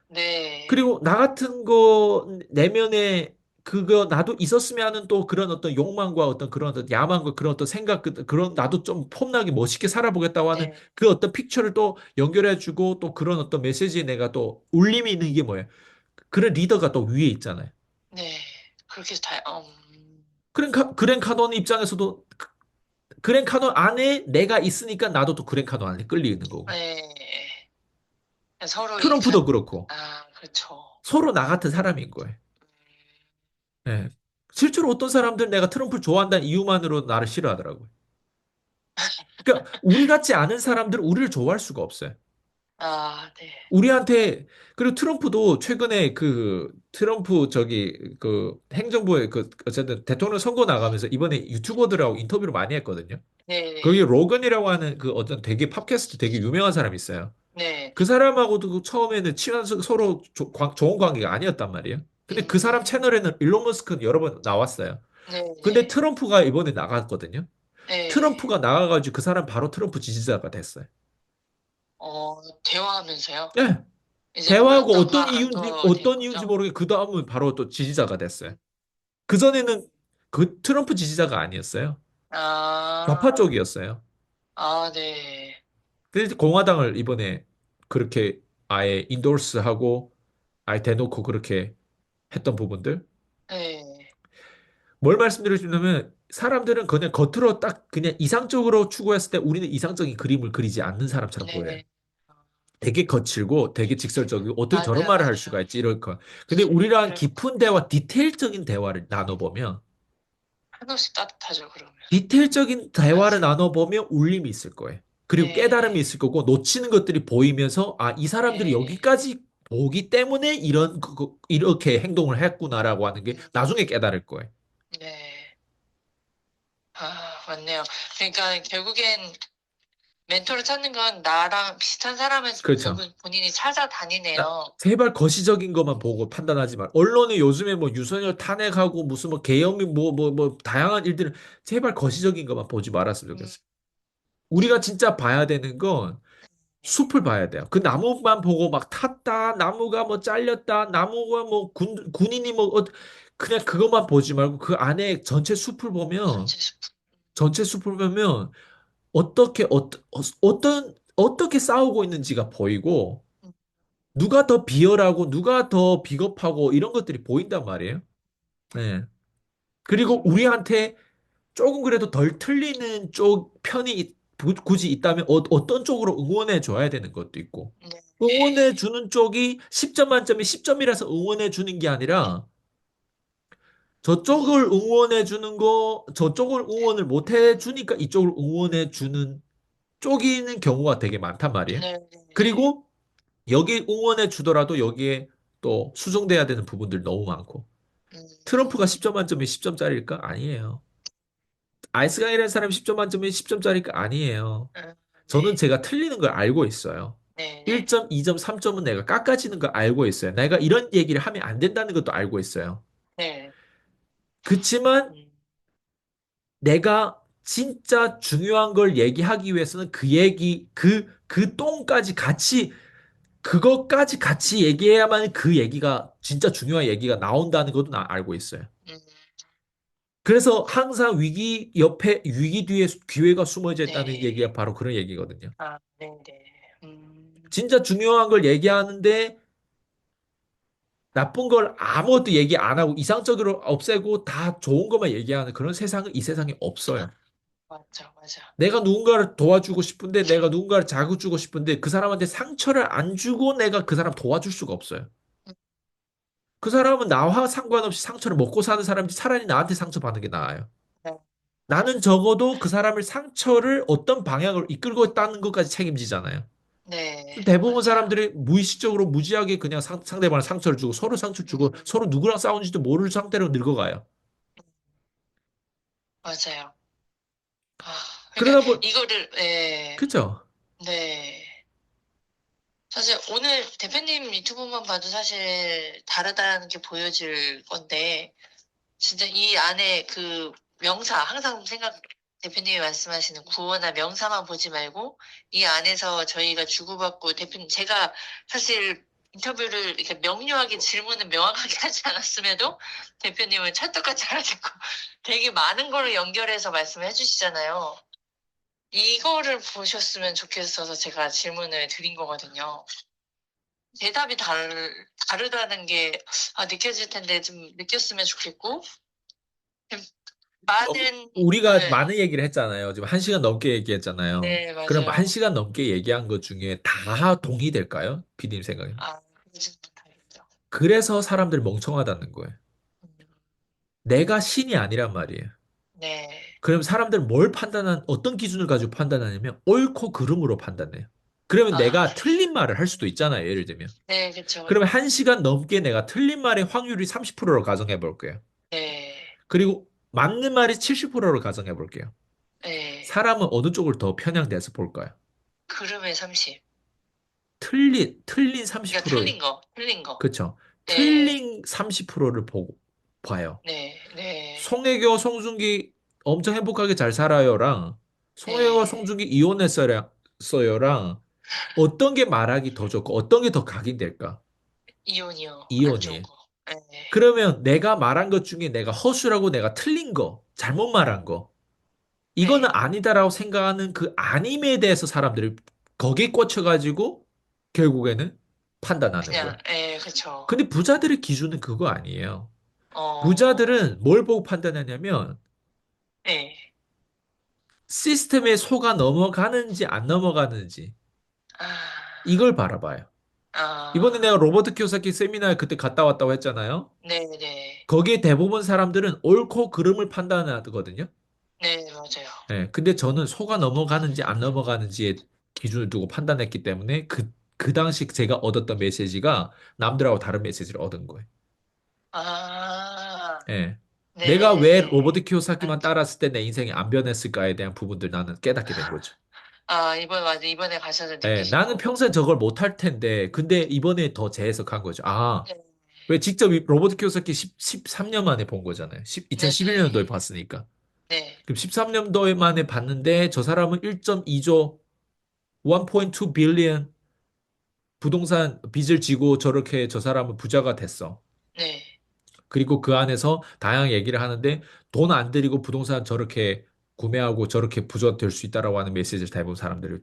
네. 그리고 나 같은 거 내면에 그거 나도 있었으면 하는 또 그런 어떤 욕망과 어떤 그런 어떤 야망과 그런 어떤 생각 그런 나도 좀 폼나게 멋있게 살아보겠다고 하는 네. 그 어떤 픽처를 또 연결해주고 또 그런 어떤 메시지에 내가 또 울림이 있는 게 뭐예요? 그런 리더가 또 위에 있잖아요. 네. 그렇게 다, 그랜 카논 입장에서도 그랜 카논 안에 내가 있으니까 나도 또 그랜 카논 안에 끌리는 거고. 네. 서로 트럼프도 그렇고 그렇죠. 서로 나 같은 사람인 거예요. 예. 실제로 어떤 사람들 내가 트럼프를 좋아한다는 이유만으로 나를 싫어하더라고요. 그러니까 우리 같지 않은 사람들은 우리를 좋아할 수가 없어요. 네. 우리한테 그리고 트럼프도 최근에 그 트럼프 그 행정부의 그 어쨌든 대통령 선거 나가면서 이번에 유튜버들하고 인터뷰를 많이 했거든요. 거기 네. 로건이라고 하는 그 어떤 되게 팟캐스트 되게 유명한 사람이 있어요. 네. 그 사람하고도 그 처음에는 친한 서로 좋은 관계가 아니었단 말이에요. 근데 그 사람 음, 채널에는 일론 머스크는 여러 번 나왔어요. 네. 근데 트럼프가 이번에 나갔거든요. 네. 트럼프가 나가가지고 그 사람 바로 트럼프 지지자가 됐어요. 대화하면서요. 예. 이제 대화하고 몰랐다가 또 된 어떤 이유인지 거죠. 모르게 그 다음은 바로 또 지지자가 됐어요. 그전에는 그 트럼프 지지자가 아니었어요. 좌파 아, 쪽이었어요. 네. 근데 공화당을 이번에 그렇게 아예 인도스하고 아예 대놓고 그렇게 했던 부분들. 네. 뭘 말씀드리냐면 사람들은 그냥 겉으로 딱 그냥 이상적으로 추구했을 때 우리는 이상적인 그림을 그리지 않는 사람처럼 보여요. 네. 되게 거칠고 되게 직설적이고 어떻게 저런 맞아요, 말을 할 수가 맞아요. 있지 이럴 거. 근데 우리랑 그래서 깊은 대화, 디테일적인 대화를 나눠보면 한없이 따뜻하죠, 그러면. 디테일적인 대화를 맞아요. 나눠보면 울림이 있을 거예요. 그리고 깨달음이 네. 있을 거고 놓치는 것들이 보이면서 아, 이 사람들이 네. 여기까지 보기 때문에 이렇게 행동을 했구나라고 하는 게 나중에 음, 깨달을 거예요. 네. 맞네요. 그러니까 결국엔 멘토를 찾는 건 나랑 비슷한 사람을 그렇죠. 결국 본인이 찾아다니네요. 제발 거시적인 것만 보고 판단하지 말. 언론에 요즘에 뭐 유선열 탄핵하고 무슨 뭐 계엄이 뭐 다양한 일들을 제발 거시적인 것만 보지 말았으면 음, 좋겠어요. 우리가 진짜 봐야 되는 건 네. 숲을 봐야 돼요. 그 나무만 보고 막 탔다, 나무가 뭐 잘렸다, 나무가 뭐 군인이 뭐 그냥 그것만 보지 말고 그 안에 전체 스프. 전체 숲을 보면 어떻게 싸우고 있는지가 보이고 음, 누가 더 비열하고 누가 더 비겁하고 이런 것들이 보인단 말이에요. 네. 그리고 우리한테 조금 그래도 덜 틀리는 쪽 편이 굳이 있다면 떤 쪽으로 응원해 줘야 되는 것도 있고 네. 응원해 주는 쪽이 10점 만점이 10점이라서 응원해 주는 게 아니라 저쪽을 음, 응원해 주는 거 저쪽을 응원을 못 해 주니까 이쪽을 응원해 주는 쪽이는 경우가 되게 많단 말이에요. 네. 네. 그리고 여기 응원해 주더라도 여기에 또 수정돼야 되는 부분들 너무 많고 트럼프가 음, 10점 만점에 10점짜리일까? 아니에요. 아이스강이라는 사람이 10점 만점에 10점짜리일까? 아니에요. 저는 네. 제가 틀리는 걸 알고 있어요. 네. 네. 1점, 2점, 3점은 내가 깎아지는 걸 알고 있어요. 내가 이런 얘기를 하면 안 된다는 것도 알고 있어요. 네. 그렇지만 음, 내가 진짜 중요한 걸 얘기하기 위해서는 그 똥까지 그것까지 같이 얘기해야만 그 얘기가 진짜 중요한 얘기가 나온다는 것도 나 알고 있어요. 음, 그래서 항상 위기 뒤에 기회가 숨어져 있다는 네. 얘기가 바로 그런 얘기거든요. 네네. 진짜 중요한 걸 얘기하는데 나쁜 걸 아무것도 얘기 안 하고 이상적으로 없애고 다 좋은 것만 얘기하는 그런 세상은 이 세상에 없어요. 맞아, 맞아. 내가 누군가를 도와주고 싶은데 내가 누군가를 자극 주고 싶은데 그 사람한테 상처를 안 주고 내가 그 사람 도와줄 수가 없어요. 음, 그 사람은 나와 상관없이 상처를 먹고 사는 사람이지 차라리 나한테 상처받는 게 나아요. 네. 나는 적어도 그 사람의 상처를 어떤 방향으로 이끌고 있다는 것까지 책임지잖아요. 네, 대부분 맞아요. 사람들이 무의식적으로 무지하게 그냥 상대방을 상처를 주고 서로 상처를 주고 서로 누구랑 싸우는지도 모를 상태로 늙어가요. 맞아요. 아, 그러니까 그러다 보, 이거를, 예, 그죠? 네. 사실 오늘 대표님 유튜브만 봐도 사실 다르다는 게 보여질 건데, 진짜 이 안에 그 명사, 항상 대표님이 말씀하시는 구호나 명사만 보지 말고, 이 안에서 저희가 주고받고, 제가 사실 인터뷰를 이렇게 명료하게 질문을 명확하게 하지 않았음에도 대표님은 찰떡같이 알아듣고 되게 많은 거를 연결해서 말씀해 주시잖아요. 이거를 보셨으면 좋겠어서 제가 질문을 드린 거거든요. 대답이 다르다는 게 느껴질 텐데 좀 느꼈으면 좋겠고, 어, 많은, 우리가 네, 많은 얘기를 했잖아요. 지금 한 시간 넘게 얘기했잖아요. 네, 그럼 한 맞아요. 시간 넘게 얘기한 것 중에 다 동의될까요? 비님 생각에? 아, 그러지는 못하겠죠. 그래서 사람들이 멍청하다는 거예요. 음, 내가 신이 아니란 말이에요. 네. 그럼 사람들은 어떤 기준을 가지고 판단하냐면 옳고 그름으로 판단해요. 그러면 아, 내가 틀린 말을 할 수도 있잖아요. 예를 들면. 네, 그쵸. 그러면 한 시간 넘게 내가 틀린 말의 확률이 30%로 가정해 볼게요. 네, 그리고 맞는 말이 70%로 가정해 볼게요. 네. 사람은 어느 쪽을 더 편향돼서 볼까요? 그름의 30. 틀린 그러니까 30%를, 틀린 거. 그쵸. 네, 틀린 30%를 보고 봐요. 네, 네, 송혜교, 송중기 엄청 행복하게 잘 살아요랑 송혜교와 네. 송중기 이혼했어요랑 어떤 게 말하기 더 좋고 어떤 게 더 각인될까? 이혼이요. 안 좋은 이혼이. 거. 네, 그러면 내가 말한 것 중에 내가 허술하고 내가 틀린 거, 잘못 말한 거, 이거는 네. 아니다라고 생각하는 그 아님에 대해서 사람들이 거기에 꽂혀가지고 결국에는 판단하는 그냥, 거예요. 네, 그쵸. 근데 부자들의 기준은 그거 아니에요. 어, 부자들은 뭘 보고 판단하냐면 네. 시스템에 속아 넘어가는지 안 넘어가는지 아, 이걸 바라봐요. 이번에 내가 아, 로버트 키오사키 세미나에 그때 갔다 왔다고 했잖아요. 네, 네. 거기에 대부분 사람들은 옳고 그름을 판단하거든요. 네, 맞아요. 예, 근데 저는 속아 넘어가는지 안 넘어가는지에 기준을 두고 판단했기 때문에 그 당시 제가 얻었던 메시지가 남들하고 다른 메시지를 얻은 거예요. 아, 예. 내가 왜 네네네. 로버트 키오사키만 따랐을 때 내 인생이 안 변했을까에 대한 부분들 나는 깨닫게 된 거죠. 맞아. 이번에 가셔서 예, 느끼신 나는 거고. 평소에 저걸 못할 텐데, 근데 이번에 더 재해석한 거죠. 아, 네, 왜 직접 로버트 키오사키 13년 만에 본 거잖아요. 네, 2011년도에 봤으니까. 네, 그럼 13년도에 만에 봤는데, 저 사람은 1.2조, 1.2 빌리언 부동산 빚을 지고 저렇게 저 사람은 부자가 됐어. 네. 그리고 그 안에서 다양한 얘기를 하는데, 돈 안 들이고 부동산 저렇게 구매하고 저렇게 부자 될 수 있다라고 하는 메시지를 대부분 사람들이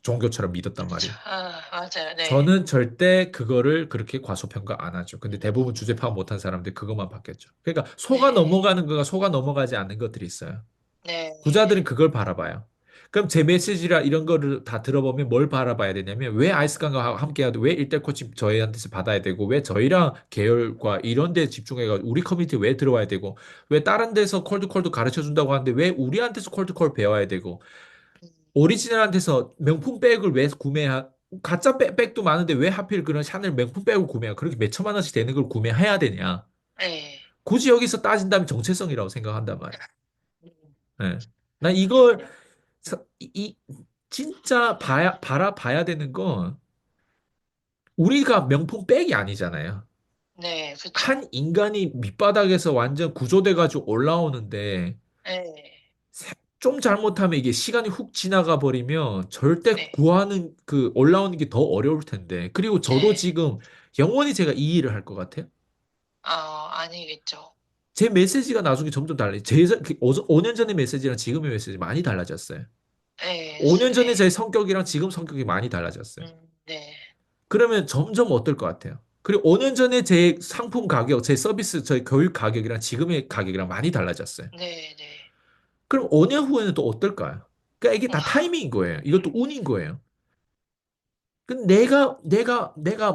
종교처럼 믿었단 그쵸. 말이에요. 맞아요. 네, 저는 절대 그거를 그렇게 과소평가 안 하죠. 근데 대부분 주제 파악 못한 사람들 그것만 받겠죠. 그러니까 속아 네, 넘어가는 거가 속아 넘어가지 않는 것들이 있어요. 네, 부자들은 그걸 바라봐요. 그럼 제 메시지라 이런 거를 다 들어보면 뭘 바라봐야 되냐면 왜 아이스강과 함께 하도 왜 일대 코칭 저희한테서 받아야 되고 왜 저희랑 계열과 이런 데 집중해가 우리 커뮤니티 왜 들어와야 되고 왜 다른 데서 콜드콜도 가르쳐 준다고 하는데 왜 우리한테서 콜드콜 배워야 되고 음, 오리지널한테서 명품 백을 왜 가짜 백도 많은데 왜 하필 그런 샤넬 명품 백을 구매해? 그렇게 몇 천만 원씩 되는 걸 구매해야 되냐? 네. 굳이 여기서 따진다면 정체성이라고 생각한단 말이야. 음, 예. 나 이걸 진짜 바라봐야 되는 건 우리가 명품 백이 아니잖아요. 네, 그쵸. 한 인간이 밑바닥에서 완전 구조돼가지고 올라오는데 네, 좀 잘못하면 이게 시간이 훅 지나가 버리면 절대 네, 구하는 그 올라오는 게 더 어려울 텐데. 그리고 저도 네. 지금 영원히 제가 이 일을 할 것 같아요. 아니겠죠. 제 메시지가 나중에 점점 달라요. 5년 전의 메시지랑 지금의 메시지 많이 달라졌어요. 네, 5년 전에 제 네. 성격이랑 지금 성격이 많이 달라졌어요. 네, 그러면 점점 어떨 것 같아요? 그리고 5년 전에 제 상품 가격, 제 서비스, 저희 교육 가격이랑 지금의 가격이랑 많이 달라졌어요. 네, 네. 그럼 5년 후에는 또 어떨까요? 그러니까 이게 다 아, 타이밍인 거예요. 이것도 운인 거예요. 근데 내가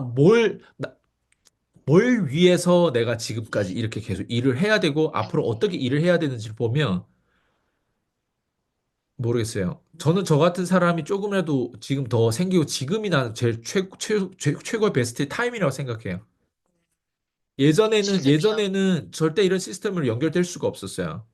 뭘 위해서 내가 지금까지 이렇게 계속 일을 해야 되고 앞으로 어떻게 일을 해야 되는지를 보면 모르겠어요. 저는 저 같은 사람이 조금이라도 지금 더 생기고 지금이 나는 제일 최고의 베스트 타임이라고 생각해요. 지금이요. 예전에는 절대 이런 시스템으로 연결될 수가 없었어요.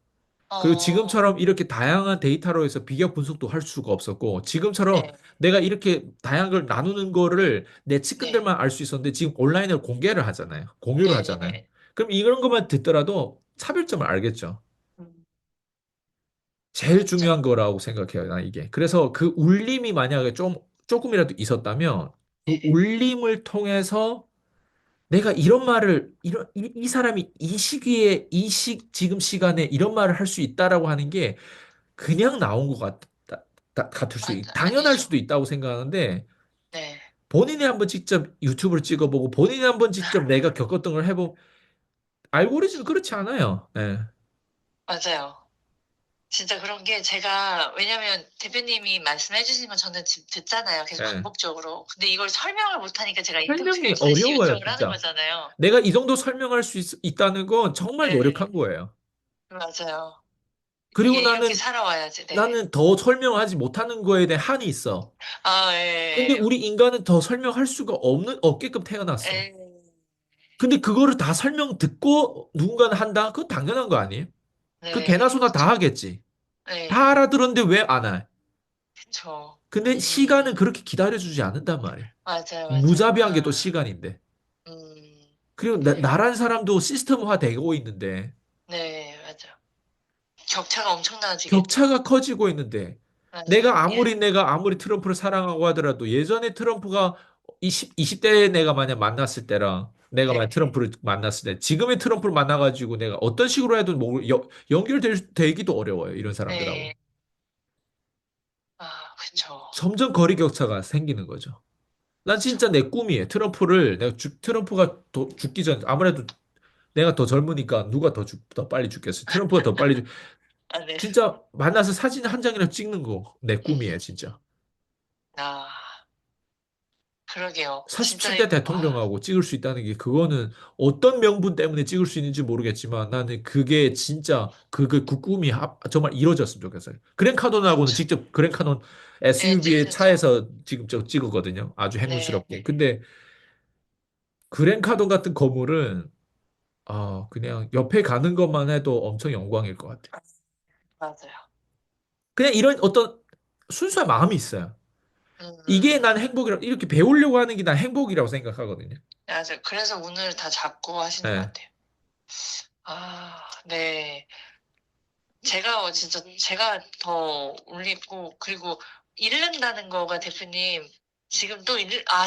그리고 어, 지금처럼 이렇게 다양한 데이터로 해서 비교 분석도 할 수가 없었고, 지금처럼 네, 내가 이렇게 다양한 걸 나누는 거를 내 네, 측근들만 알 수 있었는데, 지금 온라인으로 공개를 하잖아요. 공유를 네, 하잖아요. 네. 그럼 이런 것만 듣더라도 차별점을 알겠죠. 음, 제일 진짜, 중요한 거라고 생각해요, 나 이게. 그래서 그 울림이 만약에 조금이라도 있었다면, 그 네, 울림을 통해서 내가 이런 말을, 이 사람이 이 시기에, 지금 시간에 이런 말을 할 수 있다라고 하는 게 그냥 나온 것 같을 당연할 아니죠. 수도 있다고 생각하는데, 네, 본인이 한번 직접 유튜브를 찍어보고, 본인이 한번 직접 내가 겪었던 걸 해보면, 알고리즘이 그렇지 않아요. 예. 맞아요. 진짜 그런 게 제가, 왜냐면 대표님이 말씀해 주신 건 저는 지금 듣잖아요. 계속 예. 반복적으로. 근데 이걸 설명을 못하니까 제가 인터뷰를 설명이 다시 어려워요, 요청을 하는 진짜. 거잖아요. 내가 이 정도 설명할 수 있다는 건 정말 네, 노력한 거예요. 맞아요. 그리고 이게 이렇게 살아와야지, 네. 나는 더 설명하지 못하는 거에 대한 한이 있어. 아, 근데 예, 우리 인간은 더 설명할 수가 없게끔 예, 태어났어. 예. 근데 그거를 다 설명 듣고 누군가는 한다? 그건 당연한 거 아니에요? 그 개나 네, 소나 다 하겠지. 다 네, 알아들었는데 왜 안 해? 그쵸. 근데 시간은 그렇게 기다려주지 않는단 말이에요. 맞아요, 맞아요. 무자비한 게 또 아, 시간인데. 음, 그리고 나란 사람도 시스템화 되고 있는데, 네, 맞아요. 격차가 엄청나지겠죠. 격차가 커지고 있는데, 맞아요. 예, 내가 아무리 트럼프를 사랑하고 하더라도 예전에 트럼프가 20대 내가 만약 만났을 때랑 내가 만약 네, 트럼프를 만났을 때, 지금의 트럼프를 만나가지고 내가 어떤 식으로 해도 뭐 연결되기도 어려워요. 이런 사람들하고. 네. 아, 그쵸. 점점 거리 격차가 생기는 거죠. 난 그쵸. 진짜 내 꿈이에요. 트럼프가 죽기 전, 아무래도 내가 더 젊으니까 누가 더 빨리 죽겠어요. 트럼프가 더 빨리 아, 네. 진짜 만나서 사진 한 장이라도 찍는 거 내 꿈이에요, 음, 진짜. 아, 그러게요. 진짜, 47대 대통령하고 찍을 수 있다는 게 그거는 어떤 명분 때문에 찍을 수 있는지 모르겠지만 나는 그게 진짜 그 꿈이 정말 이루어졌으면 좋겠어요. 그랜카돈하고는 그쵸. 직접 그랜카돈 네, SUV의 찍으셨죠. 차에서 지금 저 찍었거든요. 아주 네, 행운스럽게. 근데 그랜카돈 같은 건물은 그냥 옆에 가는 것만 해도 엄청 영광일 것 같아요. 아, 맞아요. 그냥 이런 어떤 순수한 마음이 있어요. 이게 난 음, 행복이라 이렇게 배우려고 하는 게 난 행복이라고 생각하거든요. 맞아요. 그래서 오늘 다 잡고 하시는 것 예. 같아요. 아, 네. 제가 더 울리고, 그리고 잃는다는 거가 대표님, 지금 또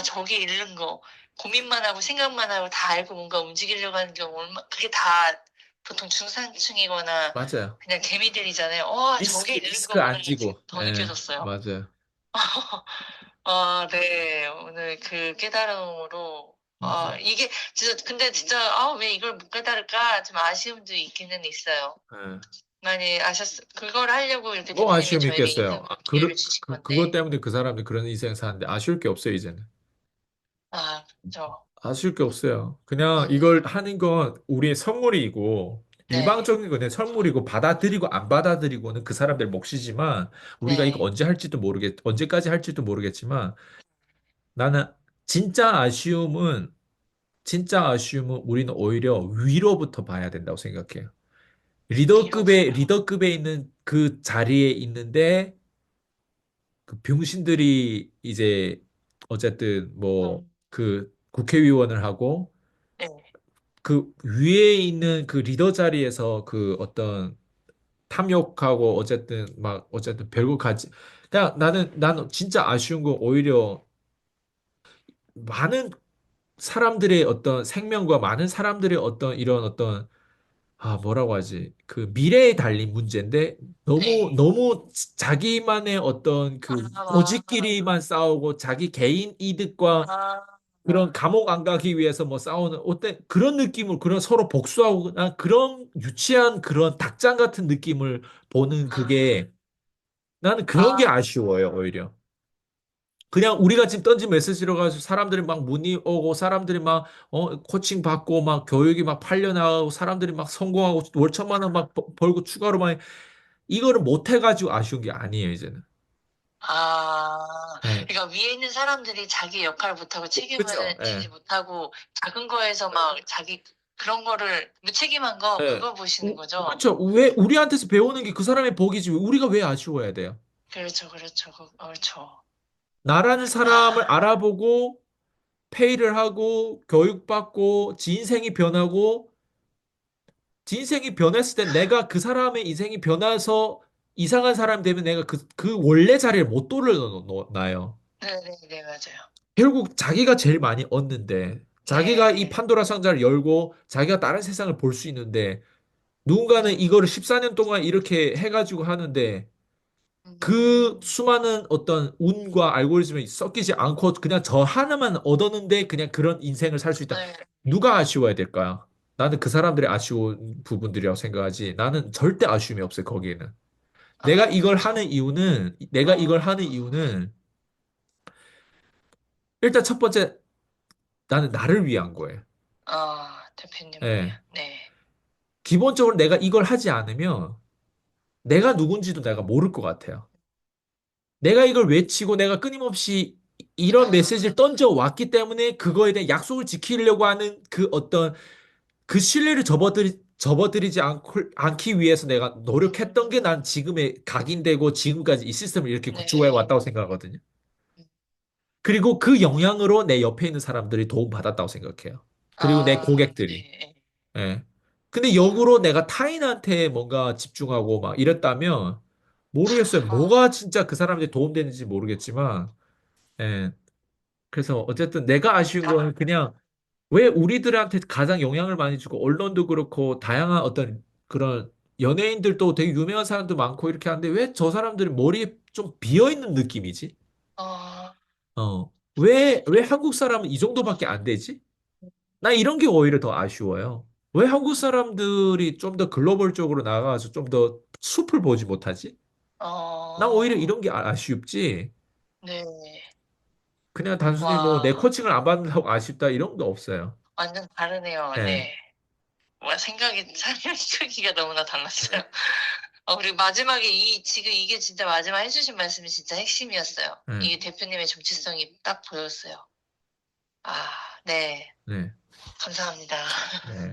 저기 잃는 거, 고민만 하고 생각만 하고 다 알고 뭔가 움직이려고 하는 게 그게 다 보통 중산층이거나 맞아요. 그냥 개미들이잖아요. 저게 잃는 리스크 거구나, 안 지금 지고. 더 예. 느껴졌어요. 맞아요. 아, 네. 오늘 그 깨달음으로, 맞아요. 이게, 근데 진짜, 왜 이걸 못 깨달을까? 좀 아쉬움도 있기는 있어요. 예. 많이 그걸 하려고 이렇게 뭐 대표님이 아쉬움이 저에게 있겠어요. 인터뷰 기회를 주신 그것 건데, 때문에 그 사람들이 그런 인생 사는데 아쉬울 게 없어요, 이제는. 그죠. 아쉬울 게 없어요. 그냥 음, 이걸 하는 건 우리의 선물이고, 네, 일방적인 거는 선물이고, 받아들이고, 안 받아들이고는 그 사람들 몫이지만, 우리가 이거 네, 언제까지 할지도 모르겠지만, 나는 진짜 아쉬움은, 진짜 아쉬움은 우리는 오히려 위로부터 봐야 된다고 생각해요. 위로부터. 리더급에 있는 그 자리에 있는데, 그 병신들이 이제, 어쨌든 뭐, 음, 그 국회의원을 하고, 네, 그 위에 있는 그 리더 자리에서 그 어떤 탐욕하고 어쨌든 별거 가지. 그냥 나는 진짜 아쉬운 거 오히려 많은 사람들의 어떤 생명과 많은 사람들의 어떤 이런 어떤 뭐라고 하지? 그 미래에 달린 문제인데 네. 너무 자기만의 어떤 그 아, 고집끼리만 싸우고 자기 개인 이득과 아, 그런 감옥 안 가기 위해서 뭐 싸우는 어때 그런 느낌을 그런 서로 복수하고 난 그런 유치한 그런 닭장 같은 느낌을 보는 그게 나는 그런 게 아, 아쉬워요 오히려 그냥 우리가 지금 던진 메시지로 가지고 사람들이 막 문의 오고 사람들이 막 코칭 받고 막 교육이 막 팔려나가고 사람들이 막 성공하고 월천만 원 막 벌고 추가로 막 이거를 못 해가지고 아쉬운 게 아니에요 이제는 예. 그러니까 위에 있는 사람들이 자기 역할을 못하고 그죠? 책임을 지지 예. 못하고 작은 거에서 막 자기 그런 거를 무책임한 거 예. 그거 보시는 거죠? 그렇죠. 왜 우리한테서 배우는 게 그 사람의 복이지. 우리가 왜 아쉬워야 돼요? 그렇죠, 그렇죠, 그렇죠. 나라는 아, 사람을 알아보고 페이를 하고 교육받고 지 인생이 변하고 지 인생이 변했을 때 내가 그 사람의 인생이 변해서 이상한 사람이 되면 내가 그 원래 자리를 못 돌려놔요. 네네네, 맞아요. 결국 자기가 제일 많이 얻는데 자기가 이 네. 판도라 상자를 열고 자기가 다른 세상을 볼 수 있는데 누군가는 이거를 14년 동안 이렇게 해가지고 하는데 그 음, 수많은 어떤 운과 알고리즘이 섞이지 않고 그냥 저 하나만 얻었는데 그냥 그런 인생을 살 수 있다. 네. 누가 아쉬워야 될까요? 나는 그 사람들의 아쉬운 부분들이라고 생각하지. 나는 절대 아쉬움이 없어요, 거기에는. 아, 그렇죠. 내가 이걸 어, 하는 이유는 일단 첫 번째, 나는 나를 위한 거예요. 대표님을 예. 위한. 네. 기본적으로 내가 이걸 하지 않으면 내가 누군지도 내가 모를 것 같아요. 내가 이걸 외치고 내가 끊임없이 이런 아, 메시지를 던져 왔기 때문에 그거에 대한 약속을 지키려고 하는 그 어떤 그 신뢰를 접어들이지 않기 위해서 내가 노력했던 게 난 지금의 각인되고 지금까지 이 시스템을 이렇게 구축해 네. 왔다고 생각하거든요. 그리고 그 영향으로 내 옆에 있는 사람들이 도움받았다고 생각해요. 그리고 내 고객들이. 네. 예. 근데 역으로 내가 타인한테 뭔가 집중하고 막 이랬다면 모르겠어요. 아, 뭐가 진짜 그 사람한테 도움되는지 모르겠지만, 예. 그래서 어쨌든 내가 아쉬운 건 그냥 왜 우리들한테 가장 영향을 많이 주고 언론도 그렇고 다양한 어떤 그런 연예인들도 되게 유명한 사람도 많고 이렇게 하는데 왜 저 사람들이 머리에 좀 비어 있는 느낌이지? 어, 왜 한국 사람은 이 정도밖에 안 되지? 나 이런 게 오히려 더 아쉬워요. 왜 한국 사람들이 좀 더 글로벌적으로 나가서 좀 더 숲을 보지 못하지? 난 오히려 어, 이런 게 아쉽지. 네. 그냥 단순히 뭐 내 와, 코칭을 안 받는다고 아쉽다 이런 거 없어요. 완전 다르네요. 예, 네. 와, 삶의 크기가 너무나 달랐어요. 그리고 마지막에 지금 이게 진짜 마지막 해주신 말씀이 진짜 핵심이었어요. 예, 이게 대표님의 정체성이 딱 보였어요. 네. 네, 감사합니다. 네.